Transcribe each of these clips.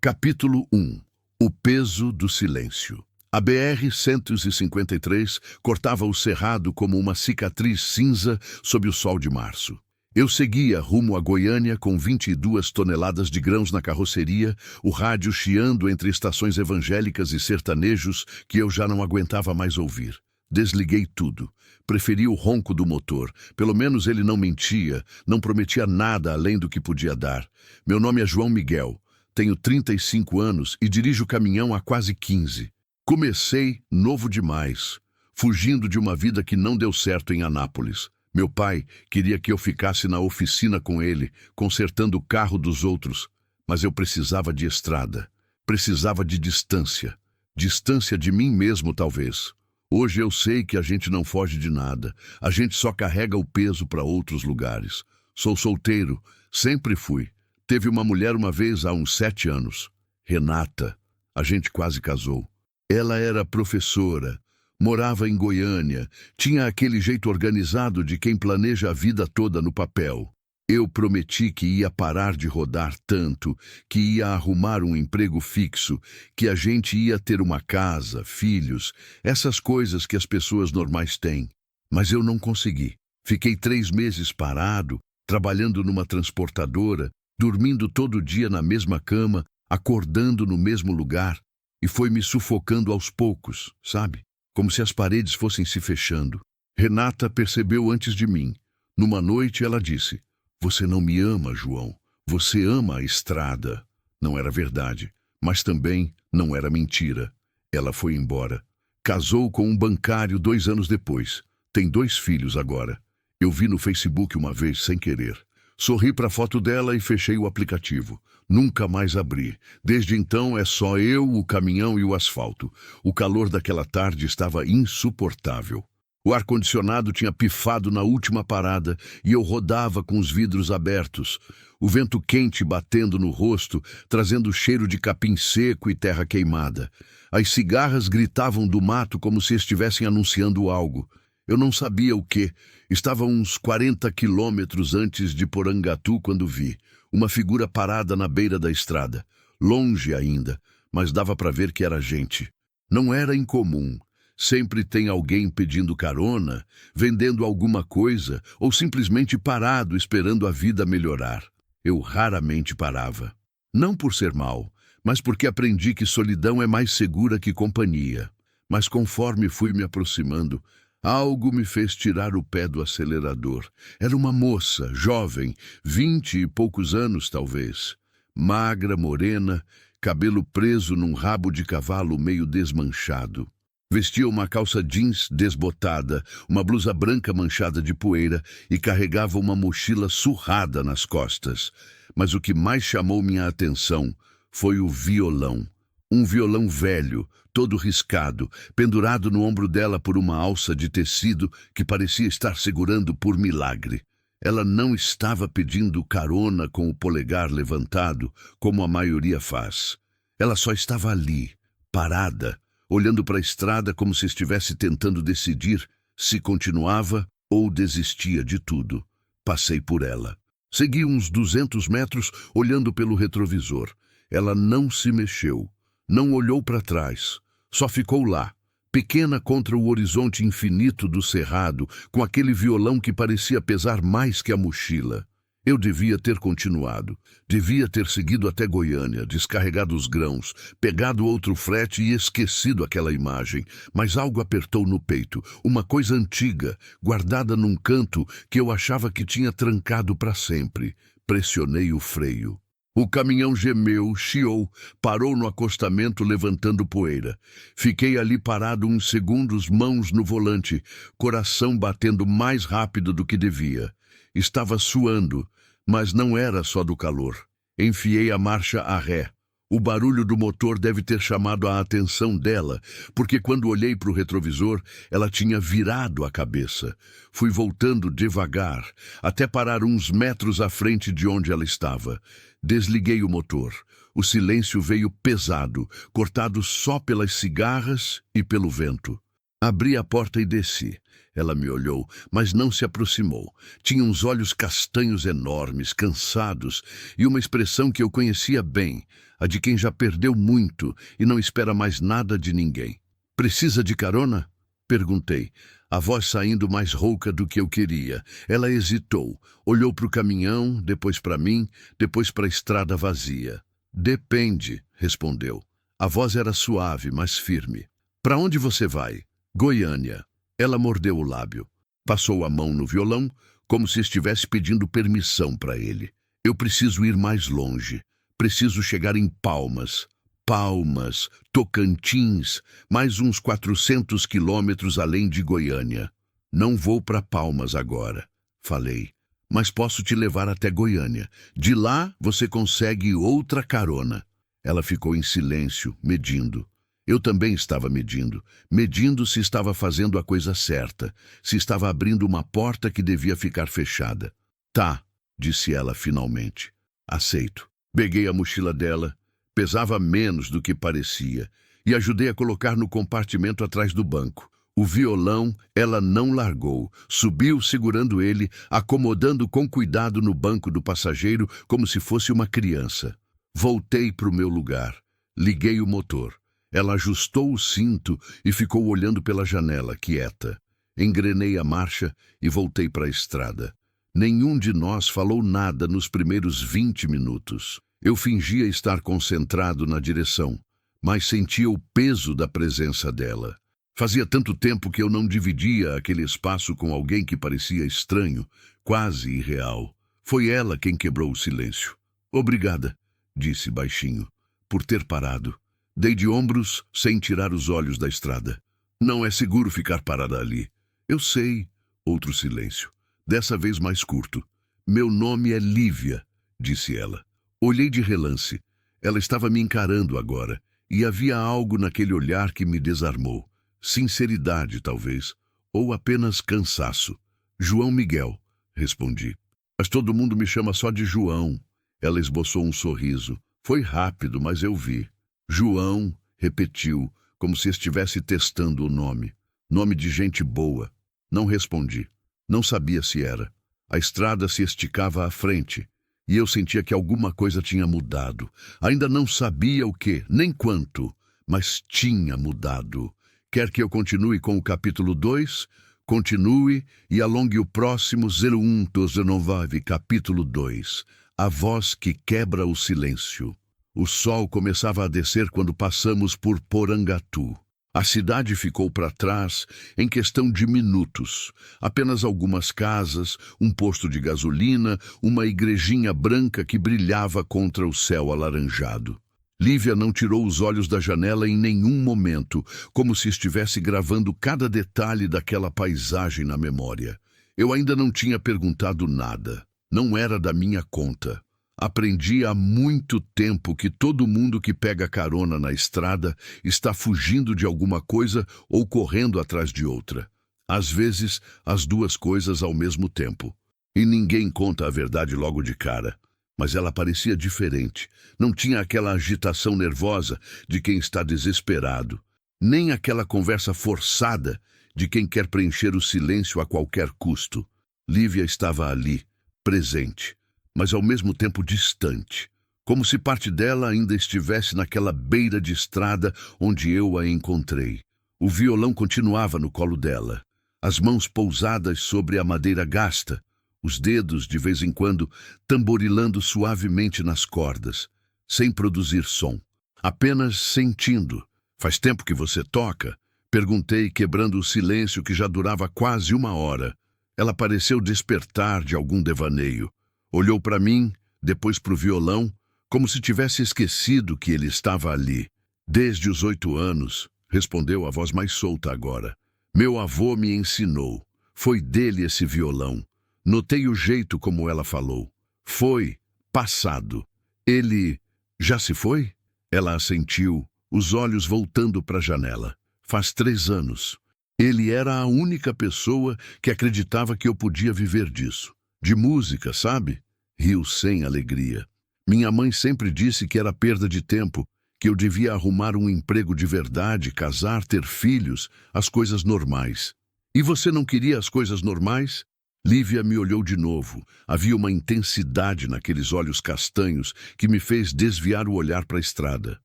Capítulo 1. O peso do silêncio. A BR-153 cortava o cerrado como uma cicatriz cinza sob o sol de março. Eu seguia rumo a Goiânia com 22 toneladas de grãos na carroceria, o rádio chiando entre estações evangélicas e sertanejos que eu já não aguentava mais ouvir. Desliguei tudo. Preferi o ronco do motor. Pelo menos ele não mentia, não prometia nada além do que podia dar. Meu nome é João Miguel. Tenho 35 anos e dirijo o caminhão há quase 15. Comecei novo demais, fugindo de uma vida que não deu certo em Anápolis. Meu pai queria que eu ficasse na oficina com ele, consertando o carro dos outros, mas eu precisava de estrada, precisava de distância. Distância de mim mesmo, talvez. Hoje eu sei que a gente não foge de nada, a gente só carrega o peso para outros lugares. Sou solteiro, sempre fui. Teve uma mulher uma vez há uns 7 anos, Renata. A gente quase casou. Ela era professora, morava em Goiânia, tinha aquele jeito organizado de quem planeja a vida toda no papel. Eu prometi que ia parar de rodar tanto, que ia arrumar um emprego fixo, que a gente ia ter uma casa, filhos, essas coisas que as pessoas normais têm. Mas eu não consegui. Fiquei 3 meses parado, trabalhando numa transportadora, dormindo todo dia na mesma cama, acordando no mesmo lugar, e foi me sufocando aos poucos, sabe? Como se as paredes fossem se fechando. Renata percebeu antes de mim. Numa noite ela disse: "Você não me ama, João. Você ama a estrada." Não era verdade, mas também não era mentira. Ela foi embora. Casou com um bancário 2 anos depois. Tem 2 filhos agora. Eu vi no Facebook uma vez sem querer. Sorri para a foto dela e fechei o aplicativo. Nunca mais abri. Desde então é só eu, o caminhão e o asfalto. O calor daquela tarde estava insuportável. O ar-condicionado tinha pifado na última parada e eu rodava com os vidros abertos. O vento quente batendo no rosto, trazendo cheiro de capim seco e terra queimada. As cigarras gritavam do mato como se estivessem anunciando algo. Eu não sabia o quê. Estava uns 40 quilômetros antes de Porangatu quando vi uma figura parada na beira da estrada. Longe ainda, mas dava para ver que era gente. Não era incomum. Sempre tem alguém pedindo carona, vendendo alguma coisa ou simplesmente parado esperando a vida melhorar. Eu raramente parava. Não por ser mau, mas porque aprendi que solidão é mais segura que companhia. Mas conforme fui me aproximando, algo me fez tirar o pé do acelerador. Era uma moça, jovem, 20 e poucos anos talvez. Magra, morena, cabelo preso num rabo de cavalo meio desmanchado. Vestia uma calça jeans desbotada, uma blusa branca manchada de poeira e carregava uma mochila surrada nas costas. Mas o que mais chamou minha atenção foi o violão. Um violão velho, todo riscado, pendurado no ombro dela por uma alça de tecido que parecia estar segurando por milagre. Ela não estava pedindo carona com o polegar levantado, como a maioria faz. Ela só estava ali, parada, olhando para a estrada como se estivesse tentando decidir se continuava ou desistia de tudo. Passei por ela. Segui uns 200 metros olhando pelo retrovisor. Ela não se mexeu. Não olhou para trás, só ficou lá, pequena contra o horizonte infinito do cerrado, com aquele violão que parecia pesar mais que a mochila. Eu devia ter continuado, devia ter seguido até Goiânia, descarregado os grãos, pegado outro frete e esquecido aquela imagem, mas algo apertou no peito, uma coisa antiga, guardada num canto que eu achava que tinha trancado para sempre. Pressionei o freio. O caminhão gemeu, chiou, parou no acostamento levantando poeira. Fiquei ali parado uns segundos, mãos no volante, coração batendo mais rápido do que devia. Estava suando, mas não era só do calor. Enfiei a marcha a ré. O barulho do motor deve ter chamado a atenção dela, porque quando olhei para o retrovisor, ela tinha virado a cabeça. Fui voltando devagar, até parar uns metros à frente de onde ela estava. Desliguei o motor. O silêncio veio pesado, cortado só pelas cigarras e pelo vento. Abri a porta e desci. Ela me olhou, mas não se aproximou. Tinha uns olhos castanhos enormes, cansados, e uma expressão que eu conhecia bem, a de quem já perdeu muito e não espera mais nada de ninguém. "Precisa de carona?" Perguntei, a voz saindo mais rouca do que eu queria. Ela hesitou, olhou para o caminhão, depois para mim, depois para a estrada vazia. "Depende", respondeu. A voz era suave, mas firme. "Para onde você vai?" "Goiânia." Ela mordeu o lábio. Passou a mão no violão, como se estivesse pedindo permissão para ele. "Eu preciso ir mais longe. Preciso chegar em Palmas. Palmas, Tocantins, mais uns 400 quilômetros além de Goiânia." "Não vou para Palmas agora", falei, "mas posso te levar até Goiânia. De lá você consegue outra carona." Ela ficou em silêncio, medindo. Eu também estava medindo se estava fazendo a coisa certa, se estava abrindo uma porta que devia ficar fechada. "Tá", disse ela finalmente. "Aceito." Peguei a mochila dela, pesava menos do que parecia, e ajudei a colocar no compartimento atrás do banco. O violão ela não largou, subiu segurando ele, acomodando com cuidado no banco do passageiro como se fosse uma criança. Voltei para o meu lugar, liguei o motor. Ela ajustou o cinto e ficou olhando pela janela, quieta. Engrenei a marcha e voltei para a estrada. Nenhum de nós falou nada nos primeiros 20 minutos. Eu fingia estar concentrado na direção, mas sentia o peso da presença dela. Fazia tanto tempo que eu não dividia aquele espaço com alguém que parecia estranho, quase irreal. Foi ela quem quebrou o silêncio. "Obrigada", disse baixinho, "por ter parado." Dei de ombros, sem tirar os olhos da estrada. "Não é seguro ficar parada ali." "Eu sei." Outro silêncio, dessa vez mais curto. "Meu nome é Lívia", disse ela. Olhei de relance. Ela estava me encarando agora, e havia algo naquele olhar que me desarmou. Sinceridade, talvez, ou apenas cansaço. "João Miguel", respondi. "Mas todo mundo me chama só de João." Ela esboçou um sorriso. Foi rápido, mas eu vi. "João", repetiu, como se estivesse testando o nome. Nome de gente boa. Não respondi. Não sabia se era. A estrada se esticava à frente, e eu sentia que alguma coisa tinha mudado. Ainda não sabia o que, nem quanto, mas tinha mudado. Quer que eu continue com o capítulo 2? Continue e alongue o próximo 01-19, capítulo 2. A voz que quebra o silêncio. O sol começava a descer quando passamos por Porangatu. A cidade ficou para trás em questão de minutos. Apenas algumas casas, um posto de gasolina, uma igrejinha branca que brilhava contra o céu alaranjado. Lívia não tirou os olhos da janela em nenhum momento, como se estivesse gravando cada detalhe daquela paisagem na memória. Eu ainda não tinha perguntado nada. Não era da minha conta. Aprendi há muito tempo que todo mundo que pega carona na estrada está fugindo de alguma coisa ou correndo atrás de outra. Às vezes, as duas coisas ao mesmo tempo. E ninguém conta a verdade logo de cara. Mas ela parecia diferente. Não tinha aquela agitação nervosa de quem está desesperado. Nem aquela conversa forçada de quem quer preencher o silêncio a qualquer custo. Lívia estava ali, presente, mas ao mesmo tempo distante, como se parte dela ainda estivesse naquela beira de estrada onde eu a encontrei. O violão continuava no colo dela, as mãos pousadas sobre a madeira gasta, os dedos, de vez em quando, tamborilando suavemente nas cordas, sem produzir som, apenas sentindo. "Faz tempo que você toca?" Perguntei, quebrando o silêncio que já durava quase uma hora. Ela pareceu despertar de algum devaneio. Olhou para mim, depois para o violão, como se tivesse esquecido que ele estava ali. "Desde os 8 anos", respondeu a voz mais solta agora. "Meu avô me ensinou. Foi dele esse violão." Notei o jeito como ela falou. "Foi passado. Ele já se foi?" Ela assentiu, os olhos voltando para a janela. "Faz 3 anos. Ele era a única pessoa que acreditava que eu podia viver disso. De música, sabe?" Riu sem alegria. "Minha mãe sempre disse que era perda de tempo, que eu devia arrumar um emprego de verdade, casar, ter filhos, as coisas normais. E você não queria as coisas normais? Lívia me olhou de novo. Havia uma intensidade naqueles olhos castanhos que me fez desviar o olhar para a estrada.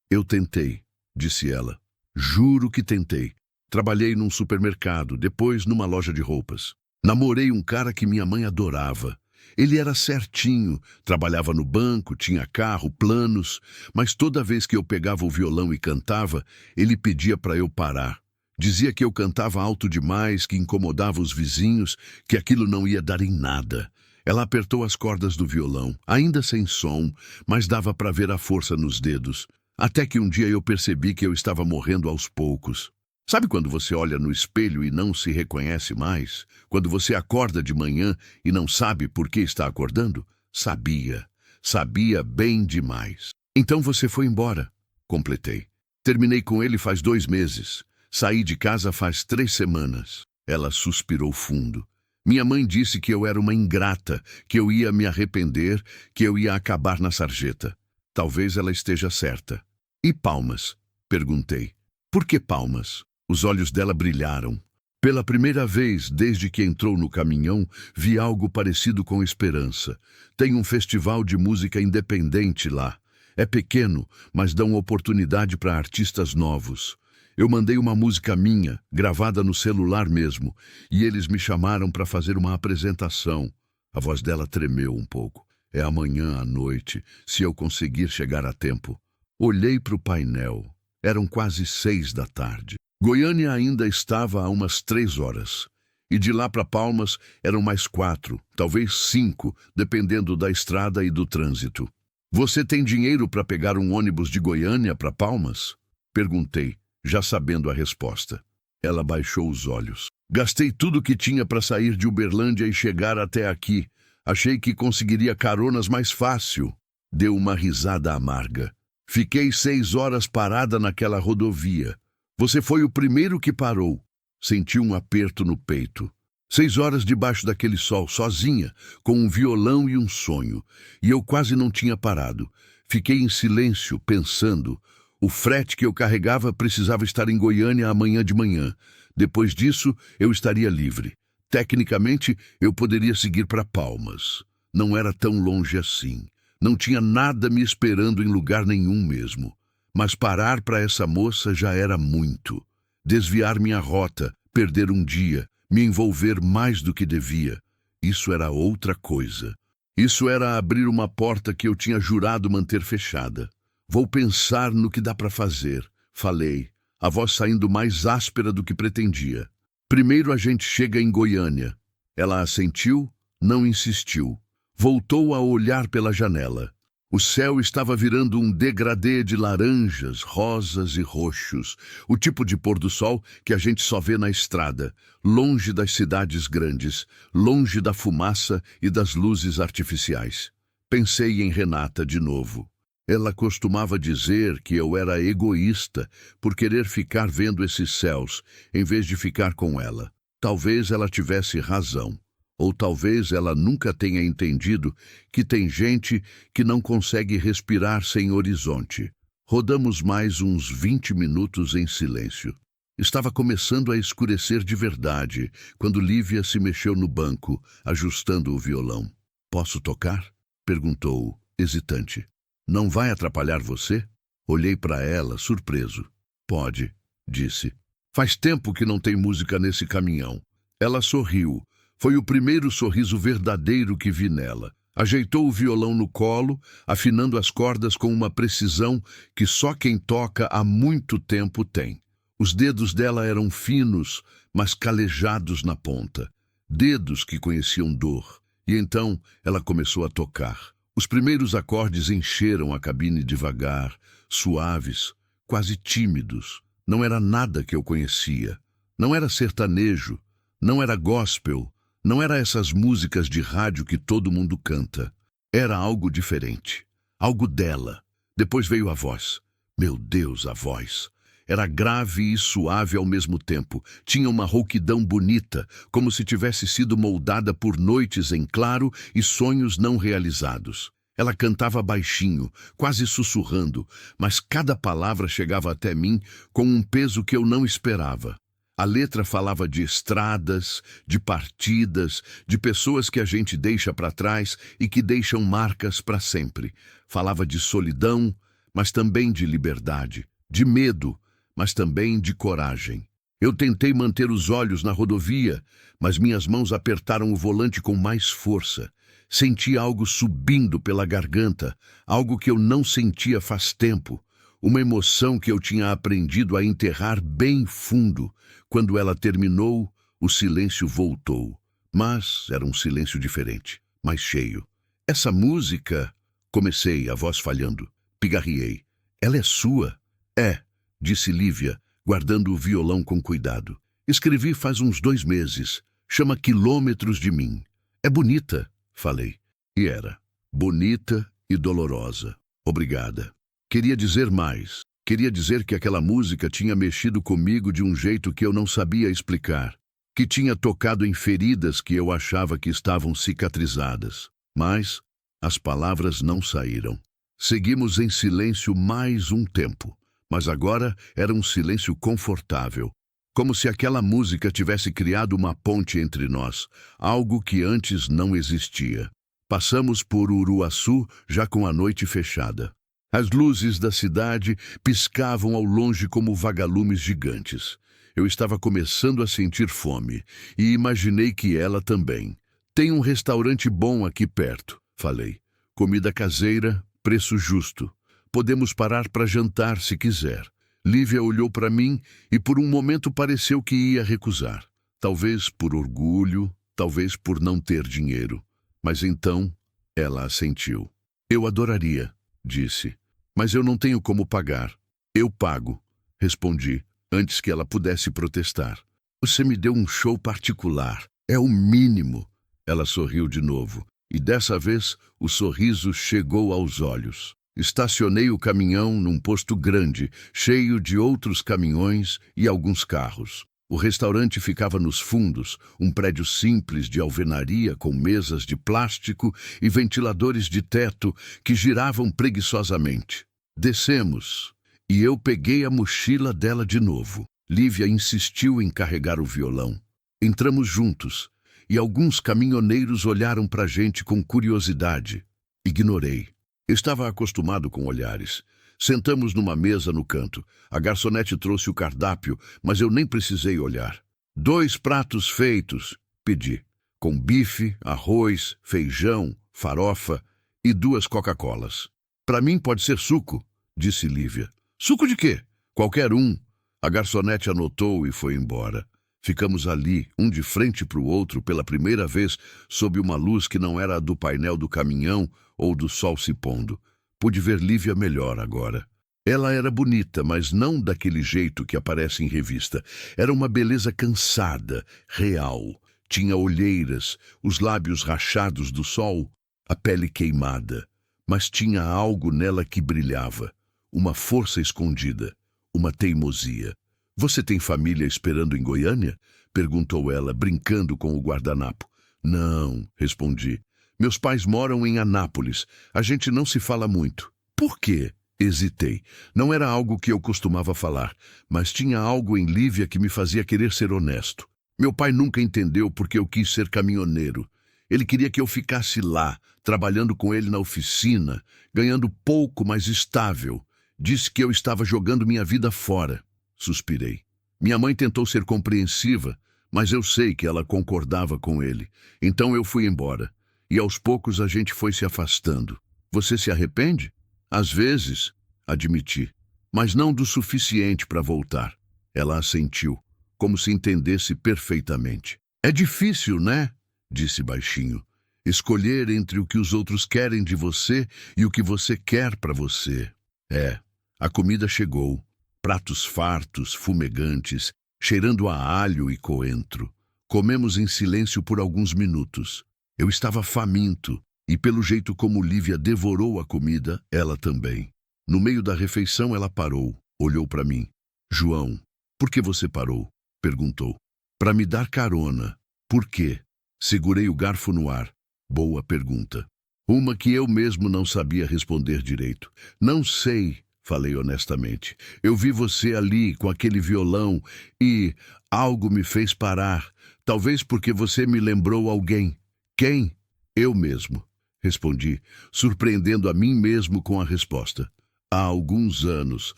Eu tentei, disse ela. Juro que tentei. Trabalhei num supermercado, depois numa loja de roupas. Namorei um cara que minha mãe adorava. Ele era certinho, trabalhava no banco, tinha carro, planos, mas toda vez que eu pegava o violão e cantava, ele pedia para eu parar. Dizia que eu cantava alto demais, que incomodava os vizinhos, que aquilo não ia dar em nada. Ela apertou as cordas do violão, ainda sem som, mas dava para ver a força nos dedos. Até que um dia eu percebi que eu estava morrendo aos poucos. Sabe quando você olha no espelho e não se reconhece mais? Quando você acorda de manhã e não sabe por que está acordando? Sabia. Sabia bem demais. Então você foi embora, completei. Terminei com ele faz 2 meses. Saí de casa faz 3 semanas. Ela suspirou fundo. Minha mãe disse que eu era uma ingrata, que eu ia me arrepender, que eu ia acabar na sarjeta. Talvez ela esteja certa. E Palmas? Perguntei. Por que Palmas? Os olhos dela brilharam. Pela primeira vez desde que entrou no caminhão, vi algo parecido com esperança. Tem um festival de música independente lá. É pequeno, mas dão oportunidade para artistas novos. Eu mandei uma música minha, gravada no celular mesmo, e eles me chamaram para fazer uma apresentação. A voz dela tremeu um pouco. É amanhã à noite, se eu conseguir chegar a tempo. Olhei para o painel. Eram quase 6 da tarde. Goiânia ainda estava a umas 3 horas. E de lá para Palmas eram mais 4, talvez 5, dependendo da estrada e do trânsito. Você tem dinheiro para pegar um ônibus de Goiânia para Palmas? Perguntei, já sabendo a resposta. Ela baixou os olhos. Gastei tudo que tinha para sair de Uberlândia e chegar até aqui. Achei que conseguiria caronas mais fácil. Deu uma risada amarga. Fiquei 6 horas parada naquela rodovia. Você foi o primeiro que parou. Senti um aperto no peito. 6 horas debaixo daquele sol, sozinha, com um violão e um sonho. E eu quase não tinha parado. Fiquei em silêncio, pensando. O frete que eu carregava precisava estar em Goiânia amanhã de manhã. Depois disso, eu estaria livre. Tecnicamente, eu poderia seguir para Palmas. Não era tão longe assim. Não tinha nada me esperando em lugar nenhum mesmo. Mas parar para essa moça já era muito. Desviar minha rota, perder um dia, me envolver mais do que devia. Isso era outra coisa. Isso era abrir uma porta que eu tinha jurado manter fechada. Vou pensar no que dá para fazer, falei, a voz saindo mais áspera do que pretendia. Primeiro a gente chega em Goiânia. Ela assentiu, não insistiu. Voltou a olhar pela janela. O céu estava virando um degradê de laranjas, rosas e roxos, o tipo de pôr do sol que a gente só vê na estrada, longe das cidades grandes, longe da fumaça e das luzes artificiais. Pensei em Renata de novo. Ela costumava dizer que eu era egoísta por querer ficar vendo esses céus, em vez de ficar com ela. Talvez ela tivesse razão. Ou talvez ela nunca tenha entendido que tem gente que não consegue respirar sem horizonte. Rodamos mais uns 20 minutos em silêncio. Estava começando a escurecer de verdade, quando Lívia se mexeu no banco, ajustando o violão. "Posso tocar?" perguntou, hesitante. "Não vai atrapalhar você?" Olhei para ela, surpreso. "Pode", disse. "Faz tempo que não tem música nesse caminhão." Ela sorriu. Foi o primeiro sorriso verdadeiro que vi nela. Ajeitou o violão no colo, afinando as cordas com uma precisão que só quem toca há muito tempo tem. Os dedos dela eram finos, mas calejados na ponta. Dedos que conheciam dor. E então ela começou a tocar. Os primeiros acordes encheram a cabine devagar, suaves, quase tímidos. Não era nada que eu conhecia. Não era sertanejo, não era gospel, não era essas músicas de rádio que todo mundo canta. Era algo diferente. Algo dela. Depois veio a voz. Meu Deus, a voz. Era grave e suave ao mesmo tempo. Tinha uma rouquidão bonita, como se tivesse sido moldada por noites em claro e sonhos não realizados. Ela cantava baixinho, quase sussurrando, mas cada palavra chegava até mim com um peso que eu não esperava. A letra falava de estradas, de partidas, de pessoas que a gente deixa para trás e que deixam marcas para sempre. Falava de solidão, mas também de liberdade, de medo, mas também de coragem. Eu tentei manter os olhos na rodovia, mas minhas mãos apertaram o volante com mais força. Senti algo subindo pela garganta, algo que eu não sentia faz tempo. Uma emoção que eu tinha aprendido a enterrar bem fundo. Quando ela terminou, o silêncio voltou. Mas era um silêncio diferente, mais cheio. Essa música... Comecei, a voz falhando. Pigarriei. Ela é sua? É, disse Lívia, guardando o violão com cuidado. Escrevi faz uns 2 meses. Chama Quilômetros de Mim. É bonita, falei. E era. Bonita e dolorosa. Obrigada. Queria dizer mais. Queria dizer que aquela música tinha mexido comigo de um jeito que eu não sabia explicar. Que tinha tocado em feridas que eu achava que estavam cicatrizadas. Mas as palavras não saíram. Seguimos em silêncio mais um tempo. Mas agora era um silêncio confortável. Como se aquela música tivesse criado uma ponte entre nós. Algo que antes não existia. Passamos por Uruaçu já com a noite fechada. As luzes da cidade piscavam ao longe como vagalumes gigantes. Eu estava começando a sentir fome e imaginei que ela também. Tem um restaurante bom aqui perto, falei. Comida caseira, preço justo. Podemos parar para jantar se quiser. Lívia olhou para mim e por um momento pareceu que ia recusar. Talvez por orgulho, talvez por não ter dinheiro. Mas então ela assentiu. Eu adoraria, disse. Mas eu não tenho como pagar. Eu pago, respondi, antes que ela pudesse protestar. Você me deu um show particular. É o mínimo. Ela sorriu de novo, e dessa vez o sorriso chegou aos olhos. Estacionei o caminhão num posto grande, cheio de outros caminhões e alguns carros. O restaurante ficava nos fundos, um prédio simples de alvenaria com mesas de plástico e ventiladores de teto que giravam preguiçosamente. Descemos, e eu peguei a mochila dela de novo. Lívia insistiu em carregar o violão. Entramos juntos, e alguns caminhoneiros olharam para a gente com curiosidade. Ignorei. Estava acostumado com olhares. Sentamos numa mesa no canto. A garçonete trouxe o cardápio, mas eu nem precisei olhar. 2 pratos feitos, pedi, com bife, arroz, feijão, farofa e 2 Coca-Colas. Para mim pode ser suco, disse Lívia. Suco de quê? Qualquer um. A garçonete anotou e foi embora. Ficamos ali, um de frente para o outro, pela primeira vez, sob uma luz que não era a do painel do caminhão ou do sol se pondo. Pude ver Lívia melhor agora. Ela era bonita, mas não daquele jeito que aparece em revista. Era uma beleza cansada, real. Tinha olheiras, os lábios rachados do sol, a pele queimada. Mas tinha algo nela que brilhava. Uma força escondida, uma teimosia. Você tem família esperando em Goiânia? Perguntou ela, brincando com o guardanapo. Não, respondi. Meus pais moram em Anápolis. A gente não se fala muito. Por quê? Hesitei. Não era algo que eu costumava falar, mas tinha algo em Lívia que me fazia querer ser honesto. Meu pai nunca entendeu porque eu quis ser caminhoneiro. Ele queria que eu ficasse lá, trabalhando com ele na oficina, ganhando pouco, mas estável. Disse que eu estava jogando minha vida fora. Suspirei. Minha mãe tentou ser compreensiva, mas eu sei que ela concordava com ele. Então eu fui embora. E aos poucos a gente foi se afastando. Você se arrepende? Às vezes, admiti, mas não do suficiente para voltar. Ela assentiu, como se entendesse perfeitamente. É difícil, né? Disse baixinho. Escolher entre o que os outros querem de você e o que você quer para você. É, a comida chegou. Pratos fartos, fumegantes, cheirando a alho e coentro. Comemos em silêncio por alguns minutos. Eu estava faminto, e pelo jeito como Lívia devorou a comida, ela também. No meio da refeição ela parou, olhou para mim. João, por que você parou? Perguntou. Para me dar carona. Por quê? Segurei o garfo no ar. Boa pergunta. Uma que eu mesmo não sabia responder direito. Não sei, falei honestamente. Eu vi você ali com aquele violão e algo me fez parar. Talvez porque você me lembrou alguém. Quem? Eu mesmo, respondi, surpreendendo a mim mesmo com a resposta. Há alguns anos,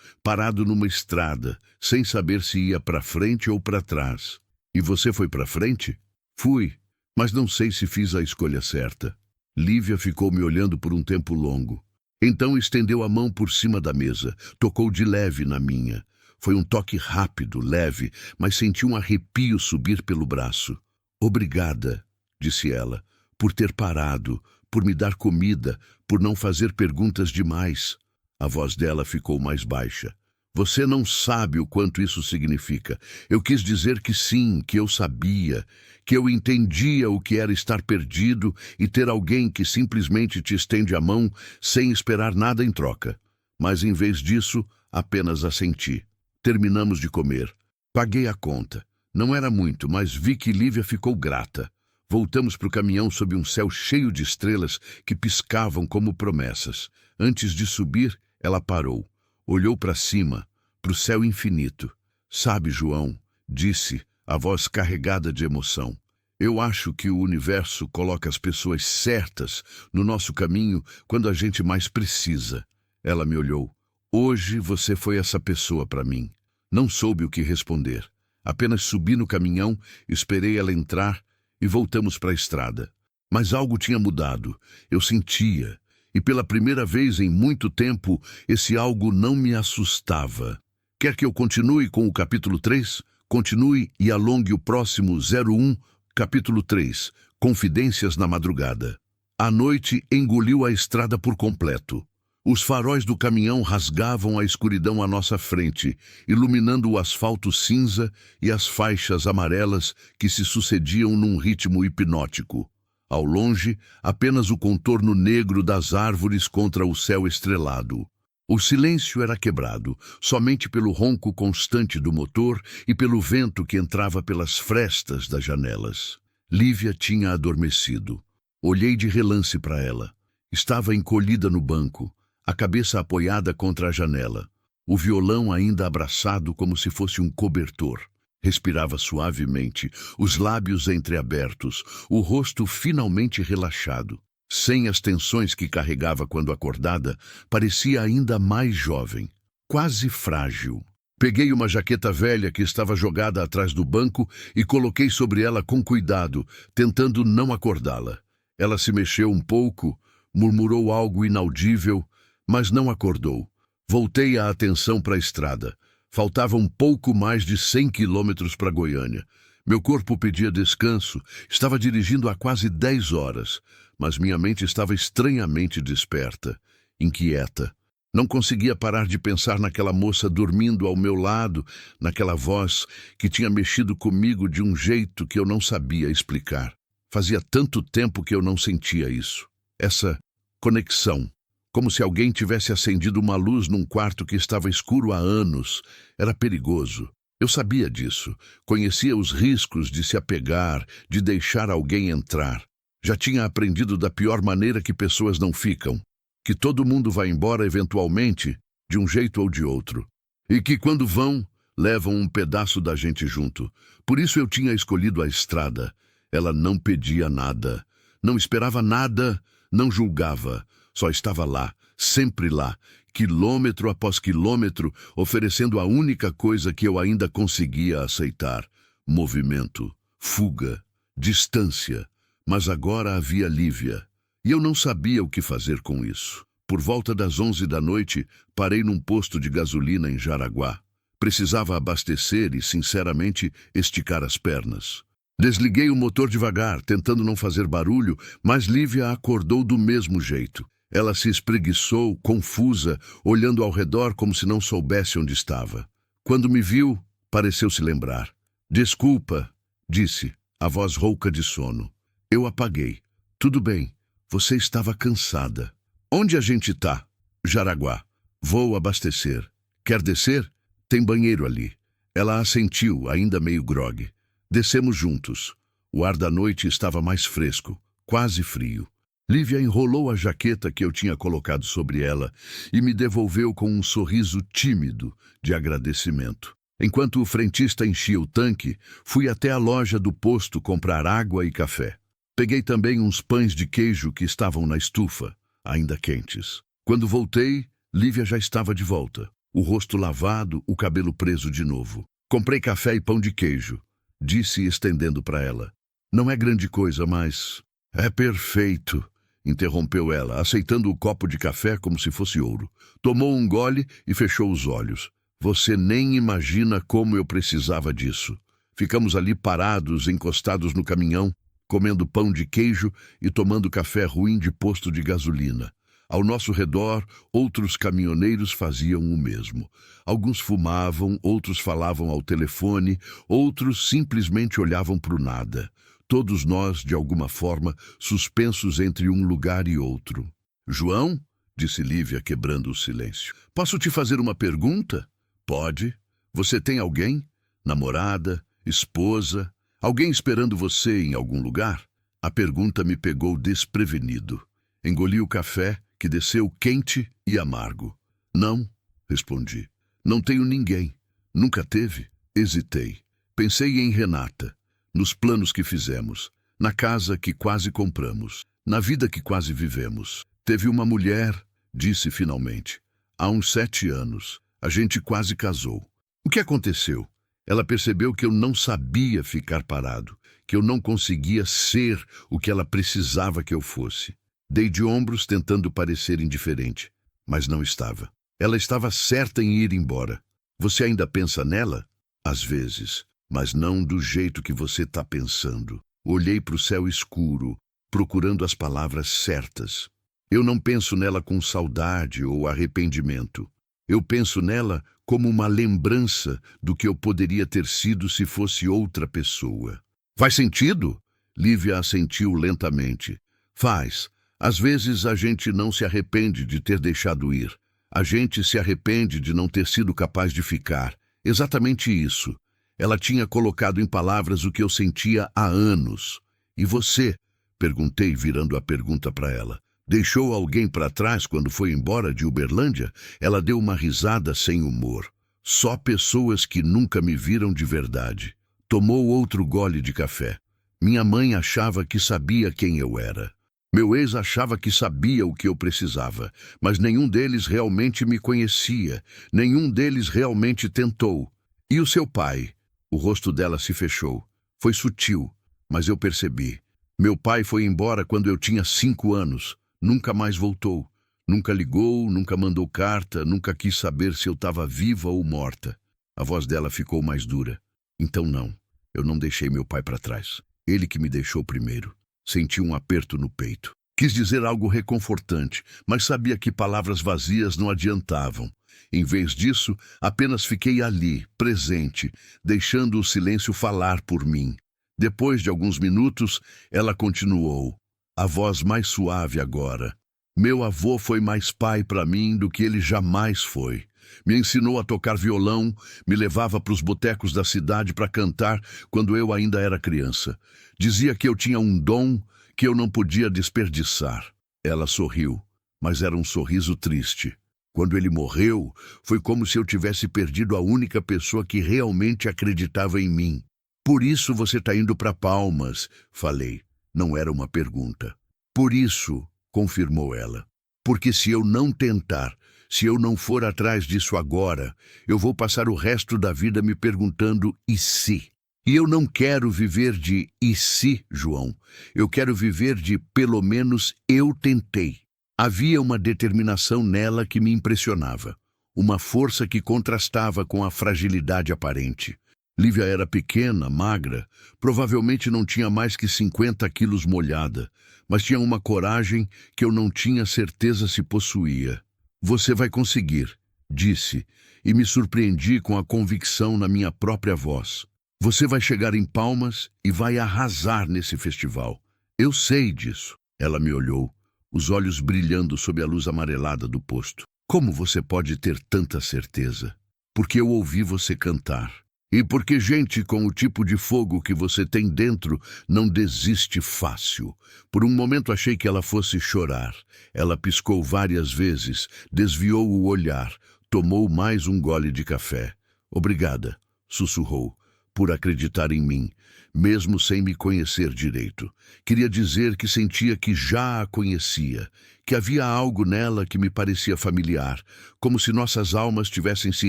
parado numa estrada, sem saber se ia para frente ou para trás. E você foi para frente? Fui, mas não sei se fiz a escolha certa. Lívia ficou me olhando por um tempo longo. Então estendeu a mão por cima da mesa, tocou de leve na minha. Foi um toque rápido, leve, mas senti um arrepio subir pelo braço. Obrigada, disse ela, por ter parado, por me dar comida, por não fazer perguntas demais. A voz dela ficou mais baixa. Você não sabe o quanto isso significa. Eu quis dizer que sim, que eu sabia, que eu entendia o que era estar perdido e ter alguém que simplesmente te estende a mão sem esperar nada em troca. Mas em vez disso, apenas assenti. Terminamos de comer. Paguei a conta. Não era muito, mas vi que Lívia ficou grata. Voltamos para o caminhão sob um céu cheio de estrelas que piscavam como promessas. Antes de subir, ela parou. Olhou para cima, para o céu infinito. Sabe, João, disse, a voz carregada de emoção. Eu acho que o universo coloca as pessoas certas no nosso caminho quando a gente mais precisa. Ela me olhou. Hoje você foi essa pessoa para mim. Não soube o que responder. Apenas subi no caminhão, esperei ela entrar e voltamos para a estrada. Mas algo tinha mudado. Eu sentia. E pela primeira vez em muito tempo, esse algo não me assustava. Quer que eu continue com o capítulo 3? Continue e alongue o próximo 01, capítulo 3, Confidências na Madrugada. A noite engoliu a estrada por completo. Os faróis do caminhão rasgavam a escuridão à nossa frente, iluminando o asfalto cinza e as faixas amarelas que se sucediam num ritmo hipnótico. Ao longe, apenas o contorno negro das árvores contra o céu estrelado. O silêncio era quebrado, somente pelo ronco constante do motor e pelo vento que entrava pelas frestas das janelas. Lívia tinha adormecido. Olhei de relance para ela. Estava encolhida no banco, a cabeça apoiada contra a janela, o violão ainda abraçado como se fosse um cobertor. Respirava suavemente, os lábios entreabertos, o rosto finalmente relaxado. Sem as tensões que carregava quando acordada, parecia ainda mais jovem, quase frágil. Peguei uma jaqueta velha que estava jogada atrás do banco e coloquei sobre ela com cuidado, tentando não acordá-la. Ela se mexeu um pouco, murmurou algo inaudível, mas não acordou. Voltei a atenção para a estrada. Faltava um pouco mais de 100 quilômetros para Goiânia. Meu corpo pedia descanso, estava dirigindo há quase 10 horas, mas minha mente estava estranhamente desperta, inquieta. Não conseguia parar de pensar naquela moça dormindo ao meu lado, naquela voz que tinha mexido comigo de um jeito que eu não sabia explicar. Fazia tanto tempo que eu não sentia isso. Essa conexão. Como se alguém tivesse acendido uma luz num quarto que estava escuro há anos. Era perigoso. Eu sabia disso. Conhecia os riscos de se apegar, de deixar alguém entrar. Já tinha aprendido da pior maneira que pessoas não ficam. Que todo mundo vai embora eventualmente, de um jeito ou de outro. E que quando vão, levam um pedaço da gente junto. Por isso eu tinha escolhido a estrada. Ela não pedia nada. Não esperava nada, não julgava. Só estava lá, sempre lá, quilômetro após quilômetro, oferecendo a única coisa que eu ainda conseguia aceitar: movimento, fuga, distância. Mas agora havia Lívia, e eu não sabia o que fazer com isso. Por volta das 11 da noite, parei num posto de gasolina em Jaraguá. Precisava abastecer e, sinceramente, esticar as pernas. Desliguei o motor devagar, tentando não fazer barulho, mas Lívia acordou do mesmo jeito. Ela se espreguiçou, confusa, olhando ao redor como se não soubesse onde estava. Quando me viu, pareceu se lembrar. Desculpa, disse, a voz rouca de sono. Eu apaguei. Tudo bem, você estava cansada. Onde a gente tá? Jaraguá. Vou abastecer. Quer descer? Tem banheiro ali. Ela assentiu, ainda meio grogue. Descemos juntos. O ar da noite estava mais fresco, quase frio. Lívia enrolou a jaqueta que eu tinha colocado sobre ela e me devolveu com um sorriso tímido de agradecimento. Enquanto o frentista enchia o tanque, fui até a loja do posto comprar água e café. Peguei também uns pães de queijo que estavam na estufa, ainda quentes. Quando voltei, Lívia já estava de volta, o rosto lavado, o cabelo preso de novo. Comprei café e pão de queijo, disse estendendo para ela. Não é grande coisa, mas... É perfeito, interrompeu ela, aceitando o copo de café como se fosse ouro. Tomou um gole e fechou os olhos. Você nem imagina como eu precisava disso. Ficamos ali parados, encostados no caminhão, comendo pão de queijo e tomando café ruim de posto de gasolina. Ao nosso redor, outros caminhoneiros faziam o mesmo. Alguns fumavam, outros falavam ao telefone, outros simplesmente olhavam para o nada. Todos nós, de alguma forma, suspensos entre um lugar e outro. João, disse Lívia, quebrando o silêncio, posso te fazer uma pergunta? Pode. Você tem alguém? Namorada? Esposa? Alguém esperando você em algum lugar? A pergunta me pegou desprevenido. Engoli o café, que desceu quente e amargo. Não, respondi. Não tenho ninguém. Nunca teve? Hesitei. Pensei em Renata, nos planos que fizemos, na casa que quase compramos, na vida que quase vivemos. Teve uma mulher, disse finalmente. Há uns 7 anos. A gente quase casou. O que aconteceu? Ela percebeu que eu não sabia ficar parado, que eu não conseguia ser o que ela precisava que eu fosse. Dei de ombros tentando parecer indiferente, mas não estava. Ela estava certa em ir embora. Você ainda pensa nela? Às vezes, mas não do jeito que você está pensando. Olhei para o céu escuro, procurando as palavras certas. Eu não penso nela com saudade ou arrependimento. Eu penso nela como uma lembrança do que eu poderia ter sido se fosse outra pessoa. Faz sentido? Lívia assentiu lentamente. Faz. Às vezes a gente não se arrepende de ter deixado ir. A gente se arrepende de não ter sido capaz de ficar. Exatamente isso. Ela tinha colocado em palavras o que eu sentia há anos. E você? Perguntei, virando a pergunta para ela. Deixou alguém para trás quando foi embora de Uberlândia? Ela deu uma risada sem humor. Só pessoas que nunca me viram de verdade. Tomou outro gole de café. Minha mãe achava que sabia quem eu era. Meu ex achava que sabia o que eu precisava, mas nenhum deles realmente me conhecia. Nenhum deles realmente tentou. E o seu pai? O rosto dela se fechou. Foi sutil, mas eu percebi. Meu pai foi embora quando eu tinha 5 anos. Nunca mais voltou. Nunca ligou, nunca mandou carta, nunca quis saber se eu estava viva ou morta. A voz dela ficou mais dura. Então não, eu não deixei meu pai para trás. Ele que me deixou primeiro. Senti um aperto no peito. Quis dizer algo reconfortante, mas sabia que palavras vazias não adiantavam. Em vez disso, apenas fiquei ali, presente, deixando o silêncio falar por mim. Depois de alguns minutos, ela continuou. A voz mais suave agora. Meu avô foi mais pai para mim do que ele jamais foi. Me ensinou a tocar violão, me levava para os botecos da cidade para cantar quando eu ainda era criança. Dizia que eu tinha um dom que eu não podia desperdiçar. Ela sorriu, mas era um sorriso triste. Quando ele morreu, foi como se eu tivesse perdido a única pessoa que realmente acreditava em mim. Por isso você está indo para Palmas, falei. Não era uma pergunta. Por isso, confirmou ela. Porque se eu não tentar, se eu não for atrás disso agora, eu vou passar o resto da vida me perguntando e se? E eu não quero viver de e se, João. Eu quero viver de pelo menos eu tentei. Havia uma determinação nela que me impressionava. Uma força que contrastava com a fragilidade aparente. Lívia era pequena, magra, provavelmente não tinha mais que 50 quilos molhada, mas tinha uma coragem que eu não tinha certeza se possuía. Você vai conseguir, disse, e me surpreendi com a convicção na minha própria voz. Você vai chegar em Palmas e vai arrasar nesse festival. Eu sei disso. Ela me olhou, os olhos brilhando sob a luz amarelada do posto. Como você pode ter tanta certeza? Porque eu ouvi você cantar. E porque gente com o tipo de fogo que você tem dentro não desiste fácil. Por um momento achei que ela fosse chorar. Ela piscou várias vezes, desviou o olhar, tomou mais um gole de café. Obrigada, sussurrou, por acreditar em mim, mesmo sem me conhecer direito. Queria dizer que sentia que já a conhecia, que havia algo nela que me parecia familiar, como se nossas almas tivessem se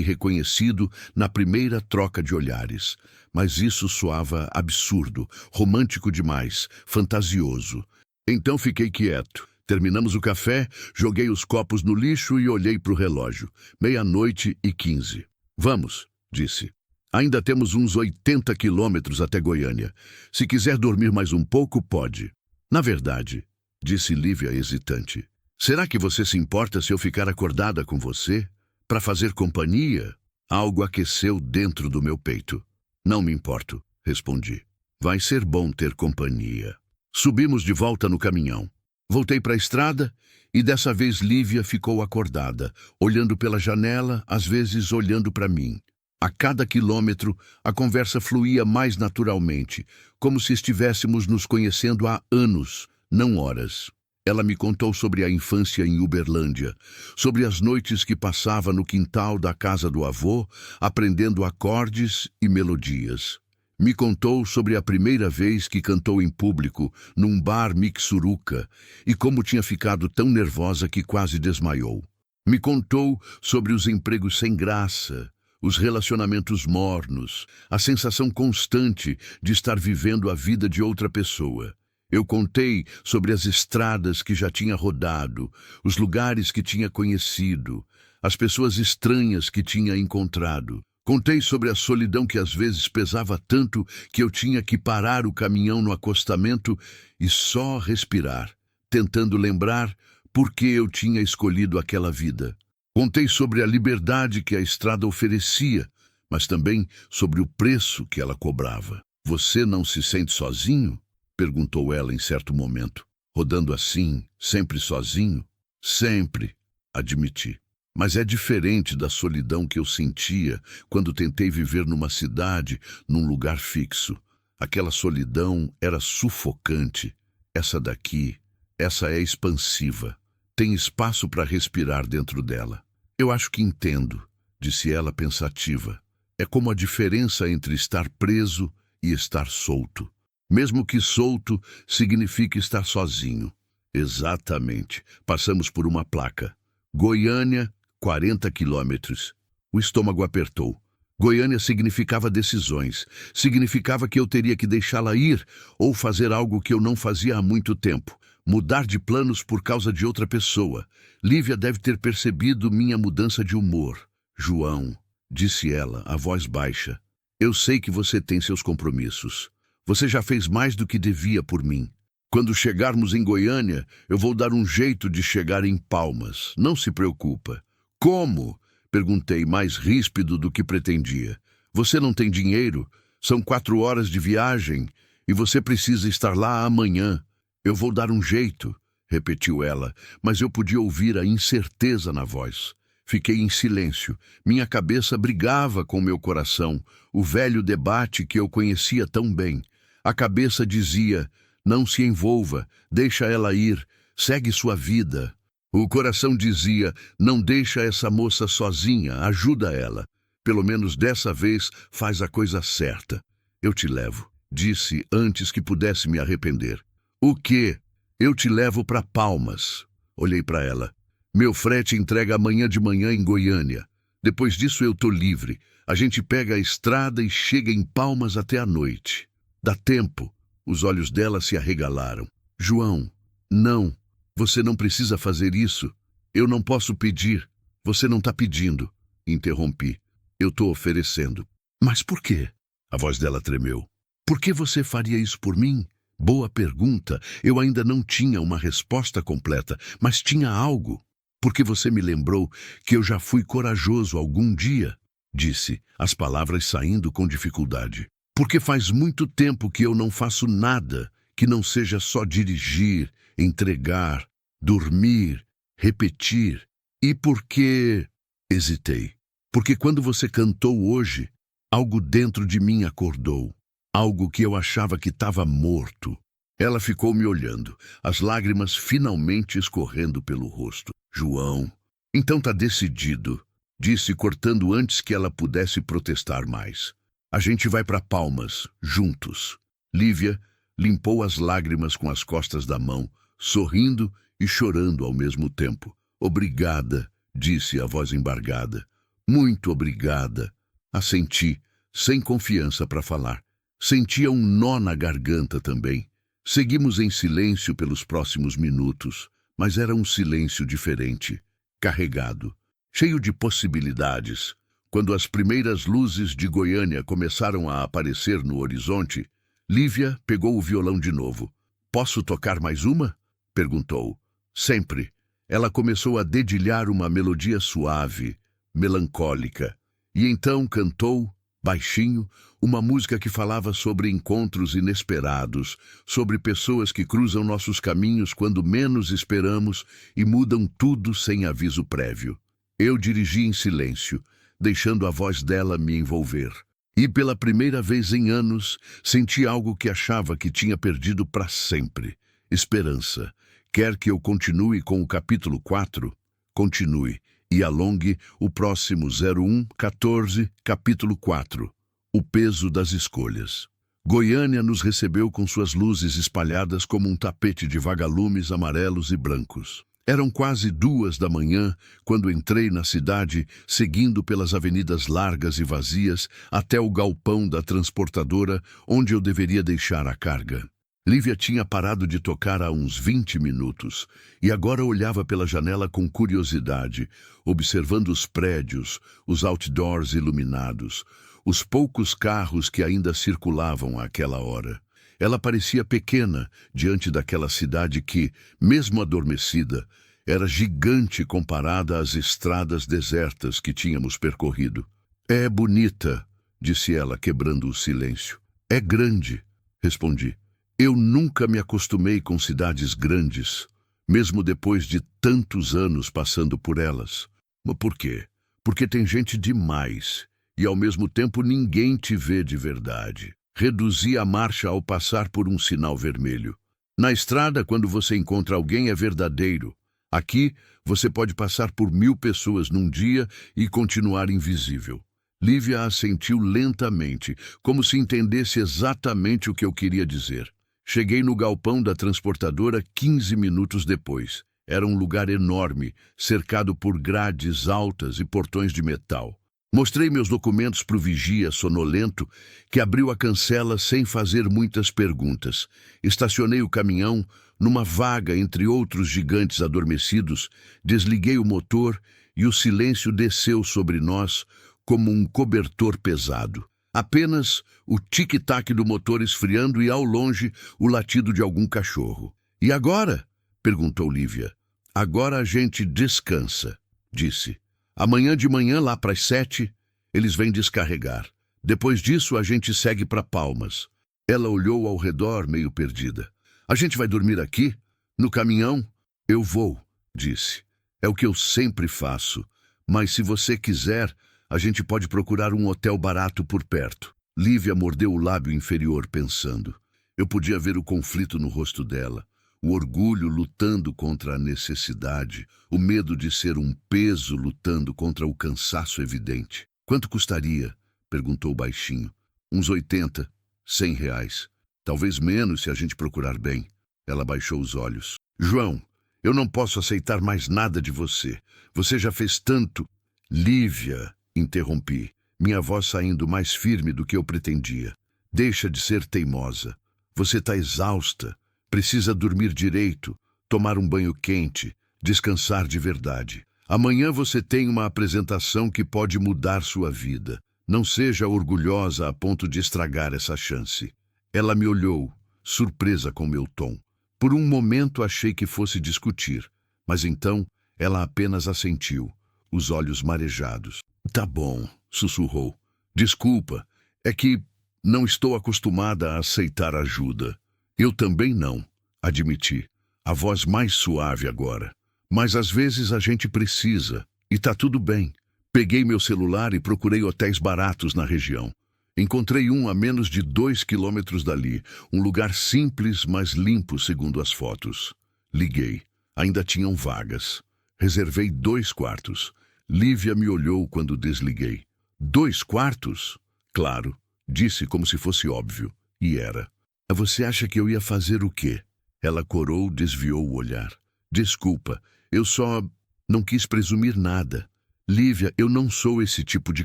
reconhecido na primeira troca de olhares. Mas isso soava absurdo, romântico demais, fantasioso. Então fiquei quieto. Terminamos o café, joguei os copos no lixo e olhei para o relógio. 00:15. Vamos, disse. Ainda temos uns 80 quilômetros até Goiânia. Se quiser dormir mais um pouco, pode. Na verdade, disse Lívia hesitante, será que você se importa se eu ficar acordada com você? Para fazer companhia? Algo aqueceu dentro do meu peito. Não me importo, respondi. Vai ser bom ter companhia. Subimos de volta no caminhão. Voltei para a estrada e dessa vez Lívia ficou acordada, olhando pela janela, às vezes olhando para mim. A cada quilômetro, a conversa fluía mais naturalmente, como se estivéssemos nos conhecendo há anos, não horas. Ela me contou sobre a infância em Uberlândia, sobre as noites que passava no quintal da casa do avô, aprendendo acordes e melodias. Me contou sobre a primeira vez que cantou em público, num bar mixuruca, e como tinha ficado tão nervosa que quase desmaiou. Me contou sobre os empregos sem graça, os relacionamentos mornos, a sensação constante de estar vivendo a vida de outra pessoa. Eu contei sobre as estradas que já tinha rodado, os lugares que tinha conhecido, as pessoas estranhas que tinha encontrado. Contei sobre a solidão que às vezes pesava tanto que eu tinha que parar o caminhão no acostamento e só respirar, tentando lembrar por que eu tinha escolhido aquela vida. Contei sobre a liberdade que a estrada oferecia, mas também sobre o preço que ela cobrava. Você não se sente sozinho? Perguntou ela em certo momento. Rodando assim, sempre sozinho? Sempre, admiti. Mas é diferente da solidão que eu sentia quando tentei viver numa cidade, num lugar fixo. Aquela solidão era sufocante. Essa daqui, essa é expansiva. Tem espaço para respirar dentro dela. Eu acho que entendo, disse ela pensativa. É como a diferença entre estar preso e estar solto. Mesmo que solto signifique estar sozinho. Exatamente. Passamos por uma placa. Goiânia, 40 quilômetros. O estômago apertou. Goiânia significava decisões. Significava que eu teria que deixá-la ir ou fazer algo que eu não fazia há muito tempo. Mudar de planos por causa de outra pessoa. Lívia deve ter percebido minha mudança de humor. João, disse ela, a voz baixa, eu sei que você tem seus compromissos. Você já fez mais do que devia por mim. Quando chegarmos em Goiânia, eu vou dar um jeito de chegar em Palmas. Não se preocupa. Como? Perguntei, mais ríspido do que pretendia. Você não tem dinheiro? São 4 horas de viagem e você precisa estar lá amanhã. Eu vou dar um jeito, repetiu ela, mas eu podia ouvir a incerteza na voz. Fiquei em silêncio. Minha cabeça brigava com meu coração, o velho debate que eu conhecia tão bem. A cabeça dizia, não se envolva, deixa ela ir, segue sua vida. O coração dizia, não deixa essa moça sozinha, ajuda ela. Pelo menos dessa vez faz a coisa certa. Eu te levo, disse antes que pudesse me arrepender. O quê? Eu te levo para Palmas. Olhei para ela. Meu frete entrega amanhã de manhã em Goiânia. Depois disso eu tô livre. A gente pega a estrada e chega em Palmas até a noite. Dá tempo. Os olhos dela se arregalaram. João, não. Você não precisa fazer isso. Eu não posso pedir. Você não tá pedindo. Interrompi. Eu tô oferecendo. Mas por quê? A voz dela tremeu. Por que você faria isso por mim? Boa pergunta. Eu ainda não tinha uma resposta completa, mas tinha algo. Porque você me lembrou que eu já fui corajoso algum dia, disse, as palavras saindo com dificuldade. Porque faz muito tempo que eu não faço nada que não seja só dirigir, entregar, dormir, repetir. E porque... Hesitei. Porque quando você cantou hoje, Algo dentro de mim acordou. Algo que eu achava que estava morto. Ela ficou me olhando, as lágrimas finalmente escorrendo pelo rosto. João, então tá decidido, disse, cortando antes que ela pudesse protestar mais. A gente vai para Palmas, juntos. Lívia limpou as lágrimas com as costas da mão, sorrindo e chorando ao mesmo tempo. Obrigada, disse a voz embargada. Muito obrigada. Assenti, sem confiança para falar. Sentia um nó na garganta também. Seguimos em silêncio pelos próximos minutos, mas era um silêncio diferente, carregado, cheio de possibilidades. Quando as primeiras luzes de Goiânia começaram a aparecer no horizonte, Lívia pegou o violão de novo. Posso tocar mais uma? Perguntou. Sempre. Ela começou a dedilhar uma melodia suave, melancólica, e então cantou, baixinho, uma música que falava sobre encontros inesperados, sobre pessoas que cruzam nossos caminhos quando menos esperamos e mudam tudo sem aviso prévio. Eu dirigi em silêncio, deixando a voz dela me envolver. E pela primeira vez em anos, senti algo que achava que tinha perdido para sempre. Esperança. Quer que eu continue com o capítulo 4? Continue e alongue o próximo 0114, capítulo 4. O peso das escolhas. Goiânia nos recebeu com suas luzes espalhadas como um tapete de vagalumes amarelos e brancos. Eram quase 2 da manhã quando entrei na cidade, seguindo pelas avenidas largas e vazias até o galpão da transportadora, onde eu deveria deixar a carga. Lívia tinha parado de tocar há uns 20 minutos e agora olhava pela janela com curiosidade, observando os prédios, os outdoors iluminados, os poucos carros que ainda circulavam àquela hora. Ela parecia pequena diante daquela cidade que, mesmo adormecida, era gigante comparada às estradas desertas que tínhamos percorrido. É bonita, disse ela, quebrando o silêncio. É grande, respondi. Eu nunca me acostumei com cidades grandes, mesmo depois de tantos anos passando por elas. Mas por quê? Porque tem gente demais e ao mesmo tempo ninguém te vê de verdade. Reduzi a marcha ao passar por um sinal vermelho. Na estrada, quando você encontra alguém, é verdadeiro. Aqui, você pode passar por 1000 pessoas num dia e continuar invisível. Lívia assentiu lentamente, como se entendesse exatamente o que eu queria dizer. Cheguei no galpão da transportadora 15 minutos depois. Era um lugar enorme, cercado por grades altas e portões de metal. Mostrei meus documentos para o vigia sonolento, que abriu a cancela sem fazer muitas perguntas. Estacionei o caminhão numa vaga entre outros gigantes adormecidos, desliguei o motor e o silêncio desceu sobre nós como um cobertor pesado. Apenas o tic-tac do motor esfriando e, ao longe, o latido de algum cachorro. E agora? Perguntou Lívia. Agora a gente descansa, disse. Amanhã de manhã, lá para as 7, eles vêm descarregar. Depois disso, a gente segue para Palmas. Ela olhou ao redor, meio perdida. A gente vai dormir aqui? No caminhão? Eu vou, disse. É o que eu sempre faço. Mas se você quiser, a gente pode procurar um hotel barato por perto. Lívia mordeu o lábio inferior, pensando. Eu podia ver o conflito no rosto dela. O orgulho lutando contra a necessidade, o medo de ser um peso lutando contra o cansaço evidente. Quanto custaria? Perguntou baixinho. Uns 80, 100 reais. Talvez menos se a gente procurar bem. Ela baixou os olhos. João, eu não posso aceitar mais nada de você. Você já fez tanto. Lívia, interrompi, minha voz saindo mais firme do que eu pretendia. Deixa de ser teimosa. Você está exausta. Precisa dormir direito, tomar um banho quente, descansar de verdade. Amanhã você tem uma apresentação que pode mudar sua vida. Não seja orgulhosa a ponto de estragar essa chance. Ela me olhou, surpresa com meu tom. Por um momento achei que fosse discutir, mas então ela apenas assentiu, os olhos marejados. Tá bom, sussurrou. Desculpa, é que não estou acostumada a aceitar ajuda. Eu também não, admiti, a voz mais suave agora. Mas às vezes a gente precisa, e tá tudo bem. Peguei meu celular e procurei hotéis baratos na região. Encontrei um a menos de 2 quilômetros dali, um lugar simples, mas limpo segundo as fotos. Liguei. Ainda tinham vagas. Reservei 2 quartos. Lívia me olhou quando desliguei. 2 quartos? Claro, disse como se fosse óbvio. E era. Você acha que eu ia fazer o quê? Ela corou, desviou o olhar. Desculpa, eu só não quis presumir nada. Lívia, eu não sou esse tipo de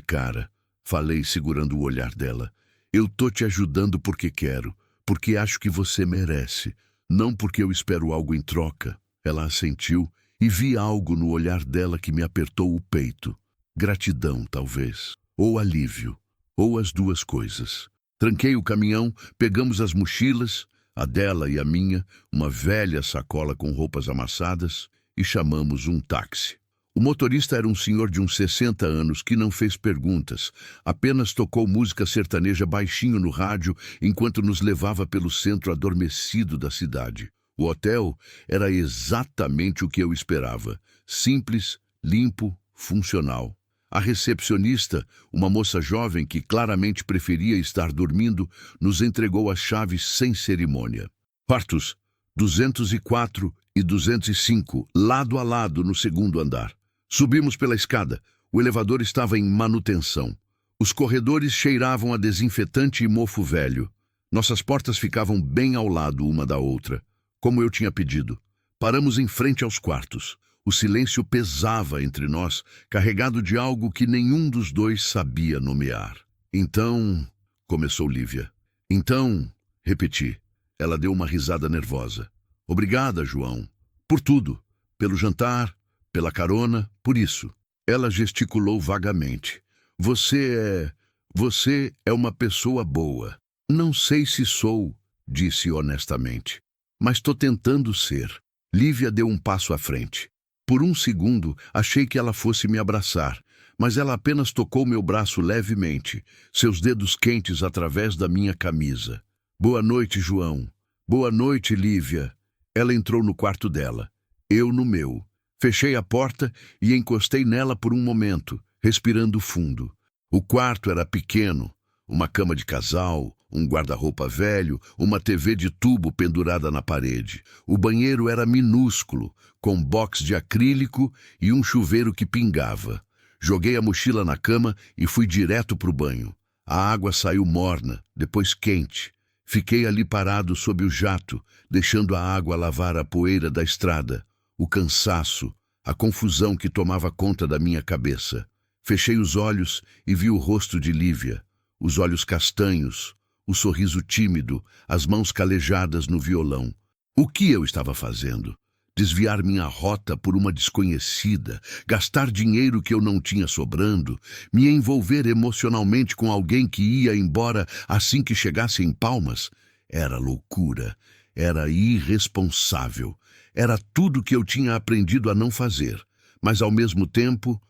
cara. Falei, segurando o olhar dela. Eu tô te ajudando porque quero, porque acho que você merece, não porque eu espero algo em troca. Ela assentiu e vi algo no olhar dela que me apertou o peito. Gratidão, talvez. Ou alívio. Ou as duas coisas. Tranquei o caminhão, pegamos as mochilas, a dela e a minha, uma velha sacola com roupas amassadas, e chamamos um táxi. O motorista era um senhor de uns 60 anos que não fez perguntas, apenas tocou música sertaneja baixinho no rádio enquanto nos levava pelo centro adormecido da cidade. O hotel era exatamente o que eu esperava, simples, limpo, funcional. A recepcionista, uma moça jovem que claramente preferia estar dormindo, nos entregou as chaves sem cerimônia. Quartos 204 e 205, lado a lado no segundo andar. Subimos pela escada. O elevador estava em manutenção. Os corredores cheiravam a desinfetante e mofo velho. Nossas portas ficavam bem ao lado uma da outra, como eu tinha pedido. Paramos em frente aos quartos. O silêncio pesava entre nós, carregado de algo que nenhum dos dois sabia nomear. Então, começou Lívia. Então, repeti. Ela deu uma risada nervosa. Obrigada, João. Por tudo. Pelo jantar, pela carona, por isso. Ela gesticulou vagamente. Você é uma pessoa boa. Não sei se sou, disse honestamente. Mas tô tentando ser. Lívia deu um passo à frente. Por um segundo, achei que ela fosse me abraçar, mas ela apenas tocou meu braço levemente, seus dedos quentes através da minha camisa. Boa noite, João. Boa noite, Lívia. Ela entrou no quarto dela. Eu no meu. Fechei a porta e encostei nela por um momento, respirando fundo. O quarto era pequeno, uma cama de casal, um guarda-roupa velho, uma TV de tubo pendurada na parede. O banheiro era minúsculo, com box de acrílico e um chuveiro que pingava. Joguei a mochila na cama e fui direto para o banho. A água saiu morna, depois quente. Fiquei ali parado sob o jato, deixando a água lavar a poeira da estrada. O cansaço, a confusão que tomava conta da minha cabeça. Fechei os olhos e vi o rosto de Lívia, os olhos castanhos, o sorriso tímido, as mãos calejadas no violão. O que eu estava fazendo? Desviar minha rota por uma desconhecida, gastar dinheiro que eu não tinha sobrando, me envolver emocionalmente com alguém que ia embora assim que chegasse em Palmas? Era loucura, era irresponsável, era tudo que eu tinha aprendido a não fazer. Mas ao mesmo tempo,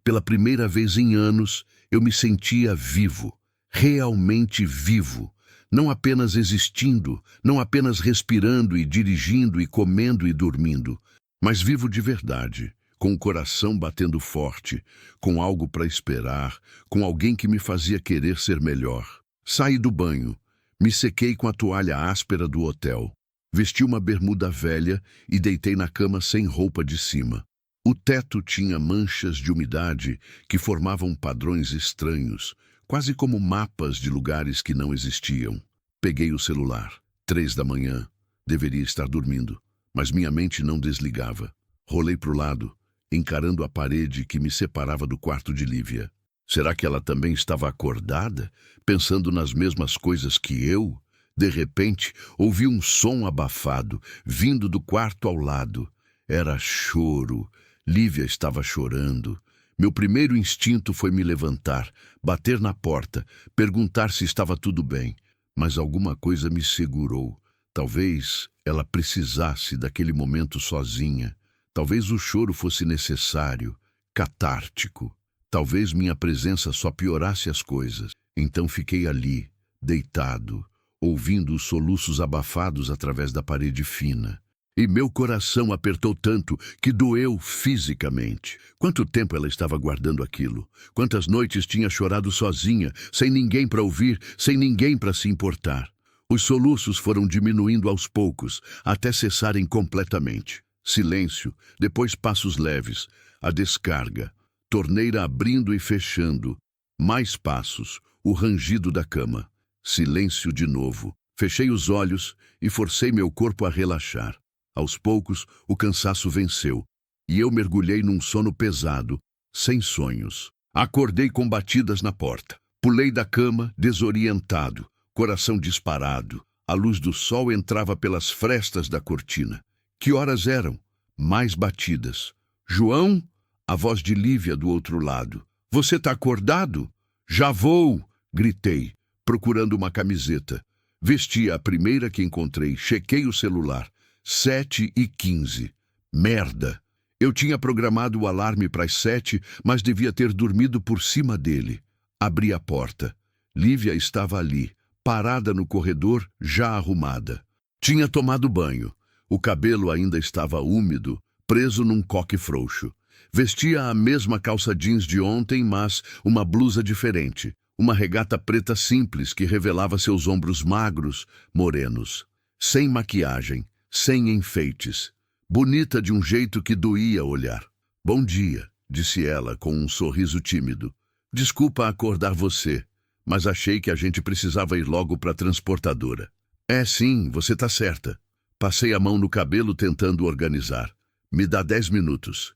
pela primeira vez em anos, eu me sentia vivo, realmente vivo. Não apenas existindo, não apenas respirando e dirigindo e comendo e dormindo, mas vivo de verdade, com o coração batendo forte, com algo para esperar, com alguém que me fazia querer ser melhor. Saí do banho, me sequei com a toalha áspera do hotel, vesti uma bermuda velha e deitei na cama sem roupa de cima. O teto tinha manchas de umidade que formavam padrões estranhos, quase como mapas de lugares que não existiam. Peguei o celular. 3 da manhã. Deveria estar dormindo, mas minha mente não desligava. Rolei para o lado, encarando a parede que me separava do quarto de Lívia. Será que ela também estava acordada, pensando nas mesmas coisas que eu? De repente, ouvi um som abafado, vindo do quarto ao lado. Era choro. Lívia estava chorando. Meu primeiro instinto foi me levantar, bater na porta, perguntar se estava tudo bem. Mas alguma coisa me segurou. Talvez ela precisasse daquele momento sozinha. Talvez o choro fosse necessário, catártico. Talvez minha presença só piorasse as coisas. Então fiquei ali, deitado, ouvindo os soluços abafados através da parede fina. E meu coração apertou tanto que doeu fisicamente. Quanto tempo ela estava guardando aquilo? Quantas noites tinha chorado sozinha, sem ninguém para ouvir, sem ninguém para se importar? Os soluços foram diminuindo aos poucos, até cessarem completamente. Silêncio, depois passos leves, a descarga, torneira abrindo e fechando, mais passos, o rangido da cama. Silêncio de novo. Fechei os olhos e forcei meu corpo a relaxar. Aos poucos, o cansaço venceu, e eu mergulhei num sono pesado, sem sonhos. Acordei com batidas na porta. Pulei da cama, desorientado, coração disparado. A luz do sol entrava pelas frestas da cortina. Que horas eram? Mais batidas. João? A voz de Lívia do outro lado. Você tá acordado? Já vou! Gritei, procurando uma camiseta. Vesti a primeira que encontrei, chequei o celular. 7h15. Merda! Eu tinha programado o alarme para as 7, mas devia ter dormido por cima dele. Abri a porta. Lívia estava ali, parada no corredor, já arrumada. Tinha tomado banho. O cabelo ainda estava úmido, preso num coque frouxo. Vestia a mesma calça jeans de ontem, mas uma blusa diferente. Uma regata preta simples que revelava seus ombros magros, morenos. Sem maquiagem. Sem enfeites, bonita de um jeito que doía olhar. Bom dia, disse ela com um sorriso tímido. Desculpa acordar você, mas achei que a gente precisava ir logo para a transportadora. É sim, você tá certa. Passei a mão no cabelo tentando organizar. Me dá 10 minutos.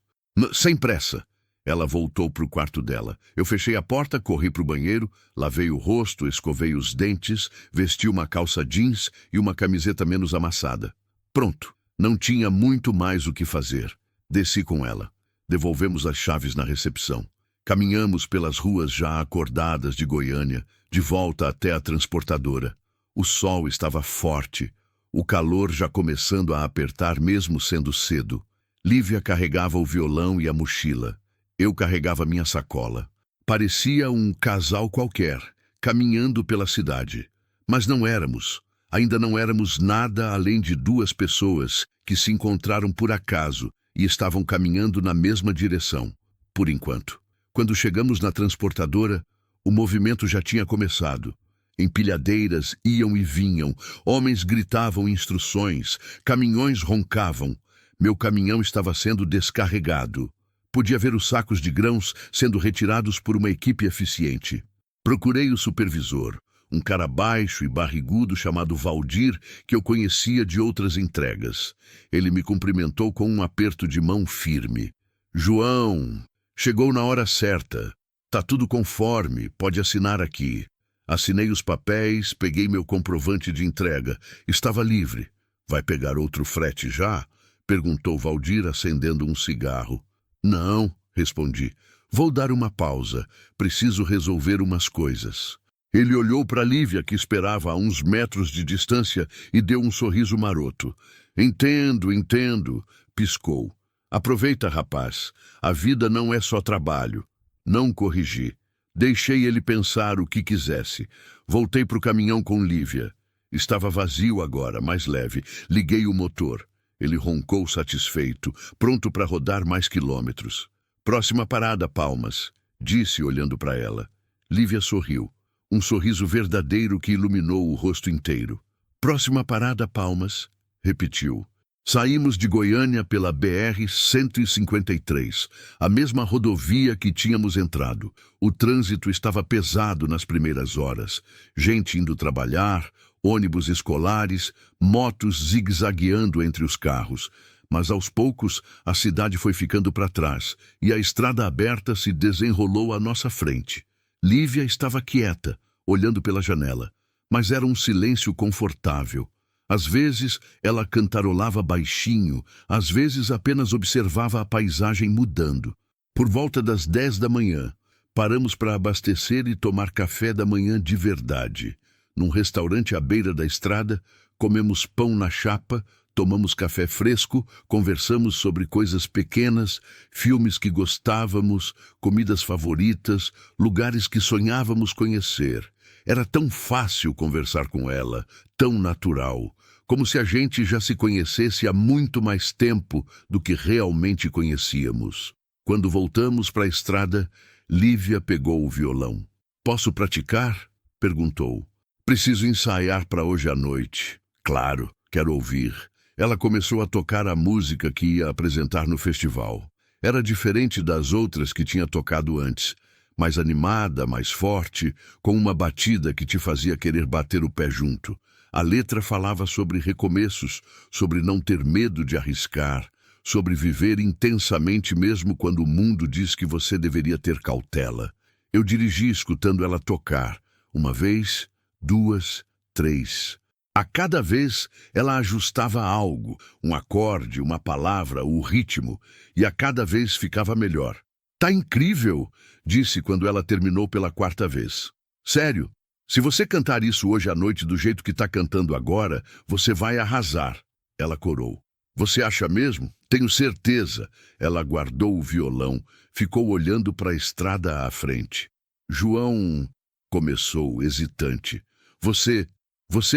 Sem pressa. Ela voltou para o quarto dela. Eu fechei a porta, corri para o banheiro, lavei o rosto, escovei os dentes, vesti uma calça jeans e uma camiseta menos amassada. Pronto, não tinha muito mais o que fazer. Desci com ela. Devolvemos as chaves na recepção. Caminhamos pelas ruas já acordadas de Goiânia, de volta até a transportadora. O sol estava forte, o calor já começando a apertar mesmo sendo cedo. Lívia carregava o violão e a mochila. Eu carregava minha sacola. Parecia um casal qualquer, caminhando pela cidade. Mas não éramos. Ainda não éramos nada além de duas pessoas que se encontraram por acaso e estavam caminhando na mesma direção, por enquanto. Quando chegamos na transportadora, o movimento já tinha começado. Empilhadeiras iam e vinham, homens gritavam instruções, caminhões roncavam. Meu caminhão estava sendo descarregado. Podia ver os sacos de grãos sendo retirados por uma equipe eficiente. Procurei o supervisor. Um cara baixo e barrigudo chamado Valdir, que eu conhecia de outras entregas. Ele me cumprimentou com um aperto de mão firme. João, chegou na hora certa. Tá tudo conforme, pode assinar aqui. Assinei os papéis, peguei meu comprovante de entrega. Estava livre. Vai pegar outro frete já? Perguntou Valdir, acendendo um cigarro. Não, respondi. Vou dar uma pausa. Preciso resolver umas coisas. Ele olhou para Lívia, que esperava a uns metros de distância, e deu um sorriso maroto. Entendo, piscou. Aproveita, rapaz. A vida não é só trabalho. Não corrigi. Deixei ele pensar o que quisesse. Voltei para o caminhão com Lívia. Estava vazio agora, mais leve. Liguei o motor. Ele roncou satisfeito, pronto para rodar mais quilômetros. Próxima parada, Palmas, disse olhando para ela. Lívia sorriu. Um sorriso verdadeiro que iluminou o rosto inteiro. Próxima parada, Palmas, repetiu. Saímos de Goiânia pela BR-153, a mesma rodovia que tínhamos entrado. O trânsito estava pesado nas primeiras horas. Gente indo trabalhar, ônibus escolares, motos zigue-zagueando entre os carros. Mas aos poucos a cidade foi ficando para trás e a estrada aberta se desenrolou à nossa frente. Lívia estava quieta, olhando pela janela, mas era um silêncio confortável. Às vezes ela cantarolava baixinho, às vezes apenas observava a paisagem mudando. Por volta das 10 da manhã, paramos para abastecer e tomar café da manhã de verdade. Num restaurante à beira da estrada, comemos pão na chapa, tomamos café fresco, conversamos sobre coisas pequenas, filmes que gostávamos, comidas favoritas, lugares que sonhávamos conhecer. Era tão fácil conversar com ela, tão natural. como se a gente já se conhecesse há muito mais tempo do que realmente conhecíamos. Quando voltamos para a estrada, Lívia pegou o violão. "Posso praticar?" perguntou. "Preciso ensaiar para hoje à noite." "Claro, quero ouvir." Ela começou a tocar a música que ia apresentar no festival. Era diferente das outras que tinha tocado antes, mais animada, mais forte, com uma batida que te fazia querer bater o pé junto. A letra falava sobre recomeços, sobre não ter medo de arriscar, sobre viver intensamente mesmo quando o mundo diz que você deveria ter cautela. Eu dirigi escutando ela tocar, uma vez, duas, três. A cada vez, ela ajustava algo, um acorde, uma palavra, o ritmo, e a cada vez ficava melhor. "Tá incrível!" disse quando ela terminou pela quarta vez. "Sério, se você cantar isso hoje à noite do jeito que tá cantando agora, você vai arrasar." Ela corou. "Você acha mesmo?" "Tenho certeza." Ela guardou o violão, ficou olhando para a estrada à frente. "João," começou, hesitante. Você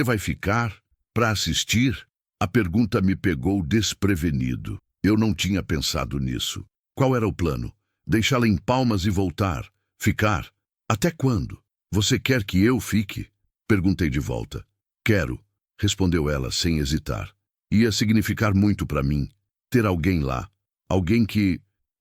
vai ficar para assistir?" A pergunta me pegou desprevenido. Eu não tinha pensado nisso. Qual era o plano? Deixá-la em Palmas e voltar? Ficar? Até quando? "Você quer que eu fique?" perguntei de volta. "Quero," respondeu ela sem hesitar. Ia significar muito para mim. Ter alguém lá. Alguém que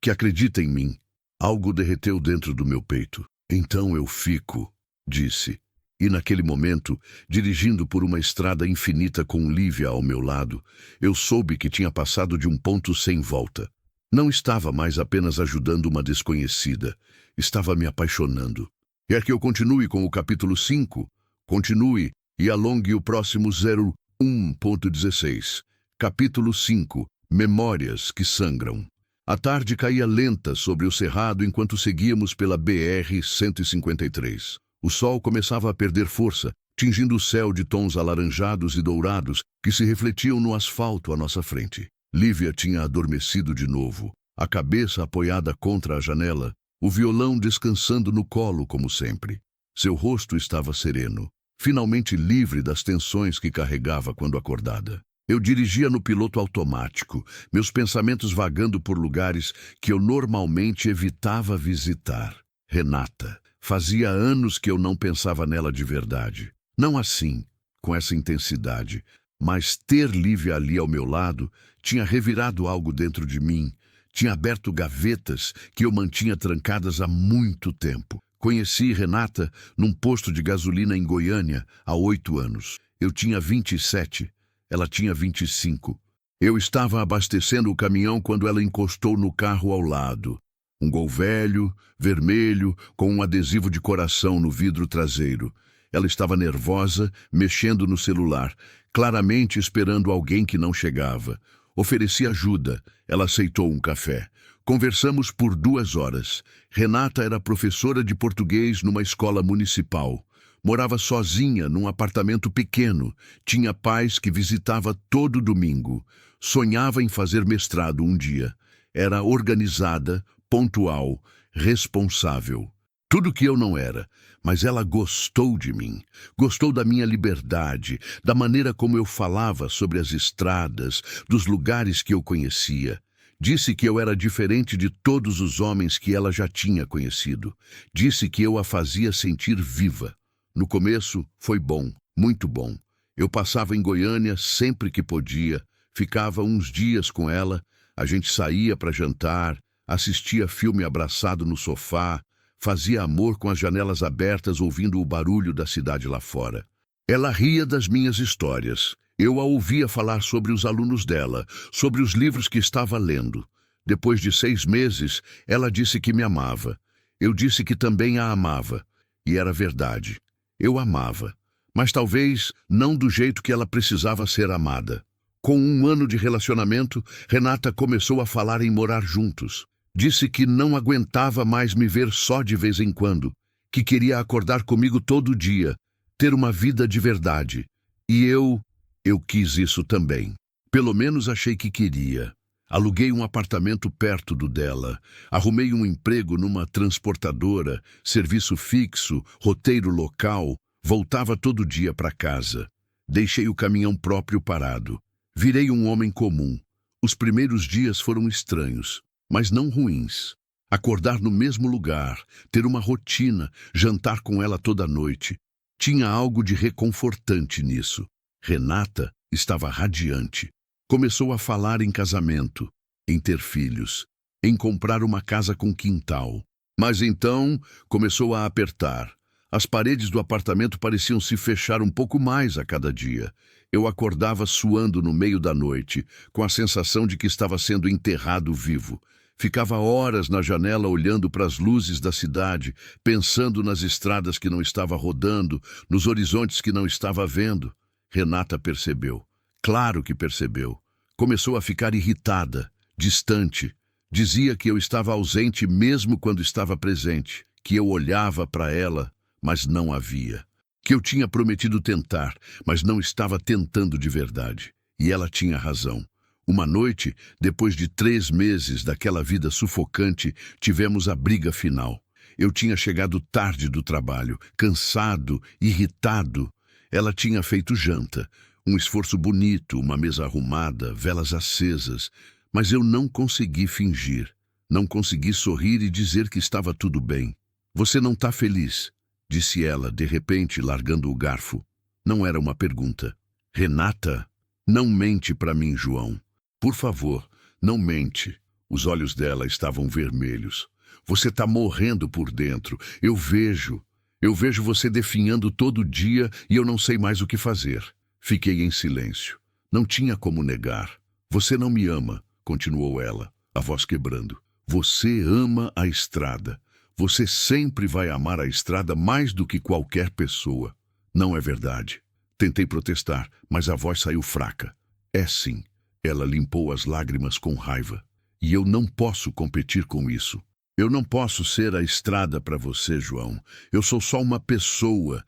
acredita em mim. Algo derreteu dentro do meu peito. "Então eu fico," disse. E naquele momento, dirigindo por uma estrada infinita com Lívia ao meu lado, eu soube que tinha passado de um ponto sem volta. Não estava mais apenas ajudando uma desconhecida, estava me apaixonando. Quer que eu continue com o capítulo 5? Continue e alongue o próximo 01.16. Capítulo 5. Memórias que sangram. A tarde caía lenta sobre o cerrado enquanto seguíamos pela BR-153. O sol começava a perder força, tingindo o céu de tons alaranjados e dourados que se refletiam no asfalto à nossa frente. Lívia tinha adormecido de novo, a cabeça apoiada contra a janela, o violão descansando no colo como sempre. Seu rosto estava sereno, finalmente livre das tensões que carregava quando acordada. Eu dirigia no piloto automático, meus pensamentos vagando por lugares que eu normalmente evitava visitar. Renata. Fazia anos que eu não pensava nela de verdade. Não assim, com essa intensidade, mas ter Lívia ali ao meu lado tinha revirado algo dentro de mim, tinha aberto gavetas que eu mantinha trancadas há muito tempo. Conheci Renata num posto de gasolina em Goiânia há 8 anos. Eu tinha 27, ela tinha 25. Eu estava abastecendo o caminhão quando ela encostou no carro ao lado. Um Gol velho, vermelho, com um adesivo de coração no vidro traseiro. Ela estava nervosa, mexendo no celular, claramente esperando alguém que não chegava. Ofereci ajuda. Ela aceitou um café. Conversamos por 2 horas. Renata era professora de português numa escola municipal. Morava sozinha num apartamento pequeno. Tinha pais que visitava todo domingo. Sonhava em fazer mestrado um dia. Era organizada, pontual, responsável. Tudo que eu não era, mas ela gostou de mim. Gostou da minha liberdade, da maneira como eu falava sobre as estradas, dos lugares que eu conhecia. Disse que eu era diferente de todos os homens que ela já tinha conhecido. Disse que eu a fazia sentir viva. No começo, foi bom, muito bom. Eu passava em Goiânia sempre que podia, ficava uns dias com ela, a gente saía para jantar, assistia filme abraçado no sofá, fazia amor com as janelas abertas ouvindo o barulho da cidade lá fora. Ela ria das minhas histórias. Eu a ouvia falar sobre os alunos dela, sobre os livros que estava lendo. Depois de 6 meses, ela disse que me amava. Eu disse que também a amava. E era verdade. Eu amava. Mas talvez não do jeito que ela precisava ser amada. Com 1 ano de relacionamento, Renata começou a falar em morar juntos. Disse que não aguentava mais me ver só de vez em quando, que queria acordar comigo todo dia, ter uma vida de verdade. E eu quis isso também. Pelo menos achei que queria. Aluguei um apartamento perto do dela, arrumei um emprego numa transportadora, serviço fixo, roteiro local, voltava todo dia para casa. Deixei o caminhão próprio parado. Virei um homem comum. Os primeiros dias foram estranhos, mas não ruins. Acordar no mesmo lugar, ter uma rotina, jantar com ela toda noite. Tinha algo de reconfortante nisso. Renata estava radiante. Começou a falar em casamento, em ter filhos, em comprar uma casa com quintal. Mas então começou a apertar. As paredes do apartamento pareciam se fechar um pouco mais a cada dia. Eu acordava suando no meio da noite, com a sensação de que estava sendo enterrado vivo. Ficava horas na janela olhando para as luzes da cidade, pensando nas estradas que não estava rodando, nos horizontes que não estava vendo. Renata percebeu. Claro que percebeu. Começou a ficar irritada, distante. Dizia que eu estava ausente mesmo quando estava presente, que eu olhava para ela, mas não a via. Que eu tinha prometido tentar, mas não estava tentando de verdade. E ela tinha razão. Uma noite, depois de 3 meses daquela vida sufocante, tivemos a briga final. Eu tinha chegado tarde do trabalho, cansado, irritado. Ela tinha feito janta, um esforço bonito, uma mesa arrumada, velas acesas, mas eu não consegui fingir. Não consegui sorrir e dizer que estava tudo bem. Você não está feliz? Disse ela, de repente, largando o garfo. Não era uma pergunta. Renata, não mente para mim, João. Por favor, não mente. Os olhos dela estavam vermelhos. Você está morrendo por dentro. Eu vejo você definhando todo dia e eu não sei mais o que fazer. Fiquei em silêncio. Não tinha como negar. Você não me ama, continuou ela, a voz quebrando. Você ama a estrada. Você sempre vai amar a estrada mais do que qualquer pessoa. Não é verdade. Tentei protestar, mas a voz saiu fraca. É sim. Ela limpou as lágrimas com raiva. E eu não posso competir com isso. Eu não posso ser a estrada para você, João. Eu sou só uma pessoa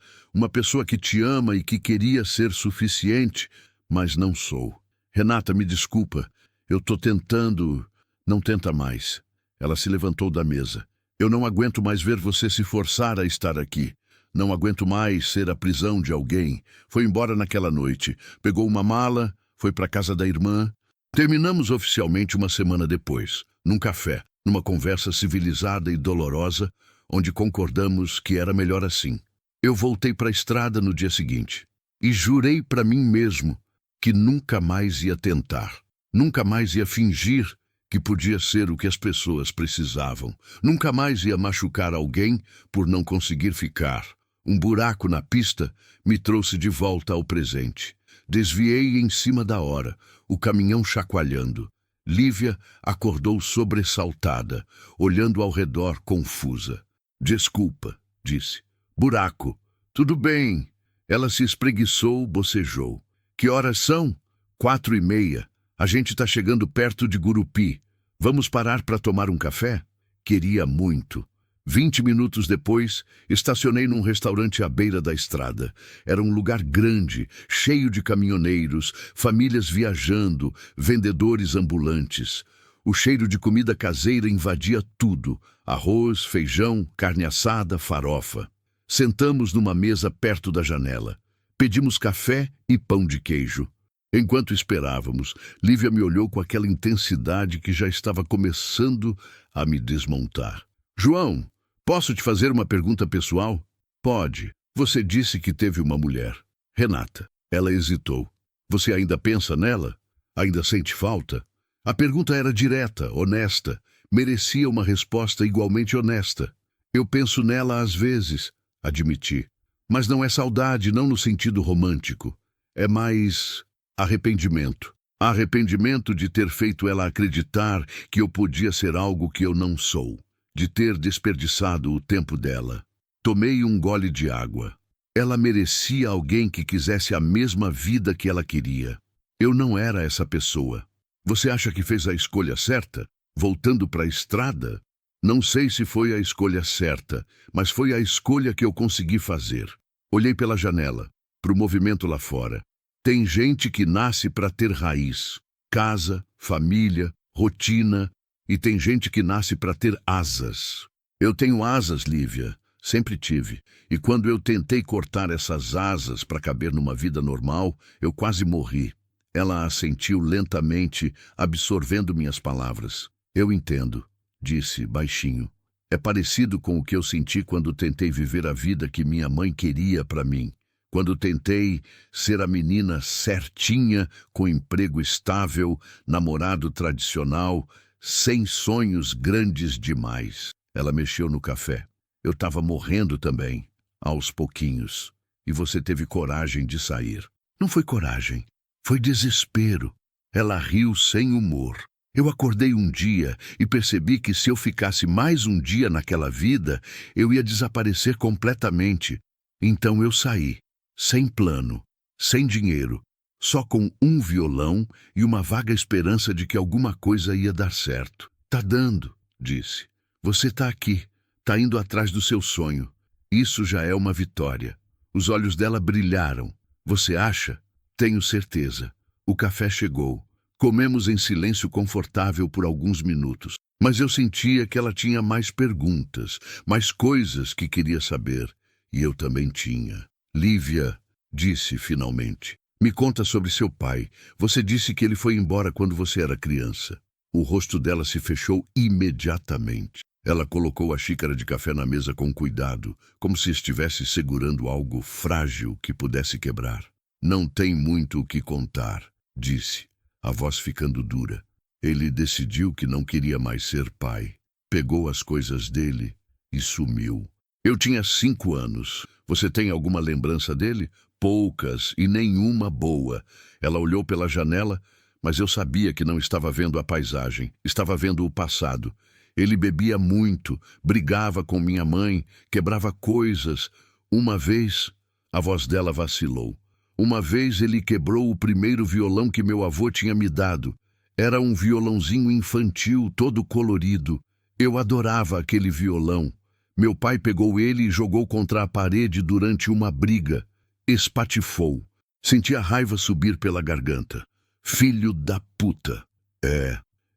que te ama e que queria ser suficiente, mas não sou. Renata, me desculpa. Eu tô tentando. Não tenta mais. Ela se levantou da mesa. Eu não aguento mais ver você se forçar a estar aqui. Não aguento mais ser a prisão de alguém. Foi embora naquela noite. Pegou uma mala, foi para casa da irmã. Terminamos oficialmente uma semana depois, num café, numa conversa civilizada e dolorosa, onde concordamos que era melhor assim. Eu voltei para a estrada no dia seguinte e jurei para mim mesmo que nunca mais ia tentar, nunca mais ia fingir que podia ser o que as pessoas precisavam, nunca mais ia machucar alguém por não conseguir ficar. Um buraco na pista me trouxe de volta ao presente. Desviei em cima da hora, o caminhão chacoalhando. Lívia acordou sobressaltada, olhando ao redor confusa. Desculpa, disse. Buraco. Tudo bem. Ela se espreguiçou, bocejou. Que horas são? 4:30. A gente está chegando perto de Gurupi. Vamos parar para tomar um café? Queria muito. 20 minutos depois, estacionei num restaurante à beira da estrada. Era um lugar grande, cheio de caminhoneiros, famílias viajando, vendedores ambulantes. O cheiro de comida caseira invadia tudo: arroz, feijão, carne assada, farofa. Sentamos numa mesa perto da janela. Pedimos café e pão de queijo. Enquanto esperávamos, Lívia me olhou com aquela intensidade que já estava começando a me desmontar. João, posso te fazer uma pergunta pessoal? Pode. Você disse que teve uma mulher. Renata. Ela hesitou. Você ainda pensa nela? Ainda sente falta? A pergunta era direta, honesta. Merecia uma resposta igualmente honesta. Eu penso nela às vezes, admiti. Mas não é saudade, não no sentido romântico. É mais arrependimento. Arrependimento de ter feito ela acreditar que eu podia ser algo que eu não sou. De ter desperdiçado o tempo dela. Tomei um gole de água. Ela merecia alguém que quisesse a mesma vida que ela queria. Eu não era essa pessoa. Você acha que fez a escolha certa? Voltando para a estrada? Não sei se foi a escolha certa, mas foi a escolha que eu consegui fazer. Olhei pela janela, para o movimento lá fora. Tem gente que nasce para ter raiz, casa, família, rotina, e tem gente que nasce para ter asas. Eu tenho asas, Lívia. Sempre tive. E quando eu tentei cortar essas asas para caber numa vida normal, eu quase morri. Ela assentiu lentamente, absorvendo minhas palavras. Eu entendo, disse baixinho. É parecido com o que eu senti quando tentei viver a vida que minha mãe queria para mim. Quando tentei ser a menina certinha, com emprego estável, namorado tradicional, sem sonhos grandes demais. Ela mexeu no café. Eu estava morrendo também, aos pouquinhos. E você teve coragem de sair. Não foi coragem, foi desespero. Ela riu sem humor. Eu acordei um dia e percebi que se eu ficasse mais um dia naquela vida, eu ia desaparecer completamente. Então eu saí, sem plano, sem dinheiro, só com um violão e uma vaga esperança de que alguma coisa ia dar certo. Tá dando, disse. Você tá aqui, tá indo atrás do seu sonho. Isso já é uma vitória. Os olhos dela brilharam. Você acha? Tenho certeza. O café chegou. Comemos em silêncio confortável por alguns minutos. Mas eu sentia que ela tinha mais perguntas, mais coisas que queria saber. E eu também tinha. Lívia, disse finalmente. Me conta sobre seu pai. Você disse que ele foi embora quando você era criança. O rosto dela se fechou imediatamente. Ela colocou a xícara de café na mesa com cuidado, como se estivesse segurando algo frágil que pudesse quebrar. Não tem muito o que contar, disse, a voz ficando dura. Ele decidiu que não queria mais ser pai. Pegou as coisas dele e sumiu. Eu tinha 5 anos. Você tem alguma lembrança dele? Poucas e nenhuma boa. Ela olhou pela janela, mas eu sabia que não estava vendo a paisagem. Estava vendo o passado. Ele bebia muito, brigava com minha mãe, quebrava coisas. Uma vez, a voz dela vacilou. Uma vez ele quebrou o primeiro violão que meu avô tinha me dado. Era um violãozinho infantil, todo colorido. Eu adorava aquele violão. Meu pai pegou ele e jogou contra a parede durante uma briga. Espatifou. Senti a raiva subir pela garganta. Filho da puta.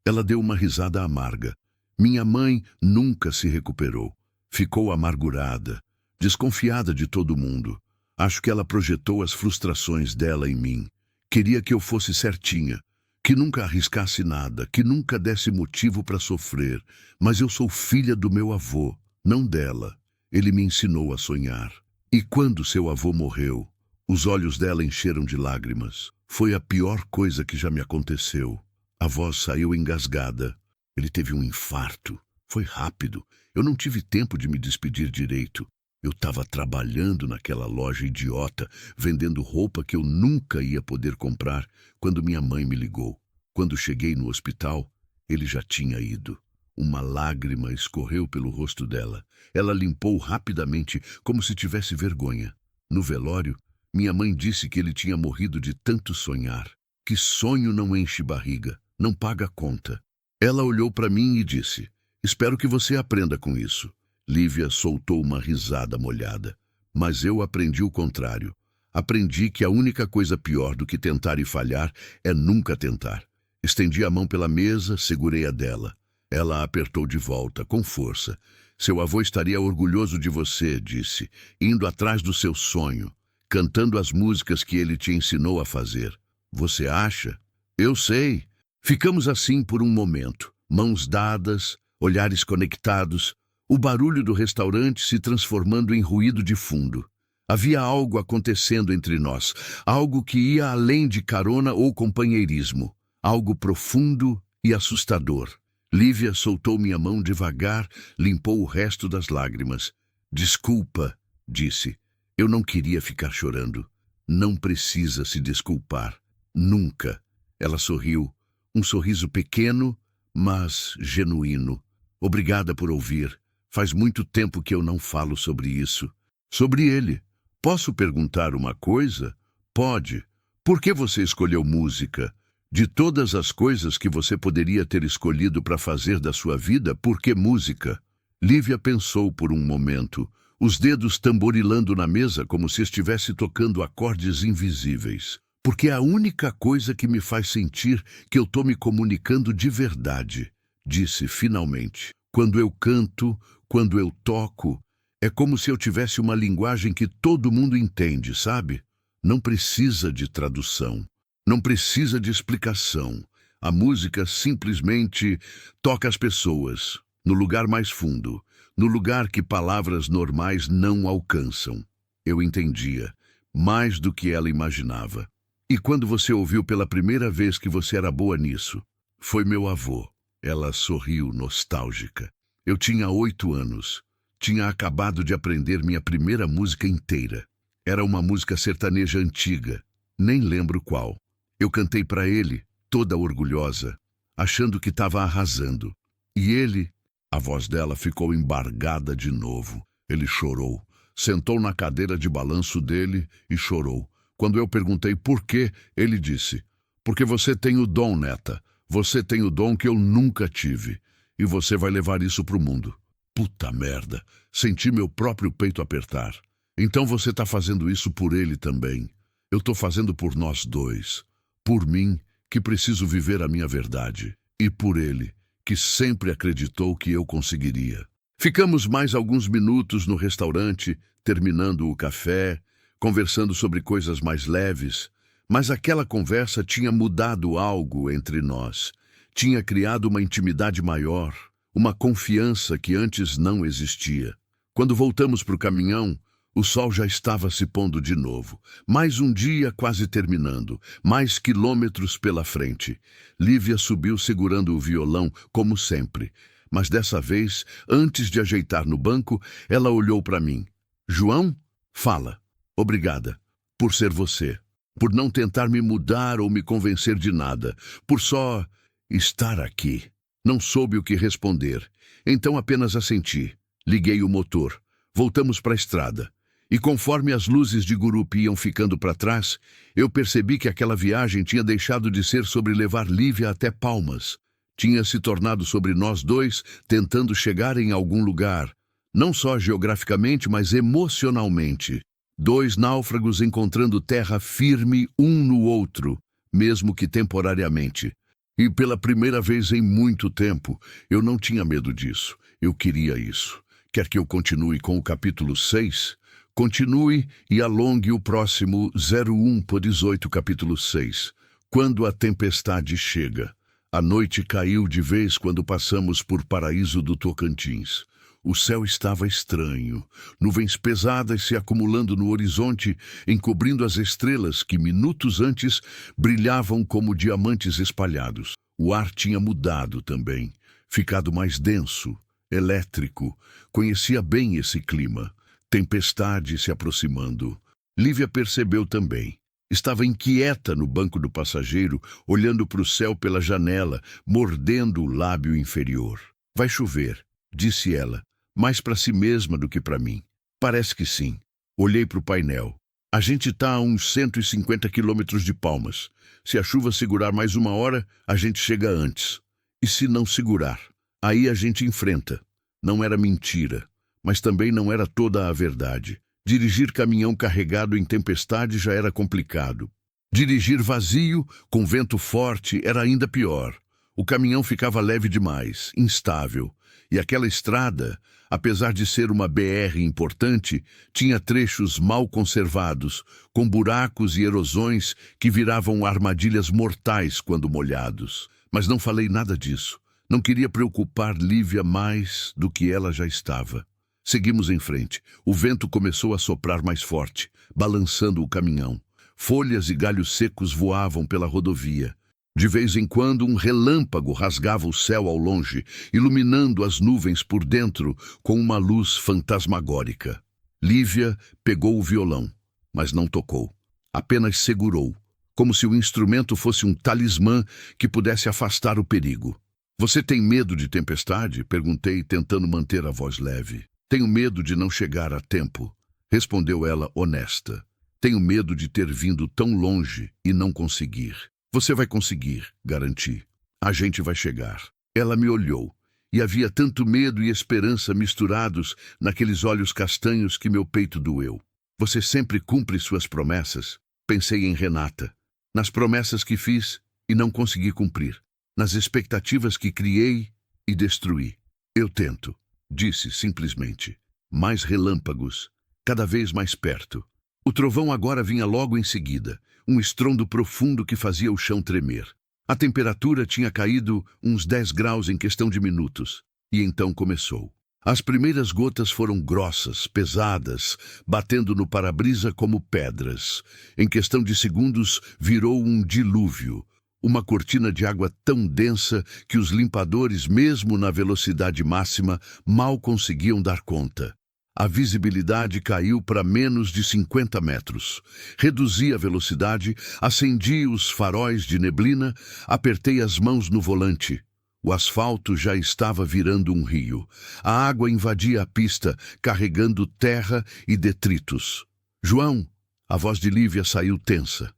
Ela deu uma risada amarga. Minha mãe nunca se recuperou. Ficou amargurada, desconfiada de todo mundo. Acho que ela projetou as frustrações dela em mim. Queria que eu fosse certinha, que nunca arriscasse nada, que nunca desse motivo para sofrer. Mas eu sou filha do meu avô, não dela. Ele me ensinou a sonhar. E quando seu avô morreu, os olhos dela encheram de lágrimas. Foi a pior coisa que já me aconteceu. A voz saiu engasgada. Ele teve um infarto. Foi rápido. Eu não tive tempo de me despedir direito. Eu estava trabalhando naquela loja idiota, vendendo roupa que eu nunca ia poder comprar, quando minha mãe me ligou. Quando cheguei no hospital, ele já tinha ido. Uma lágrima escorreu pelo rosto dela. Ela limpou rapidamente, como se tivesse vergonha. No velório, minha mãe disse que ele tinha morrido de tanto sonhar. Que sonho não enche barriga, não paga conta. Ela olhou para mim e disse, espero que você aprenda com isso. Lívia soltou uma risada molhada. Mas eu aprendi o contrário. Aprendi que a única coisa pior do que tentar e falhar é nunca tentar. Estendi a mão pela mesa, segurei a dela. Ela a apertou de volta, com força. Seu avô estaria orgulhoso de você, disse, indo atrás do seu sonho, cantando as músicas que ele te ensinou a fazer. Você acha? Eu sei. Ficamos assim por um momento, mãos dadas, olhares conectados, o barulho do restaurante se transformando em ruído de fundo. Havia algo acontecendo entre nós, algo que ia além de carona ou companheirismo, algo profundo e assustador. Lívia soltou minha mão devagar, limpou o resto das lágrimas. Desculpa, disse. Eu não queria ficar chorando. Não precisa se desculpar. Nunca. Ela sorriu. Um sorriso pequeno, mas genuíno. Obrigada por ouvir. Faz muito tempo que eu não falo sobre isso. Sobre ele. Posso perguntar uma coisa? Pode. Por que você escolheu música? De todas as coisas que você poderia ter escolhido para fazer da sua vida, por que música? Lívia pensou por um momento, os dedos tamborilando na mesa como se estivesse tocando acordes invisíveis. Porque é a única coisa que me faz sentir que eu estou me comunicando de verdade, disse finalmente. Quando eu canto, quando eu toco, É como se eu tivesse uma linguagem que todo mundo entende, sabe? Não precisa de tradução. Não precisa de explicação. A música simplesmente toca as pessoas, no lugar mais fundo, no lugar que palavras normais não alcançam. Eu entendia, mais do que ela imaginava. E quando você ouviu pela primeira vez que você era boa nisso? Foi meu avô. Ela sorriu nostálgica. Eu tinha 8 anos. Tinha acabado de aprender minha primeira música inteira. Era uma música sertaneja antiga, nem lembro qual. Eu cantei para ele, toda orgulhosa, achando que estava arrasando. E ele, a voz dela ficou embargada de novo. Ele chorou, sentou na cadeira de balanço dele e chorou. Quando eu perguntei por quê, ele disse: "Porque você tem o dom, neta. Você tem o dom que eu nunca tive. E você vai levar isso pro mundo." Puta merda, senti meu próprio peito apertar. Então você tá fazendo isso por ele também. Eu tô fazendo por nós dois. Por mim, que preciso viver a minha verdade. E por ele, que sempre acreditou que eu conseguiria. Ficamos mais alguns minutos no restaurante, terminando o café, conversando sobre coisas mais leves, mas aquela conversa tinha mudado algo entre nós. Tinha criado uma intimidade maior, uma confiança que antes não existia. Quando voltamos para o caminhão, o sol já estava se pondo de novo. Mais um dia quase terminando, mais quilômetros pela frente. Lívia subiu segurando o violão, como sempre. Mas dessa vez, antes de ajeitar no banco, ela olhou para mim. "João, fala. Obrigada. Por ser você. Por não tentar me mudar ou me convencer de nada. Por só estar aqui." Não soube o que responder. Então apenas assenti. Liguei o motor. Voltamos para a estrada. E conforme as luzes de Gurupi iam ficando para trás, eu percebi que aquela viagem tinha deixado de ser sobre levar Lívia até Palmas. Tinha se tornado sobre nós dois tentando chegar em algum lugar. Não só geograficamente, mas emocionalmente. Dois náufragos encontrando terra firme um no outro, mesmo que temporariamente. E pela primeira vez em muito tempo, eu não tinha medo disso. Eu queria isso. Quer que eu continue com o capítulo 6? Continue e alongue o próximo 01/18, capítulo 6. Quando a tempestade chega. A noite caiu de vez quando passamos por Paraíso do Tocantins. O céu estava estranho, nuvens pesadas se acumulando no horizonte, encobrindo as estrelas que minutos antes brilhavam como diamantes espalhados. O ar tinha mudado também, ficado mais denso, elétrico. Conhecia bem esse clima. Tempestade se aproximando. Lívia percebeu também. Estava inquieta no banco do passageiro, olhando para o céu pela janela, mordendo o lábio inferior. "Vai chover", disse ela. Mais para si mesma do que para mim. "Parece que sim." Olhei para o painel. "A gente está a uns 150 quilômetros de Palmas. Se a chuva segurar mais 1 hora, a gente chega antes. E se não segurar? Aí a gente enfrenta." Não era mentira, mas também não era toda a verdade. Dirigir caminhão carregado em tempestade já era complicado. Dirigir vazio, com vento forte, era ainda pior. O caminhão ficava leve demais, instável. E aquela estrada, apesar de ser uma BR importante, tinha trechos mal conservados, com buracos e erosões que viravam armadilhas mortais quando molhados. Mas não falei nada disso. Não queria preocupar Lívia mais do que ela já estava. Seguimos em frente. O vento começou a soprar mais forte, balançando o caminhão. Folhas e galhos secos voavam pela rodovia. De vez em quando, um relâmpago rasgava o céu ao longe, iluminando as nuvens por dentro com uma luz fantasmagórica. Lívia pegou o violão, mas não tocou. Apenas segurou, como se o instrumento fosse um talismã que pudesse afastar o perigo. "Você tem medo de tempestade?" perguntei, tentando manter a voz leve. "Tenho medo de não chegar a tempo", respondeu ela honesta. "Tenho medo de ter vindo tão longe e não conseguir." "Você vai conseguir", garanti. "A gente vai chegar." Ela me olhou, e havia tanto medo e esperança misturados naqueles olhos castanhos que meu peito doeu. "Você sempre cumpre suas promessas?" Pensei em Renata, nas promessas que fiz e não consegui cumprir, nas expectativas que criei e destruí. "Eu tento", disse simplesmente. mais relâmpagos, cada vez mais perto. O trovão agora vinha logo em seguida, um estrondo profundo que fazia o chão tremer. A temperatura tinha caído uns 10 graus em questão de minutos, e então começou. As primeiras gotas foram grossas, pesadas, batendo no para-brisa como pedras. Em questão de segundos, virou um dilúvio, uma cortina de água tão densa que os limpadores, mesmo na velocidade máxima, mal conseguiam dar conta. A visibilidade caiu para menos de 50 metros. Reduzi a velocidade, acendi os faróis de neblina, apertei as mãos no volante. O asfalto já estava virando um rio. A água invadia a pista, carregando terra e detritos. João, a voz de Lívia saiu tensa.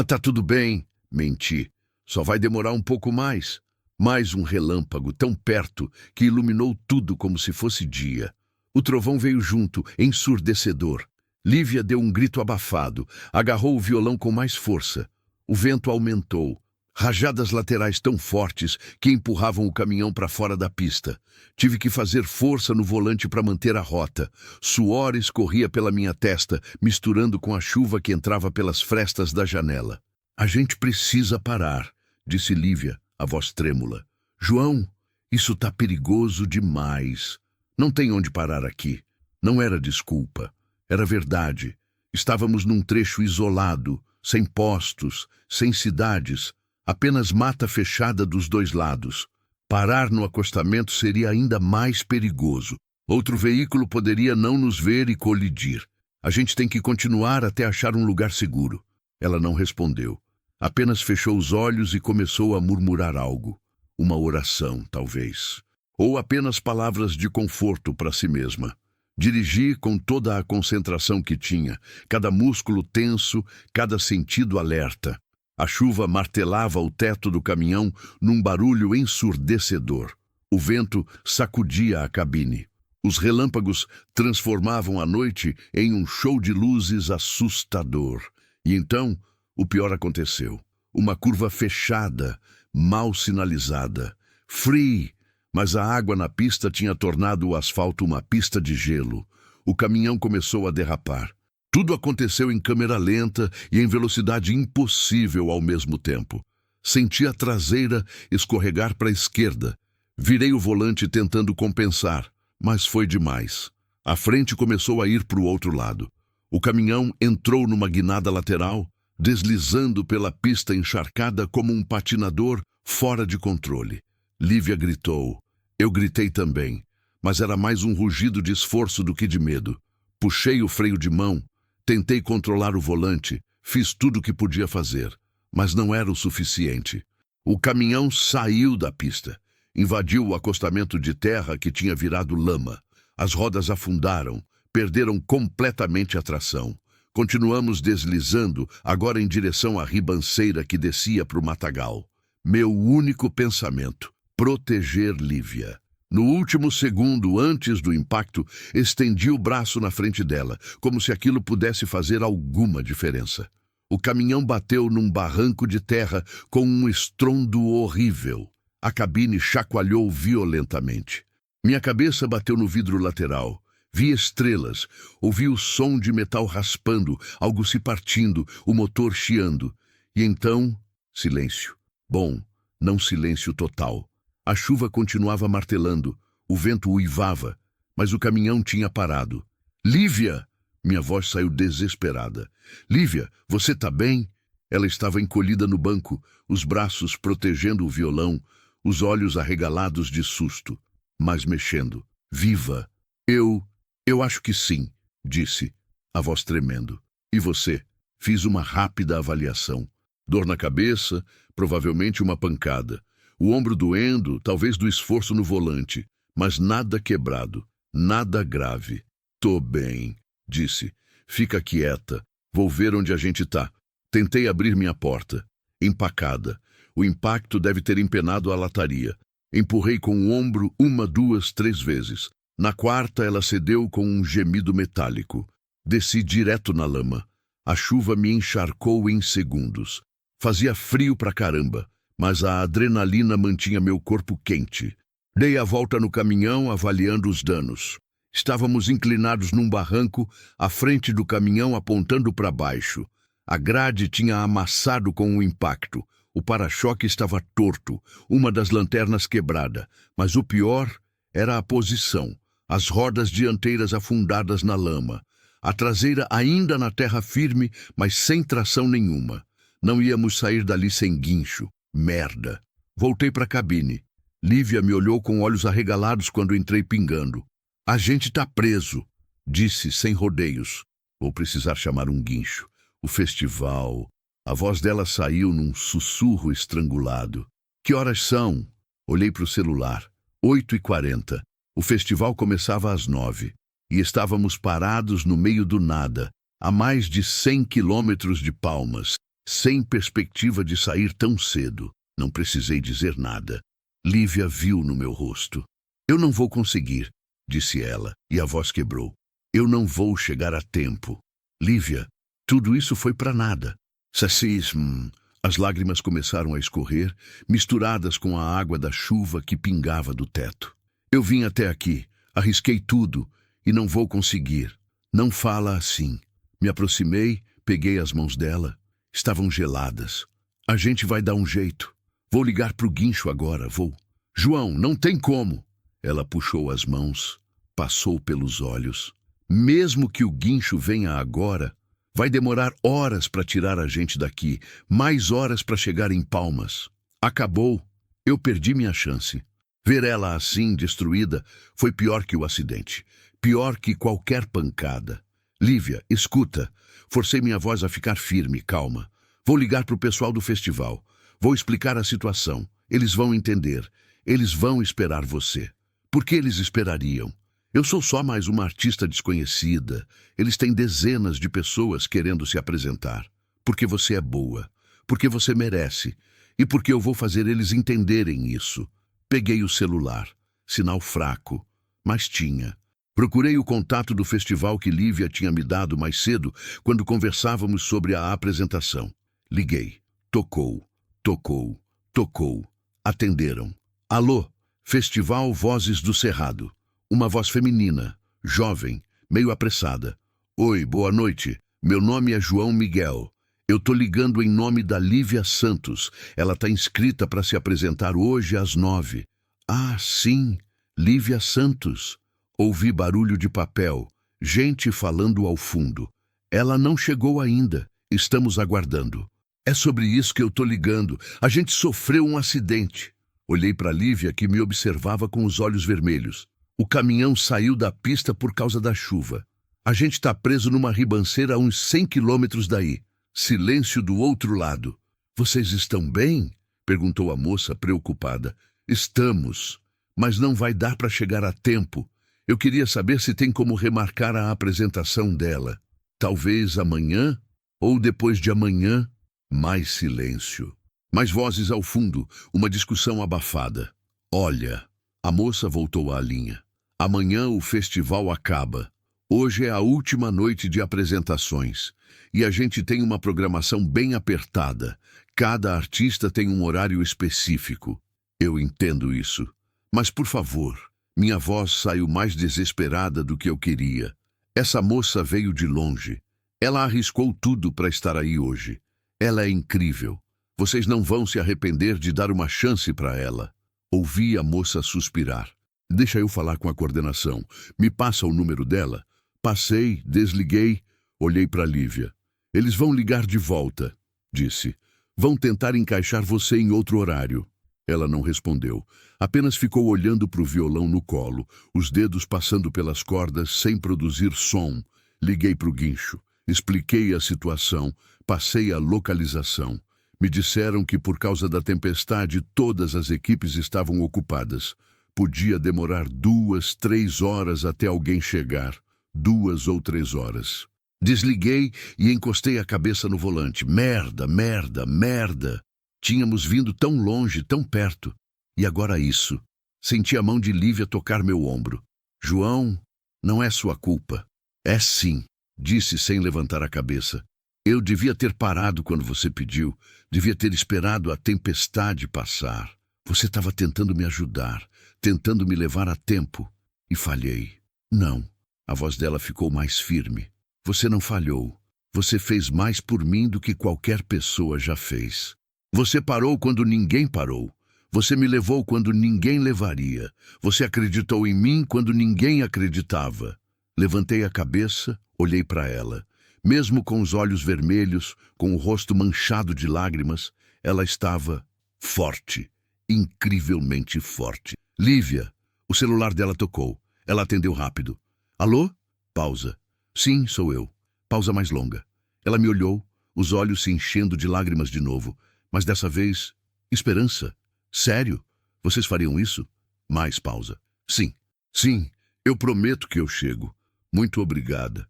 Tá tudo bem, menti. Só vai demorar um pouco mais. Mais um relâmpago tão perto que iluminou tudo como se fosse dia. O trovão veio junto, ensurdecedor. Lívia deu um grito abafado, agarrou o violão com mais força. O vento aumentou. Rajadas laterais tão fortes que empurravam o caminhão para fora da pista. Tive que fazer força no volante para manter a rota. Suor escorria pela minha testa, misturando com a chuva que entrava pelas frestas da janela. A gente precisa parar, disse Lívia, a voz trêmula. João, isso tá perigoso demais. Não tem onde parar aqui. Não era desculpa. Era verdade. Estávamos num trecho isolado, sem postos, sem cidades. Apenas mata fechada dos dois lados. Parar no acostamento seria ainda mais perigoso. Outro veículo poderia não nos ver e colidir. A gente tem que continuar até achar um lugar seguro. Ela não respondeu. Apenas fechou os olhos e começou a murmurar algo. Uma oração, talvez. Ou apenas palavras de conforto para si mesma. Dirigi com toda a concentração que tinha, cada músculo tenso, cada sentido alerta. A chuva martelava o teto do caminhão num barulho ensurdecedor. O vento sacudia a cabine. Os relâmpagos transformavam a noite em um show de luzes assustador. E então, o pior aconteceu. Uma curva fechada, mal sinalizada. Free, mas a água na pista tinha tornado o asfalto uma pista de gelo. O caminhão começou a derrapar. Tudo aconteceu em câmera lenta e em velocidade impossível ao mesmo tempo. Senti a traseira escorregar para a esquerda. Virei o volante tentando compensar, mas foi demais. A frente começou a ir para o outro lado. O caminhão entrou numa guinada lateral, deslizando pela pista encharcada como um patinador fora de controle. Lívia gritou. Eu gritei também, mas era mais um rugido de esforço do que de medo. Puxei o freio de mão. Tentei controlar o volante, fiz tudo o que podia fazer, mas não era o suficiente. O caminhão saiu da pista, invadiu o acostamento de terra que tinha virado lama. As rodas afundaram, perderam completamente a tração. Continuamos deslizando, agora em direção à ribanceira que descia para o matagal. Meu único pensamento, proteger Lívia. No último segundo antes do impacto, estendi o braço na frente dela, como se aquilo pudesse fazer alguma diferença. O caminhão bateu num barranco de terra com um estrondo horrível. A cabine chacoalhou violentamente. Minha cabeça bateu no vidro lateral. Vi estrelas, ouvi o som de metal raspando, algo se partindo, o motor chiando. E então, silêncio. Bom, não silêncio total. A chuva continuava martelando, o vento uivava, mas o caminhão tinha parado. Lívia! Minha voz saiu desesperada. Lívia, você tá bem? Ela estava encolhida no banco, os braços protegendo o violão, os olhos arregalados de susto, mas mexendo. Viva! Eu acho que sim, disse, a voz tremendo. E você? Fiz uma rápida avaliação. Dor na cabeça, provavelmente uma pancada. O ombro doendo, talvez do esforço no volante, mas nada quebrado, nada grave. Tô bem, disse. Fica quieta, vou ver onde a gente tá. Tentei abrir minha porta. Empacada. O impacto deve ter empenado a lataria. Empurrei com o ombro 1, 2, 3 vezes. Na quarta, ela cedeu com um gemido metálico. Desci direto na lama. A chuva me encharcou em segundos. Fazia frio pra caramba, mas a adrenalina mantinha meu corpo quente. Dei a volta no caminhão, avaliando os danos. Estávamos inclinados num barranco, à frente do caminhão apontando para baixo. A grade tinha amassado com o impacto. O para-choque estava torto, uma das lanternas quebrada. Mas o pior era a posição. As rodas dianteiras afundadas na lama. A traseira ainda na terra firme, mas sem tração nenhuma. Não íamos sair dali sem guincho. Merda. Voltei para a cabine. Lívia me olhou com olhos arregalados quando entrei pingando. A gente tá preso, disse sem rodeios. Vou precisar chamar um guincho. O festival... A voz dela saiu num sussurro estrangulado. Que horas são? Olhei para o celular. 8h40. O festival começava às 9. E estávamos parados no meio do nada, a mais de 100 quilômetros de Palmas, sem perspectiva de sair tão cedo. Não precisei dizer nada. Lívia viu no meu rosto. Eu não vou conseguir, disse ela, e a voz quebrou. Eu não vou chegar a tempo. Lívia, tudo isso foi para nada. Sacism. As lágrimas começaram a escorrer, misturadas com a água da chuva que pingava do teto. Eu vim até aqui, arrisquei tudo, e não vou conseguir. Não fala assim. Me aproximei, peguei as mãos dela. Estavam geladas. A gente vai dar um jeito. Vou ligar pro guincho agora, vou. João, não tem como. Ela puxou as mãos, passou pelos olhos. Mesmo que o guincho venha agora, vai demorar horas para tirar a gente daqui, mais horas para chegar em Palmas. Acabou. Eu perdi minha chance. Ver ela assim, destruída, foi pior que o acidente. Pior que qualquer pancada. Lívia, escuta. Forcei minha voz a ficar firme, calma. Vou ligar pro pessoal do festival. Vou explicar a situação. Eles vão entender. Eles vão esperar você. Por que eles esperariam? Eu sou só mais uma artista desconhecida. Eles têm dezenas de pessoas querendo se apresentar. Porque você é boa. Porque você merece. E porque eu vou fazer eles entenderem isso. Peguei o celular. Sinal fraco. Mas tinha. Procurei o contato do festival que Lívia tinha me dado mais cedo, quando conversávamos sobre a apresentação. Liguei. Tocou. Tocou. Tocou. Atenderam. Alô, Festival Vozes do Cerrado. Uma voz feminina, jovem, meio apressada. Oi, boa noite. Meu nome é João Miguel. Eu tô ligando em nome da Lívia Santos. Ela tá inscrita para se apresentar hoje às 9. Ah, sim, Lívia Santos. Ouvi barulho de papel, gente falando ao fundo. Ela não chegou ainda. Estamos aguardando. É sobre isso que eu tô ligando. A gente sofreu um acidente. Olhei para Lívia, que me observava com os olhos vermelhos. O caminhão saiu da pista por causa da chuva. A gente está preso numa ribanceira a uns 100 quilômetros daí. Silêncio do outro lado. Vocês estão bem? Perguntou a moça, preocupada. Estamos, mas não vai dar para chegar a tempo. Eu queria saber se tem como remarcar a apresentação dela. Talvez amanhã ou depois de amanhã. Mais silêncio. Mais vozes ao fundo, uma discussão abafada. Olha, a moça voltou à linha. Amanhã o festival acaba. Hoje é a última noite de apresentações. E a gente tem uma programação bem apertada. Cada artista tem um horário específico. Eu entendo isso. Mas, por favor, minha voz saiu mais desesperada do que eu queria. Essa moça veio de longe. Ela arriscou tudo para estar aí hoje. Ela é incrível. Vocês não vão se arrepender de dar uma chance para ela. Ouvi a moça suspirar. Deixa eu falar com a coordenação. Me passa o número dela. Passei, desliguei, olhei para Lívia. Eles vão ligar de volta, disse. Vão tentar encaixar você em outro horário. Ela não respondeu. Apenas ficou olhando para o violão no colo, os dedos passando pelas cordas sem produzir som. Liguei para o guincho. Expliquei a situação. Passei a localização. Me disseram que por causa da tempestade todas as equipes estavam ocupadas. Podia demorar 2, 3 horas até alguém chegar. 2 ou 3 horas. Desliguei e encostei a cabeça no volante. Merda, merda, merda. Tínhamos vindo tão longe, tão perto. E agora isso. Senti a mão de Lívia tocar meu ombro. João, não é sua culpa. É sim, disse sem levantar a cabeça. Eu devia ter parado quando você pediu. Devia ter esperado a tempestade passar. Você estava tentando me ajudar, tentando me levar a tempo. E falhei. Não. A voz dela ficou mais firme. Você não falhou. Você fez mais por mim do que qualquer pessoa já fez. Você parou quando ninguém parou. Você me levou quando ninguém levaria. Você acreditou em mim quando ninguém acreditava. Levantei a cabeça, olhei para ela. Mesmo com os olhos vermelhos, com o rosto manchado de lágrimas, ela estava forte, incrivelmente forte. Lívia, o celular dela tocou. Ela atendeu rápido. Alô? Pausa. Sim, sou eu. Pausa mais longa. Ela me olhou, os olhos se enchendo de lágrimas de novo, mas dessa vez, esperança. Sério? Vocês fariam isso? Mais pausa. Sim, sim, eu prometo que eu chego. Muito obrigada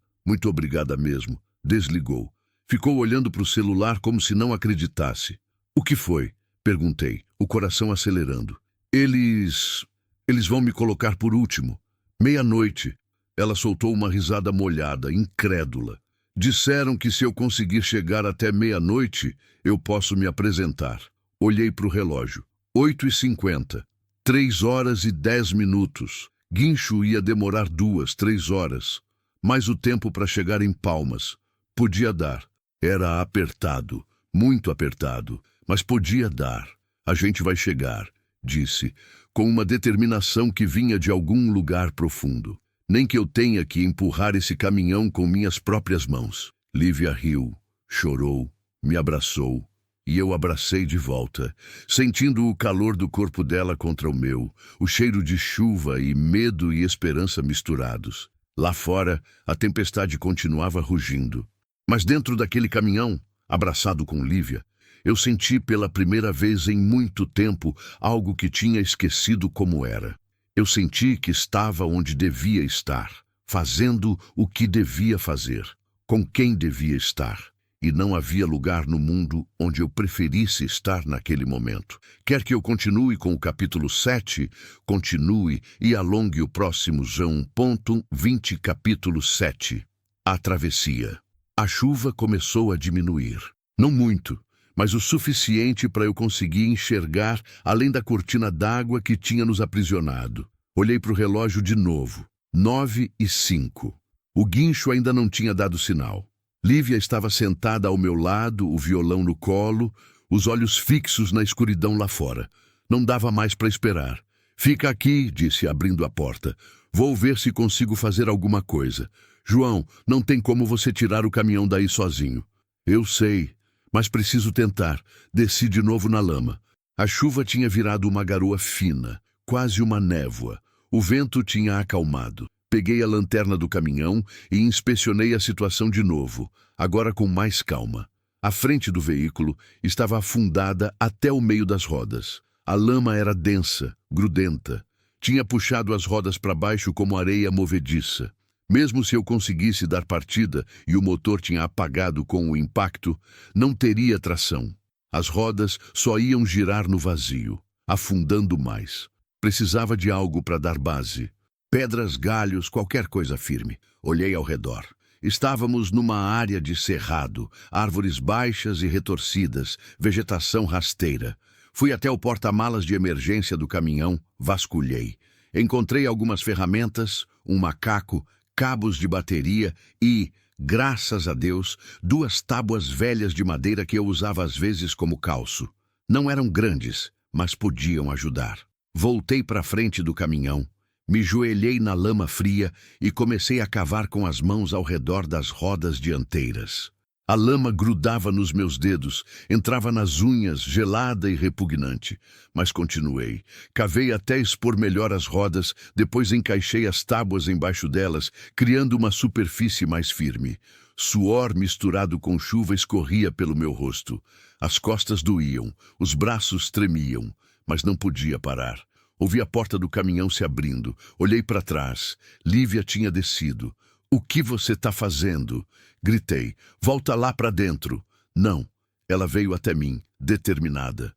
mesmo. Desligou. Ficou olhando para o celular como se não acreditasse. O que foi? Perguntei, o coração acelerando. Eles vão me colocar por último. 00:30. Ela soltou uma risada molhada, incrédula. Disseram que se eu conseguir chegar até 00:30, eu posso me apresentar. Olhei para o relógio. 8:50. 3 horas e 10 minutos. Guincho ia demorar 2, 3 horas. Mas o tempo para chegar em Palmas. Podia dar. Era apertado, muito apertado, mas podia dar. A gente vai chegar, disse, com uma determinação que vinha de algum lugar profundo. Nem que eu tenha que empurrar esse caminhão com minhas próprias mãos. Lívia riu, chorou, me abraçou, e eu abracei de volta, sentindo o calor do corpo dela contra o meu, o cheiro de chuva e medo e esperança misturados. Lá fora, a tempestade continuava rugindo. Mas dentro daquele caminhão, abraçado com Lívia, eu senti pela primeira vez em muito tempo algo que tinha esquecido como era. Eu senti que estava onde devia estar, fazendo o que devia fazer, com quem devia estar. E não havia lugar no mundo onde eu preferisse estar naquele momento. Quer que eu continue com o capítulo 7, continue e alongue o próximo João 20, capítulo 7. A travessia. A chuva começou a diminuir. Não muito, mas o suficiente para eu conseguir enxergar além da cortina d'água que tinha nos aprisionado. Olhei para o relógio de novo. 9:05. O guincho ainda não tinha dado sinal. Lívia estava sentada ao meu lado, o violão no colo, os olhos fixos na escuridão lá fora. Não dava mais para esperar. Fica aqui, disse, abrindo a porta. Vou ver se consigo fazer alguma coisa. João, não tem como você tirar o caminhão daí sozinho. Eu sei, mas preciso tentar. Desci de novo na lama. A chuva tinha virado uma garoa fina, quase uma névoa. O vento tinha acalmado. Peguei a lanterna do caminhão e inspecionei a situação de novo, agora com mais calma. A frente do veículo estava afundada até o meio das rodas. A lama era densa, grudenta. Tinha puxado as rodas para baixo como areia movediça. Mesmo se eu conseguisse dar partida e o motor tinha apagado com o impacto, não teria tração. As rodas só iam girar no vazio, afundando mais. Precisava de algo para dar base. Pedras, galhos, qualquer coisa firme. Olhei ao redor. Estávamos numa área de cerrado, árvores baixas e retorcidas, vegetação rasteira. Fui até o porta-malas de emergência do caminhão, vasculhei. Encontrei algumas ferramentas, um macaco, cabos de bateria e, graças a Deus, 2 tábuas velhas de madeira que eu usava às vezes como calço. Não eram grandes, mas podiam ajudar. Voltei para a frente do caminhão. Me joelhei na lama fria e comecei a cavar com as mãos ao redor das rodas dianteiras. A lama grudava nos meus dedos, entrava nas unhas, gelada e repugnante. Mas continuei. Cavei até expor melhor as rodas, depois encaixei as tábuas embaixo delas, criando uma superfície mais firme. Suor misturado com chuva escorria pelo meu rosto. As costas doíam, os braços tremiam, mas não podia parar. Ouvi a porta do caminhão se abrindo. Olhei para trás. Lívia tinha descido. O que você está fazendo? Gritei. Volta lá para dentro. Não. Ela veio até mim, determinada.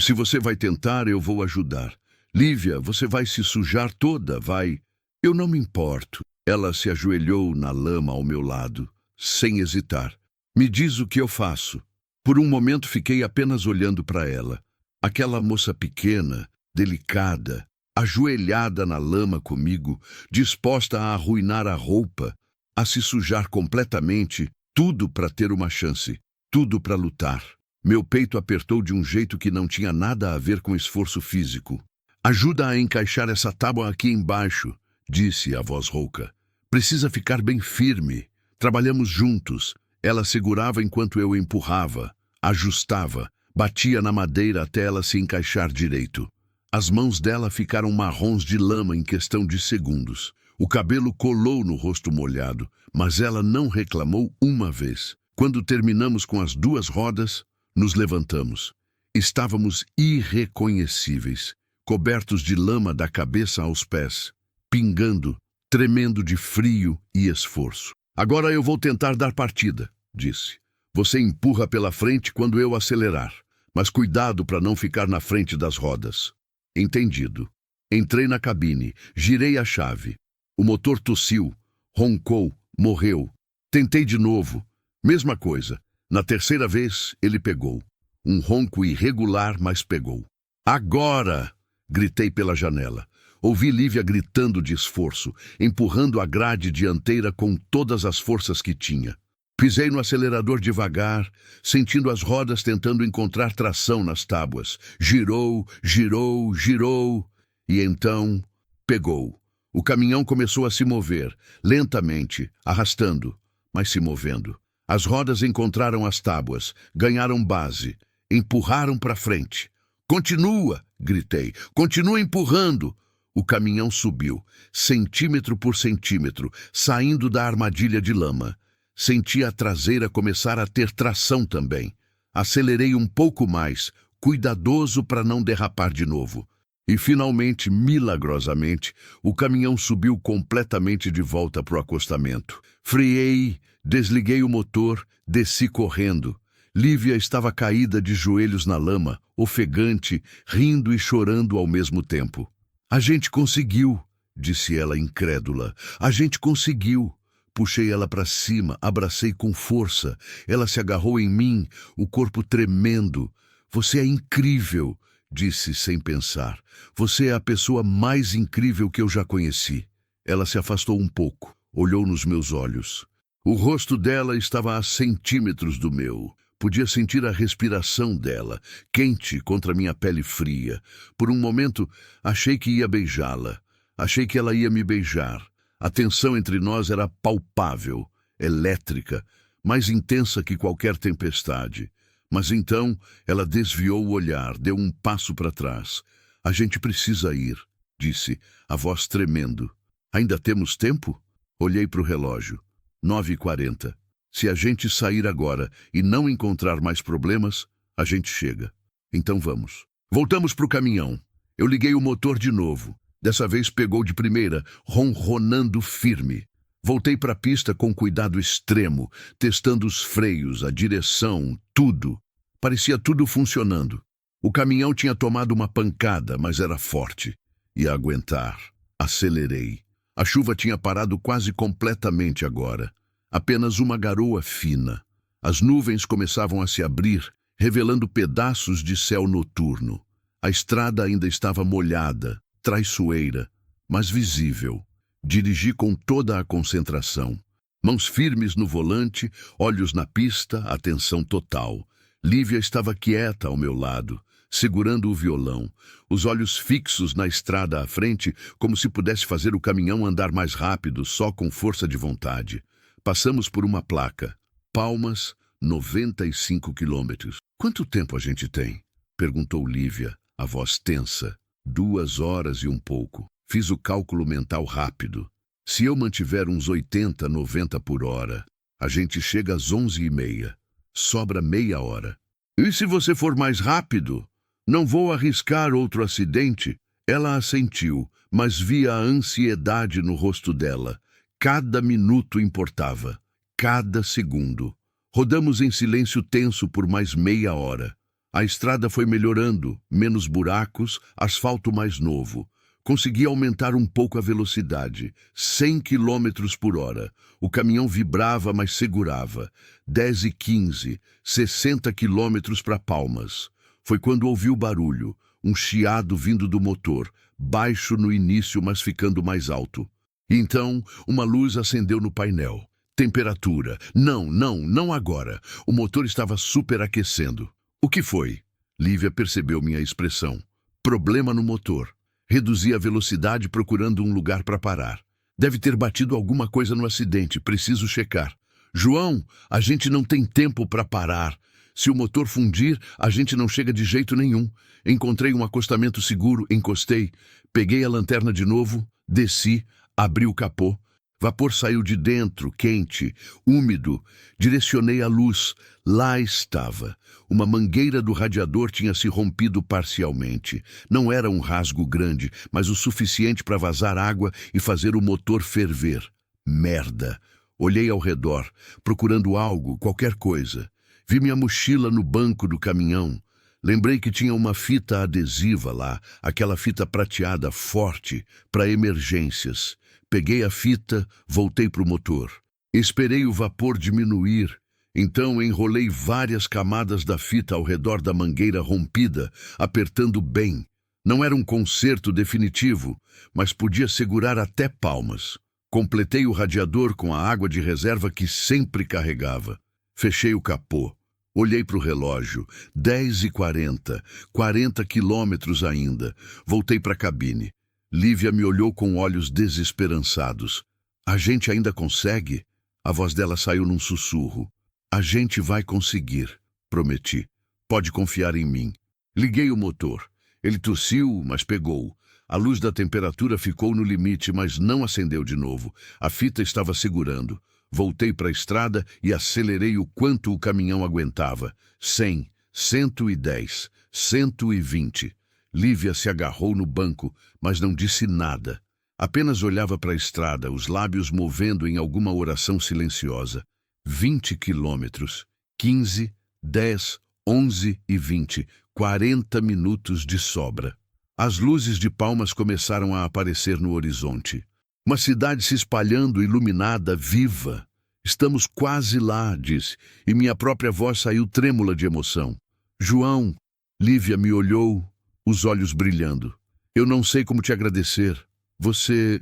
Se você vai tentar, eu vou ajudar. Lívia, você vai se sujar toda, vai. Eu não me importo. Ela se ajoelhou na lama ao meu lado, sem hesitar. Me diz o que eu faço. Por um momento fiquei apenas olhando para ela. Aquela moça pequena, delicada, ajoelhada na lama comigo, disposta a arruinar a roupa, a se sujar completamente, tudo para ter uma chance, tudo para lutar. Meu peito apertou de um jeito que não tinha nada a ver com esforço físico. Ajuda a encaixar essa tábua aqui embaixo, disse a voz rouca. Precisa ficar bem firme. Trabalhamos juntos. Ela segurava enquanto eu empurrava, ajustava, batia na madeira até ela se encaixar direito. As mãos dela ficaram marrons de lama em questão de segundos. O cabelo colou no rosto molhado, mas ela não reclamou uma vez. Quando terminamos com as 2 rodas, nos levantamos. Estávamos irreconhecíveis, cobertos de lama da cabeça aos pés, pingando, tremendo de frio e esforço. Agora eu vou tentar dar partida, disse. Você empurra pela frente quando eu acelerar, mas cuidado para não ficar na frente das rodas. Entendido. Entrei na cabine, girei a chave. O motor tossiu, roncou, morreu. Tentei de novo. Mesma coisa. Na terceira vez, ele pegou. Um ronco irregular, mas pegou. Agora! Gritei pela janela. Ouvi Lívia gritando de esforço, empurrando a grade dianteira com todas as forças que tinha. Pisei no acelerador devagar, sentindo as rodas tentando encontrar tração nas tábuas. Girou, girou, girou. E então, pegou. O caminhão começou a se mover, lentamente, arrastando, mas se movendo. As rodas encontraram as tábuas, ganharam base, empurraram para frente. Continua, gritei, continua empurrando. O caminhão subiu, centímetro por centímetro, saindo da armadilha de lama. Senti a traseira começar a ter tração também. Acelerei um pouco mais, cuidadoso para não derrapar de novo. E finalmente, milagrosamente, o caminhão subiu completamente de volta para o acostamento. Freei, desliguei o motor, desci correndo. Lívia estava caída de joelhos na lama, ofegante, rindo e chorando ao mesmo tempo. A gente conseguiu, disse ela incrédula. A gente conseguiu. Puxei ela para cima, abracei com força. Ela se agarrou em mim, o corpo tremendo. Você é incrível, disse sem pensar. Você é a pessoa mais incrível que eu já conheci. Ela se afastou um pouco, olhou nos meus olhos. O rosto dela estava a centímetros do meu. Podia sentir a respiração dela, quente contra minha pele fria. Por um momento, achei que ia beijá-la. Achei que ela ia me beijar. A tensão entre nós era palpável, elétrica, mais intensa que qualquer tempestade. Mas então ela desviou o olhar, deu um passo para trás. A gente precisa ir, disse, a voz tremendo. Ainda temos tempo? Olhei para o relógio. 9h40. Se a gente sair agora e não encontrar mais problemas, a gente chega. Então vamos. Voltamos para o caminhão. Eu liguei o motor de novo. Dessa vez pegou de primeira, ronronando firme. Voltei para a pista com cuidado extremo, testando os freios, a direção, tudo. Parecia tudo funcionando. O caminhão tinha tomado uma pancada, mas era forte. Ia aguentar. Acelerei. A chuva tinha parado quase completamente agora. Apenas uma garoa fina. As nuvens começavam a se abrir, revelando pedaços de céu noturno. A estrada ainda estava molhada, traiçoeira, mas visível. Dirigi com toda a concentração. Mãos firmes no volante, olhos na pista, atenção total. Lívia estava quieta ao meu lado, segurando o violão, os olhos fixos na estrada à frente, como se pudesse fazer o caminhão andar mais rápido só com força de vontade. Passamos por uma placa. Palmas, 95 quilômetros. Quanto tempo a gente tem? Perguntou Lívia, a voz tensa. 2 horas e um pouco. Fiz o cálculo mental rápido. Se eu mantiver uns 80, 90 por hora, a gente chega às 11h30. Sobra meia hora. E se você for mais rápido? Não vou arriscar outro acidente. Ela assentiu, mas via a ansiedade no rosto dela. Cada minuto importava. Cada segundo. Rodamos em silêncio tenso por mais meia hora. A estrada foi melhorando, menos buracos, asfalto mais novo. Consegui aumentar um pouco a velocidade, 100 quilômetros por hora. O caminhão vibrava, mas segurava. 10h15, 60 quilômetros para Palmas. Foi quando ouvi o barulho, um chiado vindo do motor, baixo no início, mas ficando mais alto. Então, uma luz acendeu no painel. Temperatura. Não agora. O motor estava superaquecendo. O que foi? Lívia percebeu minha expressão. Problema no motor. Reduzi a velocidade procurando um lugar para parar. Deve ter batido alguma coisa no acidente. Preciso checar. João, a gente não tem tempo para parar. Se o motor fundir, a gente não chega de jeito nenhum. Encontrei um acostamento seguro, encostei. Peguei a lanterna de novo, desci, abri o capô. Vapor saiu de dentro, quente, úmido. Direcionei a luz. Lá estava. Uma mangueira do radiador tinha se rompido parcialmente. Não era um rasgo grande, mas o suficiente para vazar água e fazer o motor ferver. Merda! Olhei ao redor, procurando algo, qualquer coisa. Vi minha mochila no banco do caminhão. Lembrei que tinha uma fita adesiva lá, aquela fita prateada forte, para emergências. Peguei a fita, voltei para o motor. Esperei o vapor diminuir. Então enrolei várias camadas da fita ao redor da mangueira rompida, apertando bem. Não era um conserto definitivo, mas podia segurar até palmas. Completei o radiador com a água de reserva que sempre carregava. Fechei o capô. Olhei para o relógio. 10h40. 40 quilômetros ainda. Voltei para a cabine. Lívia me olhou com olhos desesperançados. A gente ainda consegue? A voz dela saiu num sussurro. A gente vai conseguir, prometi. Pode confiar em mim. Liguei o motor. Ele tossiu, mas pegou. A luz da temperatura ficou no limite, mas não acendeu de novo. A fita estava segurando. Voltei para a estrada e acelerei o quanto o caminhão aguentava. 100, 110, 120. Lívia se agarrou no banco, mas não disse nada. Apenas olhava para a estrada, os lábios movendo em alguma oração silenciosa. 20 quilômetros. 15, 10, 11 e 20. 40 minutos de sobra. As luzes de Palmas começaram a aparecer no horizonte. Uma cidade se espalhando, iluminada, viva. Estamos quase lá, disse, e minha própria voz saiu trêmula de emoção. João, Lívia me olhou, os olhos brilhando. Eu não sei como te agradecer. Você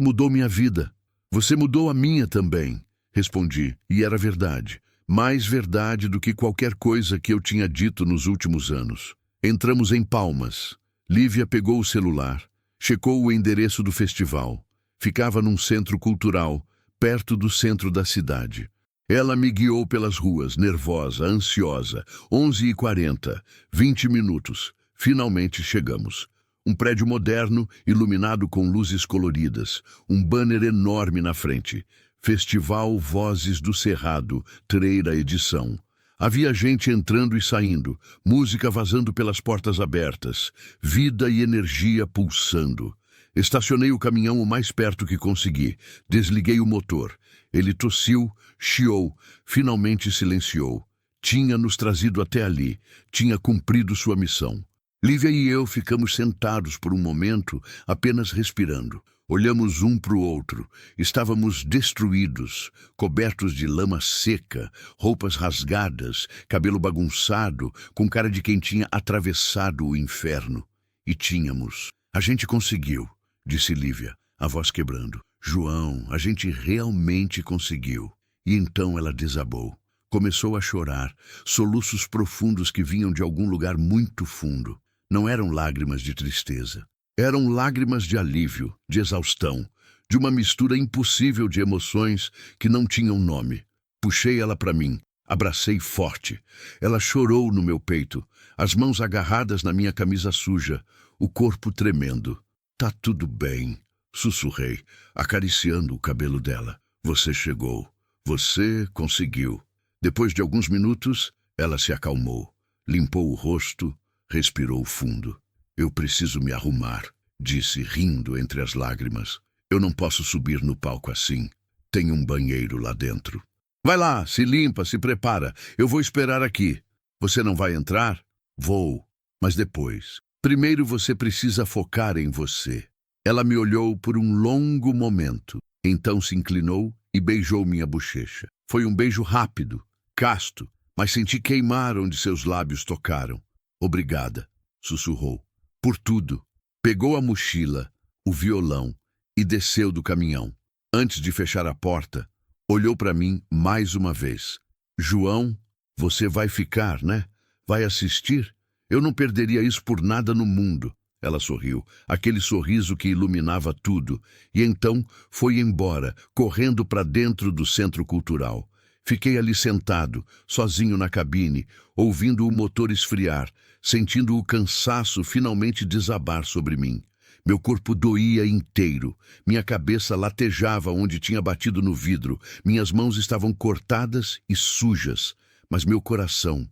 mudou minha vida. Você mudou a minha também, respondi, e era verdade. Mais verdade do que qualquer coisa que eu tinha dito nos últimos anos. Entramos em Palmas. Lívia pegou o celular, checou o endereço do festival. Ficava num centro cultural, perto do centro da cidade. Ela me guiou pelas ruas, nervosa, ansiosa. 11h40, 20 minutos. Finalmente chegamos. Um prédio moderno, iluminado com luzes coloridas. Um banner enorme na frente. Festival Vozes do Cerrado, Treira Edição. Havia gente entrando e saindo, música vazando pelas portas abertas, vida e energia pulsando. Estacionei o caminhão o mais perto que consegui. Desliguei o motor. Ele tossiu, chiou, finalmente silenciou. Tinha nos trazido até ali. Tinha cumprido sua missão. Lívia e eu ficamos sentados por um momento, apenas respirando. Olhamos um para o outro. Estávamos destruídos, cobertos de lama seca, roupas rasgadas, cabelo bagunçado, com cara de quem tinha atravessado o inferno. E tínhamos. A gente conseguiu, disse Lívia, a voz quebrando. João, a gente realmente conseguiu. E então ela desabou. Começou a chorar, soluços profundos que vinham de algum lugar muito fundo. Não eram lágrimas de tristeza. Eram lágrimas de alívio, de exaustão, de uma mistura impossível de emoções que não tinham nome. Puxei ela para mim, abracei forte. Ela chorou no meu peito, as mãos agarradas na minha camisa suja, o corpo tremendo. Tá tudo bem, sussurrei, acariciando o cabelo dela. Você chegou. Você conseguiu. Depois de alguns minutos, ela se acalmou, limpou o rosto, respirou fundo. Eu preciso me arrumar, disse, rindo entre as lágrimas. Eu não posso subir no palco assim. Tem um banheiro lá dentro. Vai lá, se limpa, se prepara. Eu vou esperar aqui. Você não vai entrar? Vou, mas depois. Primeiro você precisa focar em você. Ela me olhou por um longo momento. Então se inclinou e beijou minha bochecha. Foi um beijo rápido, casto, mas senti queimar onde seus lábios tocaram. Obrigada, sussurrou. Por tudo. Pegou a mochila, o violão e desceu do caminhão. Antes de fechar a porta, olhou para mim mais uma vez. João, você vai ficar, né? Vai assistir? Eu não perderia isso por nada no mundo. Ela sorriu, aquele sorriso que iluminava tudo, e então foi embora, correndo para dentro do centro cultural. Fiquei ali sentado, sozinho na cabine, ouvindo o motor esfriar, sentindo o cansaço finalmente desabar sobre mim. Meu corpo doía inteiro, minha cabeça latejava onde tinha batido no vidro, minhas mãos estavam cortadas e sujas, mas meu coração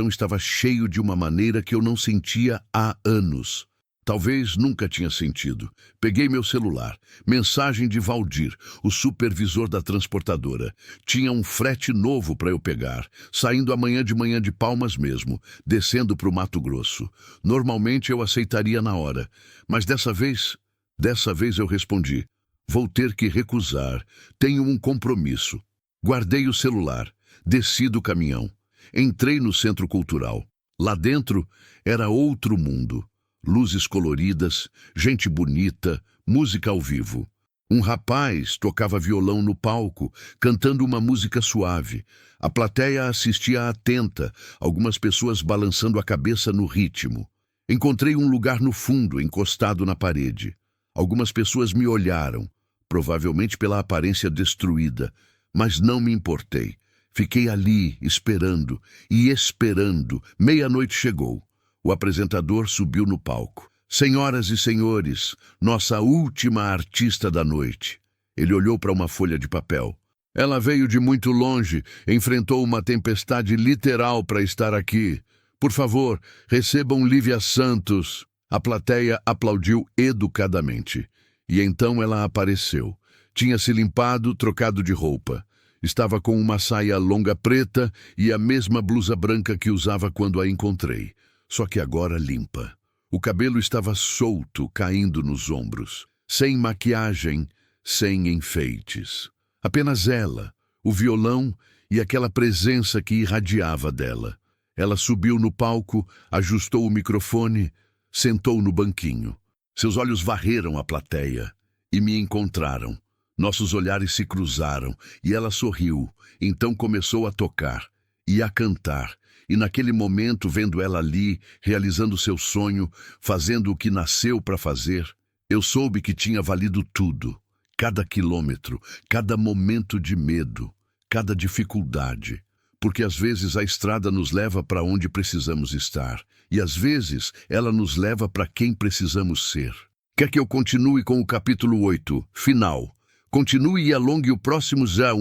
estava cheio de uma maneira que eu não sentia há anos. Talvez nunca tinha sentido. Peguei meu celular. Mensagem de Valdir, o supervisor da transportadora. Tinha um frete novo para eu pegar, saindo amanhã de manhã de Palmas mesmo, descendo para o Mato Grosso. Normalmente eu aceitaria na hora, mas dessa vez eu respondi: vou ter que recusar. Tenho um compromisso. Guardei o celular. Desci do caminhão. Entrei no centro cultural. Lá dentro era outro mundo. Luzes coloridas, gente bonita, música ao vivo. Um rapaz tocava violão no palco, cantando uma música suave. A plateia assistia atenta, algumas pessoas balançando a cabeça no ritmo. Encontrei um lugar no fundo, encostado na parede. Algumas pessoas me olharam, provavelmente pela aparência destruída, mas não me importei. Fiquei ali, esperando e esperando. Meia-noite chegou. O apresentador subiu no palco. Senhoras e senhores, nossa última artista da noite. Ele olhou para uma folha de papel. Ela veio de muito longe, enfrentou uma tempestade literal para estar aqui. Por favor, recebam Lívia Santos. A plateia aplaudiu educadamente. E então ela apareceu. Tinha se limpado, trocado de roupa. Estava com uma saia longa preta e a mesma blusa branca que usava quando a encontrei. Só que agora limpa. O cabelo estava solto, caindo nos ombros. Sem maquiagem, sem enfeites. Apenas ela, o violão e aquela presença que irradiava dela. Ela subiu no palco, ajustou o microfone, sentou no banquinho. Seus olhos varreram a plateia e me encontraram. Nossos olhares se cruzaram e ela sorriu. Então começou a tocar e a cantar. E naquele momento, vendo ela ali, realizando seu sonho, fazendo o que nasceu para fazer, eu soube que tinha valido tudo. Cada quilômetro, cada momento de medo, cada dificuldade. Porque às vezes a estrada nos leva para onde precisamos estar. E às vezes ela nos leva para quem precisamos ser. Quer que eu continue com o capítulo 8, final. Continue e alongue o próximo já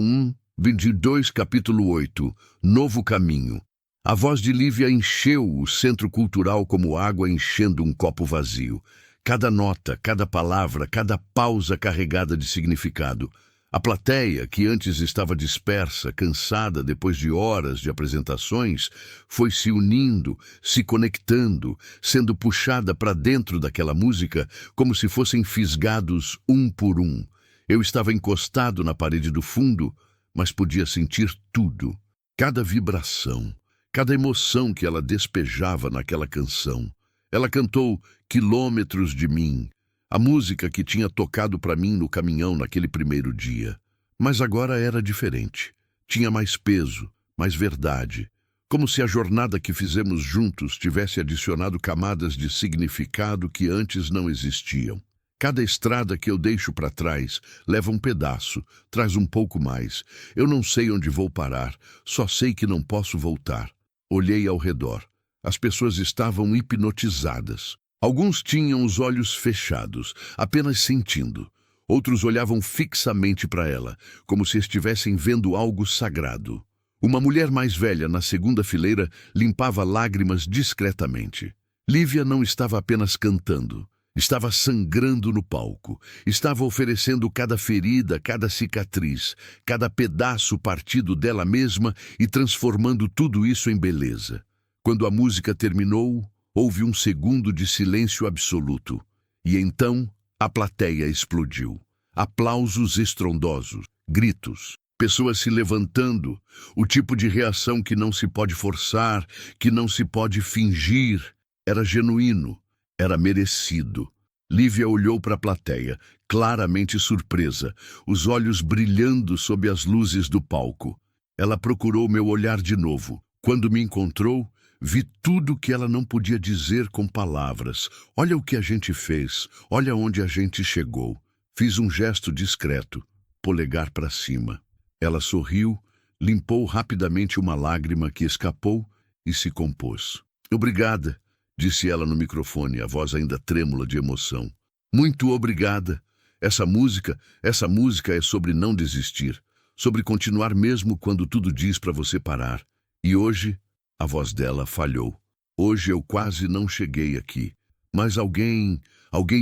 22, capítulo 8, Novo Caminho. A voz de Lívia encheu o centro cultural como água enchendo um copo vazio. Cada nota, cada palavra, cada pausa carregada de significado. A plateia, que antes estava dispersa, cansada depois de horas de apresentações, foi se unindo, se conectando, sendo puxada para dentro daquela música como se fossem fisgados um por um. Eu estava encostado na parede do fundo, mas podia sentir tudo. Cada vibração, cada emoção que ela despejava naquela canção. Ela cantou Quilômetros de Mim, a música que tinha tocado para mim no caminhão naquele primeiro dia. Mas agora era diferente. Tinha mais peso, mais verdade. Como se a jornada que fizemos juntos tivesse adicionado camadas de significado que antes não existiam. Cada estrada que eu deixo para trás leva um pedaço, traz um pouco mais. Eu não sei onde vou parar, só sei que não posso voltar. Olhei ao redor. As pessoas estavam hipnotizadas. Alguns tinham os olhos fechados, apenas sentindo. Outros olhavam fixamente para ela, como se estivessem vendo algo sagrado. Uma mulher mais velha, na segunda fileira, limpava lágrimas discretamente. Lívia não estava apenas cantando. Estava sangrando no palco. Estava oferecendo cada ferida, cada cicatriz, cada pedaço partido dela mesma e transformando tudo isso em beleza. Quando a música terminou, houve um segundo de silêncio absoluto. E então, a plateia explodiu. Aplausos estrondosos, gritos, pessoas se levantando, o tipo de reação que não se pode forçar, que não se pode fingir. Era genuíno. Era merecido. Lívia olhou para a plateia, claramente surpresa, os olhos brilhando sob as luzes do palco. Ela procurou meu olhar de novo. Quando me encontrou, vi tudo que ela não podia dizer com palavras. Olha o que a gente fez, olha onde a gente chegou. Fiz um gesto discreto, polegar para cima. Ela sorriu, limpou rapidamente uma lágrima que escapou e se compôs. Obrigada, disse ela no microfone, a voz ainda trêmula de emoção. Muito obrigada. Essa música é sobre não desistir, sobre continuar mesmo quando tudo diz para você parar. E hoje, a voz dela falhou. Hoje eu quase não cheguei aqui, mas alguém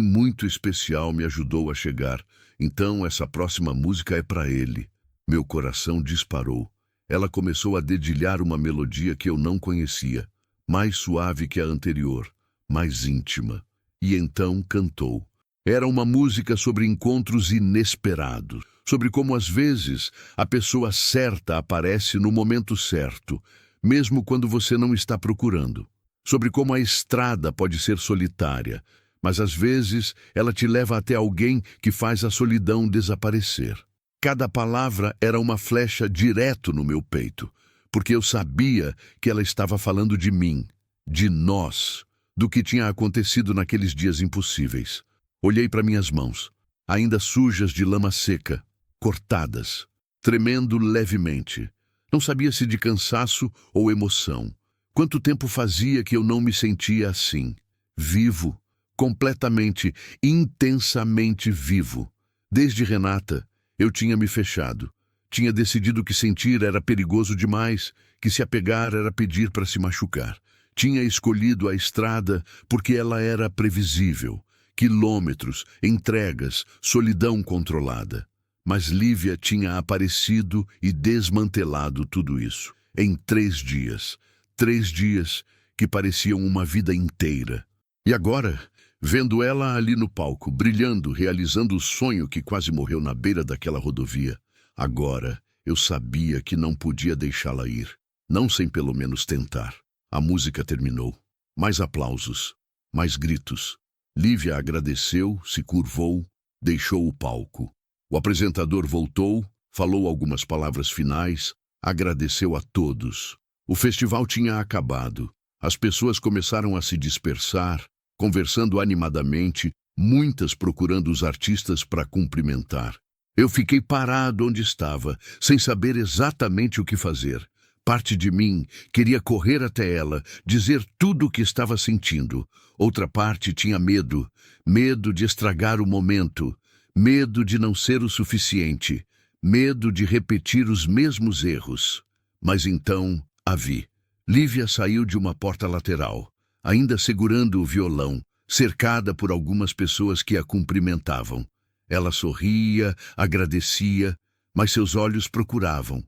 muito especial me ajudou a chegar. Então essa próxima música é para ele. Meu coração disparou. Ela começou a dedilhar uma melodia que eu não conhecia, mais suave que a anterior, mais íntima. E então cantou. Era uma música sobre encontros inesperados, sobre como às vezes a pessoa certa aparece no momento certo, mesmo quando você não está procurando. Sobre como a estrada pode ser solitária, mas às vezes ela te leva até alguém que faz a solidão desaparecer. Cada palavra era uma flecha direto no meu peito, porque eu sabia que ela estava falando de mim, de nós, do que tinha acontecido naqueles dias impossíveis. Olhei para minhas mãos, ainda sujas de lama seca, cortadas, tremendo levemente. Não sabia se de cansaço ou emoção. Quanto tempo fazia que eu não me sentia assim, vivo, completamente, intensamente vivo. Desde Renata, eu tinha me fechado. Tinha decidido que sentir era perigoso demais, que se apegar era pedir para se machucar. Tinha escolhido a estrada porque ela era previsível. Quilômetros, entregas, solidão controlada. Mas Lívia tinha aparecido e desmantelado tudo isso. Em 3 dias. 3 dias que pareciam uma vida inteira. E agora, vendo ela ali no palco, brilhando, realizando o sonho que quase morreu na beira daquela rodovia, agora eu sabia que não podia deixá-la ir. Não sem pelo menos tentar. A música terminou. Mais aplausos, mais gritos. Lívia agradeceu, se curvou, deixou o palco. O apresentador voltou, falou algumas palavras finais, agradeceu a todos. O festival tinha acabado. As pessoas começaram a se dispersar, conversando animadamente, muitas procurando os artistas para cumprimentar. Eu fiquei parado onde estava, sem saber exatamente o que fazer. Parte de mim queria correr até ela, dizer tudo o que estava sentindo. Outra parte tinha medo, medo de estragar o momento, medo de não ser o suficiente, medo de repetir os mesmos erros. Mas então a vi. Lívia saiu de uma porta lateral, ainda segurando o violão, cercada por algumas pessoas que a cumprimentavam. Ela sorria, agradecia, mas seus olhos procuravam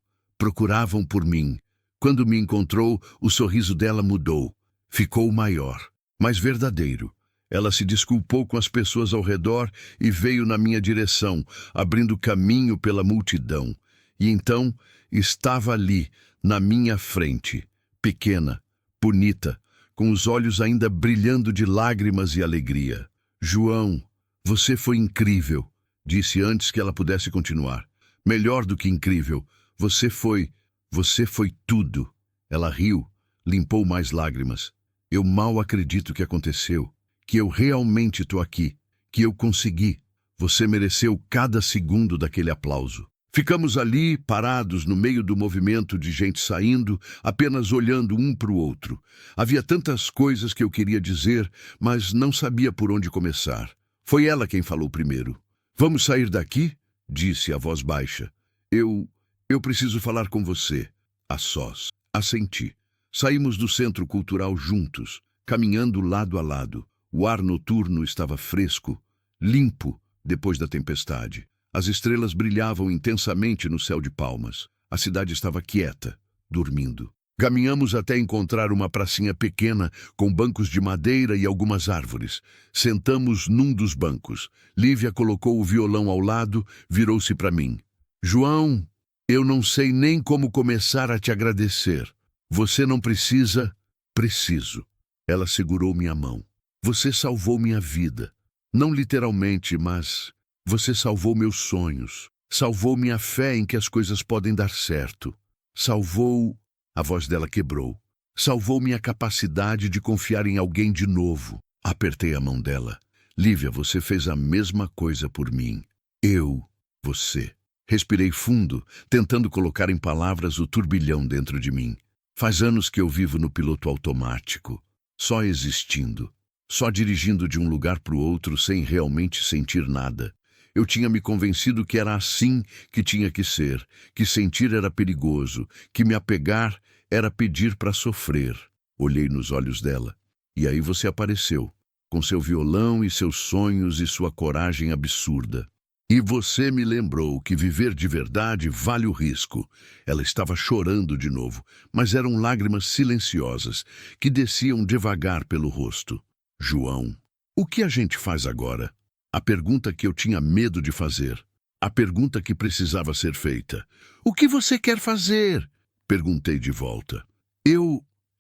por mim. Quando me encontrou, o sorriso dela mudou. Ficou maior, mais verdadeiro. Ela se desculpou com as pessoas ao redor e veio na minha direção, abrindo caminho pela multidão. E então estava ali, na minha frente, pequena, bonita, com os olhos ainda brilhando de lágrimas e alegria. João, você foi incrível, disse antes que ela pudesse continuar. Melhor do que incrível, você foi tudo. Ela riu, limpou mais lágrimas. Eu mal acredito que aconteceu, que eu realmente estou aqui, que eu consegui. Você mereceu cada segundo daquele aplauso. Ficamos ali, parados no meio do movimento de gente saindo, apenas olhando um para o outro. Havia tantas coisas que eu queria dizer, mas não sabia por onde começar. Foi ela quem falou primeiro. Vamos sair daqui? Disse a voz baixa. Eu preciso falar com você. A sós. Assenti. Saímos do centro cultural juntos, caminhando lado a lado. O ar noturno estava fresco, limpo, depois da tempestade. As estrelas brilhavam intensamente no céu de Palmas. A cidade estava quieta, dormindo. Caminhamos até encontrar uma pracinha pequena, com bancos de madeira e algumas árvores. Sentamos num dos bancos. Lívia colocou o violão ao lado, virou-se para mim. João, eu não sei nem como começar a te agradecer. Você não precisa... Preciso. Ela segurou minha mão. Você salvou minha vida. Não literalmente, mas você salvou meus sonhos. Salvou minha fé em que as coisas podem dar certo. Salvou... A voz dela quebrou. Salvou minha capacidade de confiar em alguém de novo. Apertei a mão dela. Lívia, você fez a mesma coisa por mim. Você. Respirei fundo, tentando colocar em palavras o turbilhão dentro de mim. Faz anos que eu vivo no piloto automático, só existindo, só dirigindo de um lugar para o outro sem realmente sentir nada. Eu tinha me convencido que era assim que tinha que ser, que sentir era perigoso, que me apegar era pedir para sofrer. Olhei nos olhos dela, e aí você apareceu, com seu violão e seus sonhos e sua coragem absurda. E você me lembrou que viver de verdade vale o risco. Ela estava chorando de novo, mas eram lágrimas silenciosas que desciam devagar pelo rosto. João, o que a gente faz agora? A pergunta que eu tinha medo de fazer. A pergunta que precisava ser feita. O que você quer fazer? Perguntei de volta.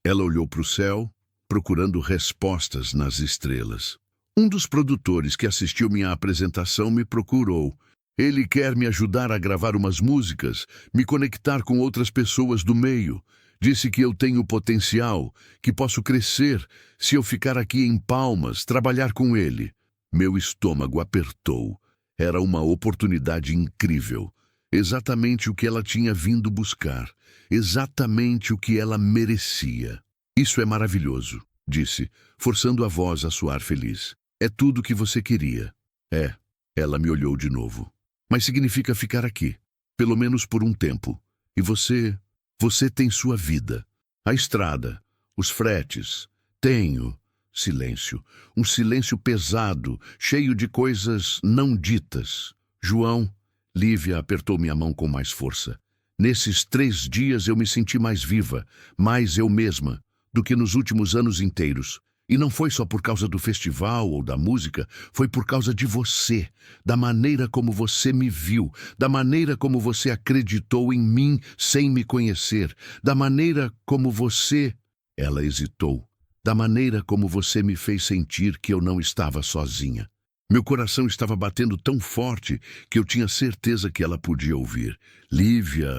Ela olhou para o céu, procurando respostas nas estrelas. Um dos produtores que assistiu minha apresentação me procurou. Ele quer me ajudar a gravar umas músicas, me conectar com outras pessoas do meio. Disse que eu tenho potencial, que posso crescer se eu ficar aqui em Palmas, trabalhar com ele. Meu estômago apertou. Era uma oportunidade incrível. Exatamente o que ela tinha vindo buscar. Exatamente o que ela merecia. Isso é maravilhoso, disse, forçando a voz a soar feliz. É tudo o que você queria. É, ela me olhou de novo. Mas significa ficar aqui, pelo menos por um tempo. E você tem sua vida. A estrada, os fretes. Tenho silêncio. Um silêncio pesado, cheio de coisas não ditas. João, Lívia apertou minha mão com mais força. Nesses 3 dias eu me senti mais viva, mais eu mesma, do que nos últimos anos inteiros. E não foi só por causa do festival ou da música, foi por causa de você, da maneira como você me viu, da maneira como você acreditou em mim sem me conhecer, da maneira como você... Ela hesitou. Da maneira como você me fez sentir que eu não estava sozinha. Meu coração estava batendo tão forte que eu tinha certeza que ela podia ouvir. Lívia,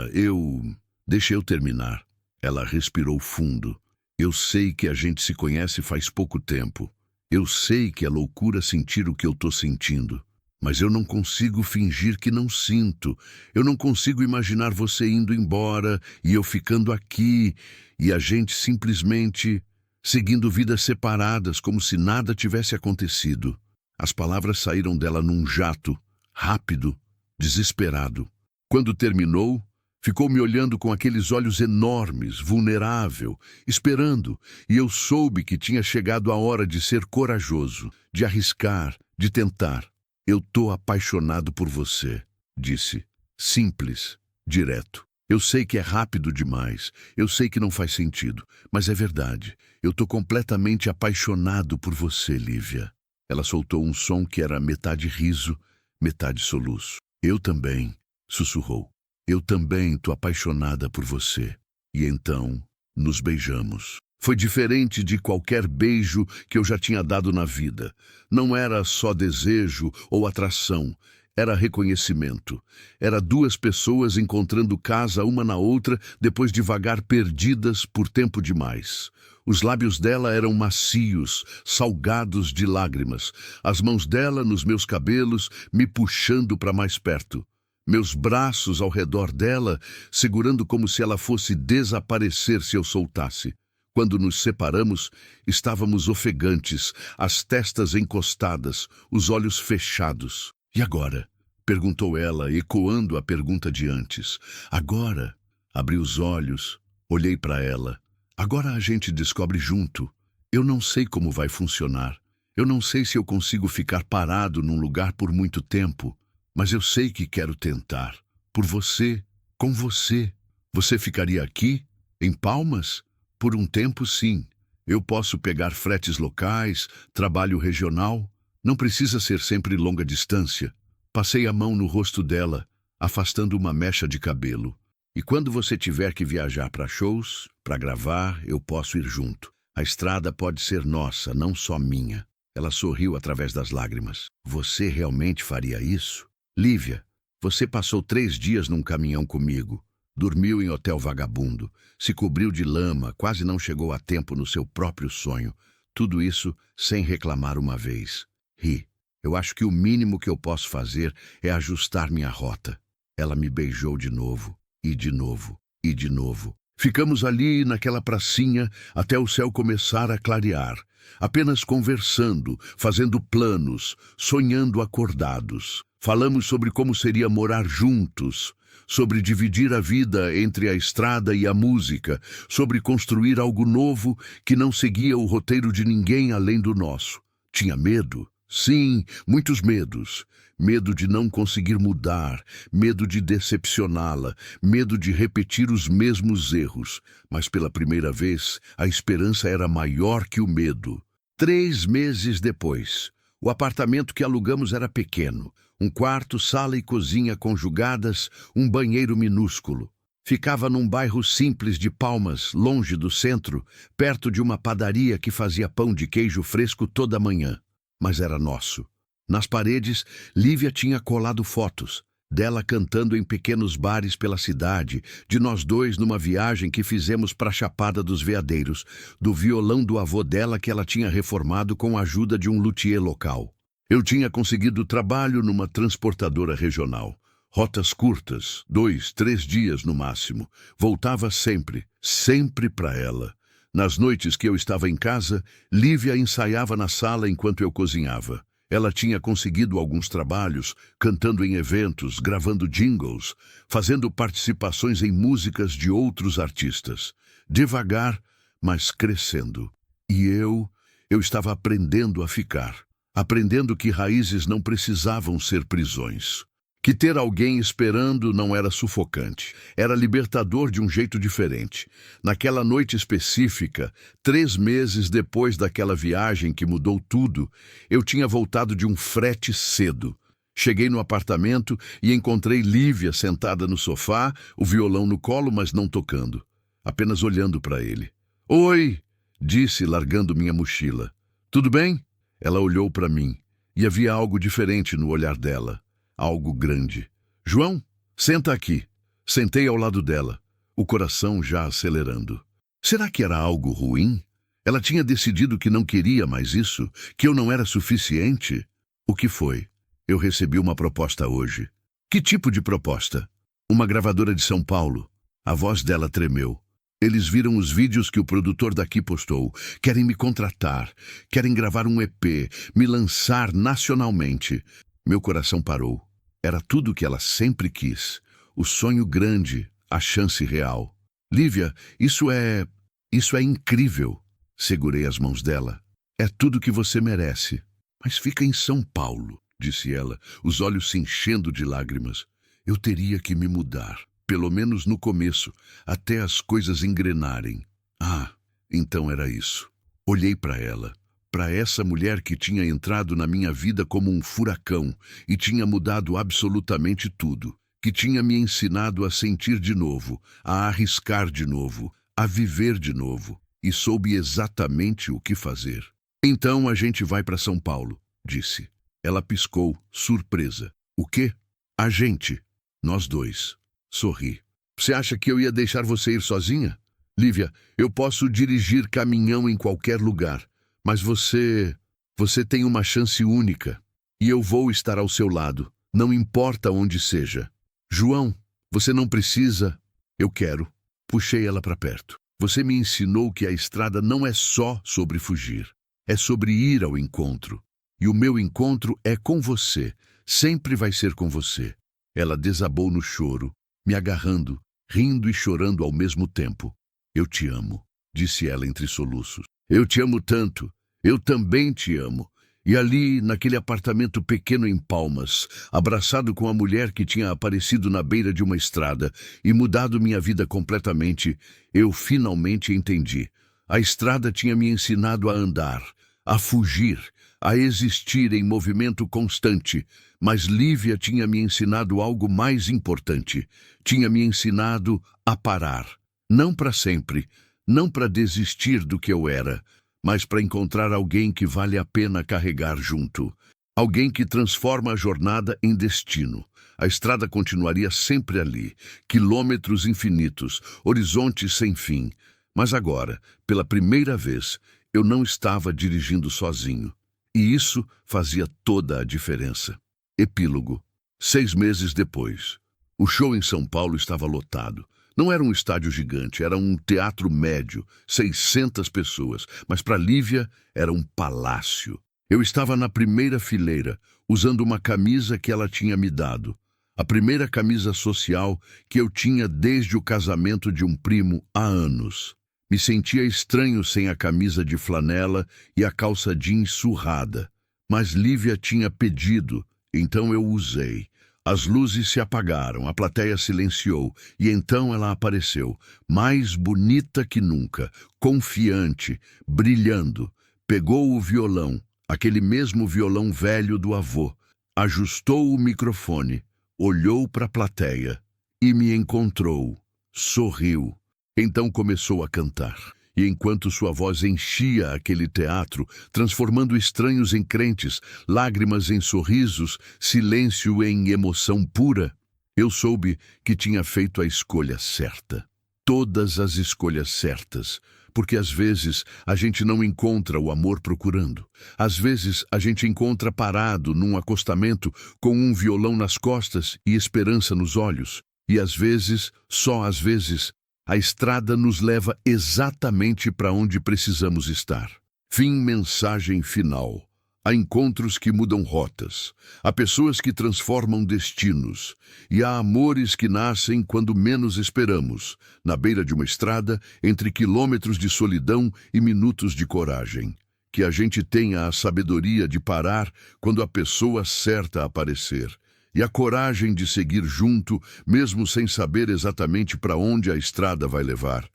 Deixa eu terminar. Ela respirou fundo. Eu sei que a gente se conhece faz pouco tempo. Eu sei que é loucura sentir o que eu estou sentindo. Mas eu não consigo fingir que não sinto. Eu não consigo imaginar você indo embora e eu ficando aqui e a gente simplesmente seguindo vidas separadas como se nada tivesse acontecido. As palavras saíram dela num jato, rápido, desesperado. Quando terminou, ficou me olhando com aqueles olhos enormes, vulnerável, esperando, e eu soube que tinha chegado a hora de ser corajoso, de arriscar, de tentar. Eu tô apaixonado por você, disse. Simples, direto. Eu sei que é rápido demais, eu sei que não faz sentido, mas é verdade. Eu tô completamente apaixonado por você, Lívia. Ela soltou um som que era metade riso, metade soluço. Eu também, sussurrou. Eu também tô apaixonada por você. E então, nos beijamos. Foi diferente de qualquer beijo que eu já tinha dado na vida. Não era só desejo ou atração. Era reconhecimento. Era 2 pessoas encontrando casa uma na outra depois de vagar perdidas por tempo demais. Os lábios dela eram macios, salgados de lágrimas. As mãos dela nos meus cabelos, me puxando para mais perto. Meus braços ao redor dela, segurando como se ela fosse desaparecer se eu soltasse. Quando nos separamos, estávamos ofegantes, as testas encostadas, os olhos fechados. E agora? Perguntou ela, ecoando a pergunta de antes. Agora? Abri os olhos, olhei para ela. Agora a gente descobre junto. Eu não sei como vai funcionar. Eu não sei se eu consigo ficar parado num lugar por muito tempo. Mas eu sei que quero tentar. Por você, com você. Você ficaria aqui, em Palmas? Por um tempo, sim. Eu posso pegar fretes locais, trabalho regional. Não precisa ser sempre longa distância. Passei a mão no rosto dela, afastando uma mecha de cabelo. E quando você tiver que viajar para shows, para gravar, eu posso ir junto. A estrada pode ser nossa, não só minha. Ela sorriu através das lágrimas. Você realmente faria isso? Lívia, você passou 3 dias num caminhão comigo. Dormiu em hotel vagabundo. Se cobriu de lama, quase não chegou a tempo no seu próprio sonho. Tudo isso sem reclamar uma vez. Ri. Eu acho que o mínimo que eu posso fazer é ajustar minha rota. Ela me beijou de novo, e de novo, e de novo. Ficamos ali naquela pracinha até o céu começar a clarear, apenas conversando, fazendo planos, sonhando acordados. Falamos sobre como seria morar juntos, sobre dividir a vida entre a estrada e a música, sobre construir algo novo que não seguia o roteiro de ninguém além do nosso. Tinha medo? Sim, muitos medos. Medo de não conseguir mudar, medo de decepcioná-la, medo de repetir os mesmos erros. Mas pela primeira vez, a esperança era maior que o medo. 3 meses depois, o apartamento que alugamos era pequeno. Um quarto, sala e cozinha conjugadas, um banheiro minúsculo. Ficava num bairro simples de Palmas, longe do centro, perto de uma padaria que fazia pão de queijo fresco toda manhã. Mas era nosso. Nas paredes, Lívia tinha colado fotos, dela cantando em pequenos bares pela cidade, de nós dois numa viagem que fizemos para a Chapada dos Veadeiros, do violão do avô dela que ela tinha reformado com a ajuda de um luthier local. Eu tinha conseguido trabalho numa transportadora regional. Rotas curtas, 2, 3 dias no máximo. Voltava sempre, sempre para ela. Nas noites que eu estava em casa, Lívia ensaiava na sala enquanto eu cozinhava. Ela tinha conseguido alguns trabalhos, cantando em eventos, gravando jingles, fazendo participações em músicas de outros artistas. Devagar, mas crescendo. E eu estava aprendendo a ficar. Aprendendo que raízes não precisavam ser prisões. Que ter alguém esperando não era sufocante. Era libertador de um jeito diferente. Naquela noite específica, 3 meses depois daquela viagem que mudou tudo, eu tinha voltado de um frete cedo. Cheguei no apartamento e encontrei Lívia sentada no sofá, o violão no colo, mas não tocando. Apenas olhando para ele. "Oi", disse, largando minha mochila. "Tudo bem?" Ela olhou para mim, e havia algo diferente no olhar dela. Algo grande. "João, senta aqui." Sentei ao lado dela, o coração já acelerando. Será que era algo ruim? Ela tinha decidido que não queria mais isso? Que eu não era suficiente? O que foi? Eu recebi uma proposta hoje. Que tipo de proposta? Uma gravadora de São Paulo. A voz dela tremeu. Eles viram os vídeos que o produtor daqui postou. Querem me contratar. Querem gravar um EP. Me lançar nacionalmente. Meu coração parou. Era tudo o que ela sempre quis. O sonho grande, a chance real. "Lívia, isso é incrível." Segurei as mãos dela. "É tudo que você merece." "Mas fica em São Paulo", disse ela, os olhos se enchendo de lágrimas. "Eu teria que me mudar, pelo menos no começo, até as coisas engrenarem." Ah, então era isso. Olhei para ela. Para essa mulher que tinha entrado na minha vida como um furacão e tinha mudado absolutamente tudo, que tinha me ensinado a sentir de novo, a arriscar de novo, a viver de novo, e soube exatamente o que fazer. "Então a gente vai para São Paulo", disse. Ela piscou, surpresa. "O quê?" "A gente. Nós dois." Sorri. "Você acha que eu ia deixar você ir sozinha? Lívia, eu posso dirigir caminhão em qualquer lugar. Mas você tem uma chance única. E eu vou estar ao seu lado, não importa onde seja." "João, você não precisa." "Eu quero." Puxei ela para perto. "Você me ensinou que a estrada não é só sobre fugir. É sobre ir ao encontro. E o meu encontro é com você. Sempre vai ser com você." Ela desabou no choro, me agarrando, rindo e chorando ao mesmo tempo. "Eu te amo", disse ela entre soluços. "Eu te amo tanto. Eu também te amo." E ali, naquele apartamento pequeno em Palmas, abraçado com a mulher que tinha aparecido na beira de uma estrada e mudado minha vida completamente, eu finalmente entendi. A estrada tinha me ensinado a andar, a fugir, a existir em movimento constante, mas Lívia tinha me ensinado algo mais importante. Tinha me ensinado a parar. Não para sempre, não para desistir do que eu era, mas para encontrar alguém que vale a pena carregar junto. Alguém que transforma a jornada em destino. A estrada continuaria sempre ali, quilômetros infinitos, horizontes sem fim. Mas agora, pela primeira vez, eu não estava dirigindo sozinho. E isso fazia toda a diferença. Epílogo. 6 meses depois. O show em São Paulo estava lotado. Não era um estádio gigante, era um teatro médio, 600 pessoas. Mas para Lívia era um palácio. Eu estava na primeira fileira, usando uma camisa que ela tinha me dado. A primeira camisa social que eu tinha desde o casamento de um primo há anos. Me sentia estranho sem a camisa de flanela e a calça jeans surrada. Mas Lívia tinha pedido, então eu usei. As luzes se apagaram, a plateia silenciou, e então ela apareceu, mais bonita que nunca, confiante, brilhando. Pegou o violão, aquele mesmo violão velho do avô, ajustou o microfone, olhou para a plateia e me encontrou, sorriu. Então começou a cantar. E enquanto sua voz enchia aquele teatro, transformando estranhos em crentes, lágrimas em sorrisos, silêncio em emoção pura, eu soube que tinha feito a escolha certa. Todas as escolhas certas, porque às vezes a gente não encontra o amor procurando. Às vezes a gente encontra parado num acostamento com um violão nas costas e esperança nos olhos. E às vezes, só às vezes, a estrada nos leva exatamente para onde precisamos estar. Fim, mensagem final. Há encontros que mudam rotas, há pessoas que transformam destinos, e há amores que nascem quando menos esperamos, na beira de uma estrada, entre quilômetros de solidão e minutos de coragem. Que a gente tenha a sabedoria de parar quando a pessoa certa aparecer, e a coragem de seguir junto, mesmo sem saber exatamente para onde a estrada vai levar.